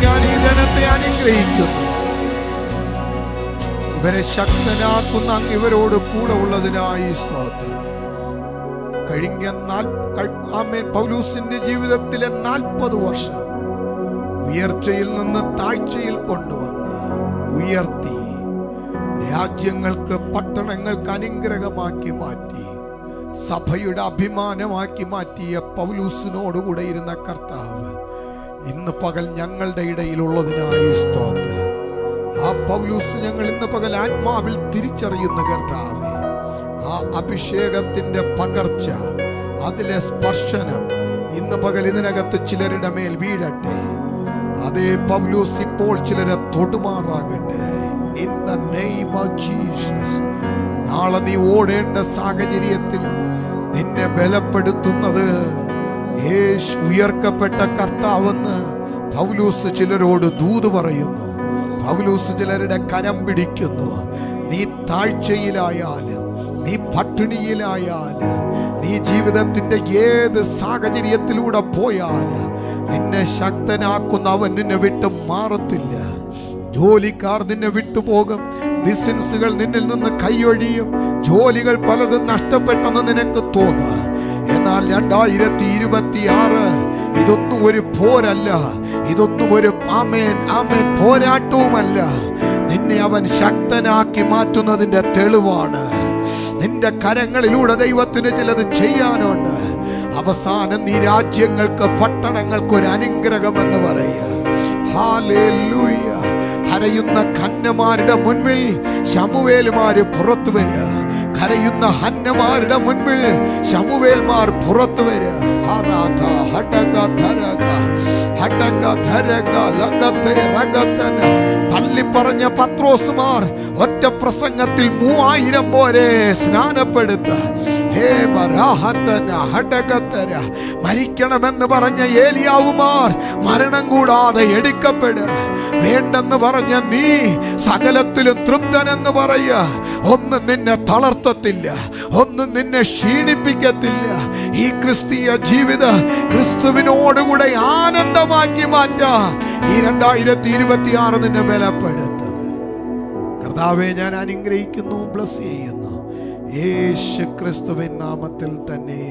ഞാൻ ഈ ജനത്തെ അനുഗ്രഹിക്കുന്നു. ഇവരെ ശക്തനാക്കുന്ന അങ്ങ് ഇവരോട് കൂടെ ഉള്ളതിനായി സ്തോത്രം. കഴിഞ്ഞ പൗലൂസിന്റെ ജീവിതത്തിലെ 40 വർഷം ഉയർച്ചയിൽ നിന്ന് താഴ്ചയിൽ കൊണ്ടുവന്ന് ഉയർത്തി രാജ്യങ്ങൾക്ക് പട്ടണങ്ങൾക്ക് അനുഗ്രഹമാക്കി മാറ്റി സഭയുടെ അഭിമാനമാക്കി മാറ്റിയ പൗലൂസിനോടുകൂടെ ഇരുന്ന കർത്താവ് ഇന്ന് പകൽ ഞങ്ങളുടെ ഇടയിലുള്ളതിനായി സ്തോത്രം. ആ പൗലൂസ് ഞങ്ങൾ ഇന്ന് പകൽ ആത്മാവിൽ തിരിച്ചറിയുന്ന കർത്താവേ, ആ അഭിഷേകത്തിന്റെ പകർച്ച, അതിലെ സ്പർശനം ഇന്ന് പകൽ ഇതിനകത്ത് ചിലരുടെ മേൽ വീഴട്ടെ. അതേ പൗലൂസ് ഇപ്പോൾ ചിലരെ തൊടുമാറാകട്ടെ. In the name of Jesus. നാളെ നീ ഓടേണ്ട സാഹചര്യത്തിൽ നിന്നെ ബലപ്പെടുത്തുന്നത് യേശു ഉയർക്കപ്പെട്ട കർത്താവെന്ന് പൗലൂസ് ചിലരോട് ദൂത് പറയുന്നു. പൗലൂസ് ചിലരുടെ കരം പിടിക്കുന്നു. നീ താഴ്ചയിലായാലും, നീ പട്ടിണിയിലായാലും, നീ ജീവിതത്തിന്റെ ഏത് സാഹചര്യത്തിലൂടെ പോയാലും നിന്നെ ശക്തനാക്കുന്ന അവൻ നിന്നെ വിട്ട് മാറത്തില്ല. ജോലിക്കാർ നിന്നെ വിട്ടുപോകും, ബിസിനസ്സുകൾ നിന്നിൽ നിന്ന് കൈയൊഴിയും, ജോലികൾ പലതും നഷ്ടപ്പെട്ടെന്ന് നിനക്ക് തോന്നുക. എന്നാൽ 2026 ഇതൊന്നും ഒരു പോരല്ല, ഇതൊന്നും ഒരു പോരാട്ടവുമല്ല. നിന്നെ അവൻ ശക്തനാക്കി മാറ്റുന്നതിന്റെ തെളിവാണ്. നിന്റെ കരങ്ങളിലൂടെ ദൈവത്തിന് ചിലത് ചെയ്യാനുണ്ട്. അവസാനം നീ രാജ്യങ്ങൾക്ക് പട്ടണങ്ങൾക്ക് ഒരു അനുഗ്രഹമെന്ന് പറയുക. ഹല്ലേലൂയ. കരയുന്ന കന്യമാരുടെ മുൻപിൽ ശമൂവേൽമാര് പുറത്തു വരിക. കരയുന്ന ഹന്നമാരുടെ മുൻപിൽ ശമൂവേൽമാർ പുറത്തു വരിക. തള്ളിപ്പറഞ്ഞ പത്രോസുമാർ ഒറ്റ പ്രസംഗത്തിൽ 3000 പേരെ സ്നാനപ്പെടുത്ത. മരിക്കണമെന്ന് പറഞ്ഞ ഏലിയാവുമാർ മരണം കൂടാതെ എടുക്കപ്പെടുക. വേണ്ടെന്ന് പറഞ്ഞ നീ സകലത്തിലും തൃപ്തനെന്ന് പറയുക. ഒന്നും നിന്നെ തളർത്തത്തില്ല, ഒന്നും നിന്നെ ക്ഷീണിപ്പിക്കത്തില്ല. ഈ ക്രിസ്തീയ ജീവിതം ക്രിസ്തുവിനോടുകൂടെ ആനന്ദമാക്കി മാറ്റാം. ഈ 2026 നിന്നെ ബലപ്പെടുത്തും. കർത്താവേ, ഞാൻ അനുഗ്രഹിക്കുന്നു, ബ്ലസ് ചെയ്യുന്നു യേശു ക്രിസ്തുവിൻ നാമത്തിൽ തന്നെ.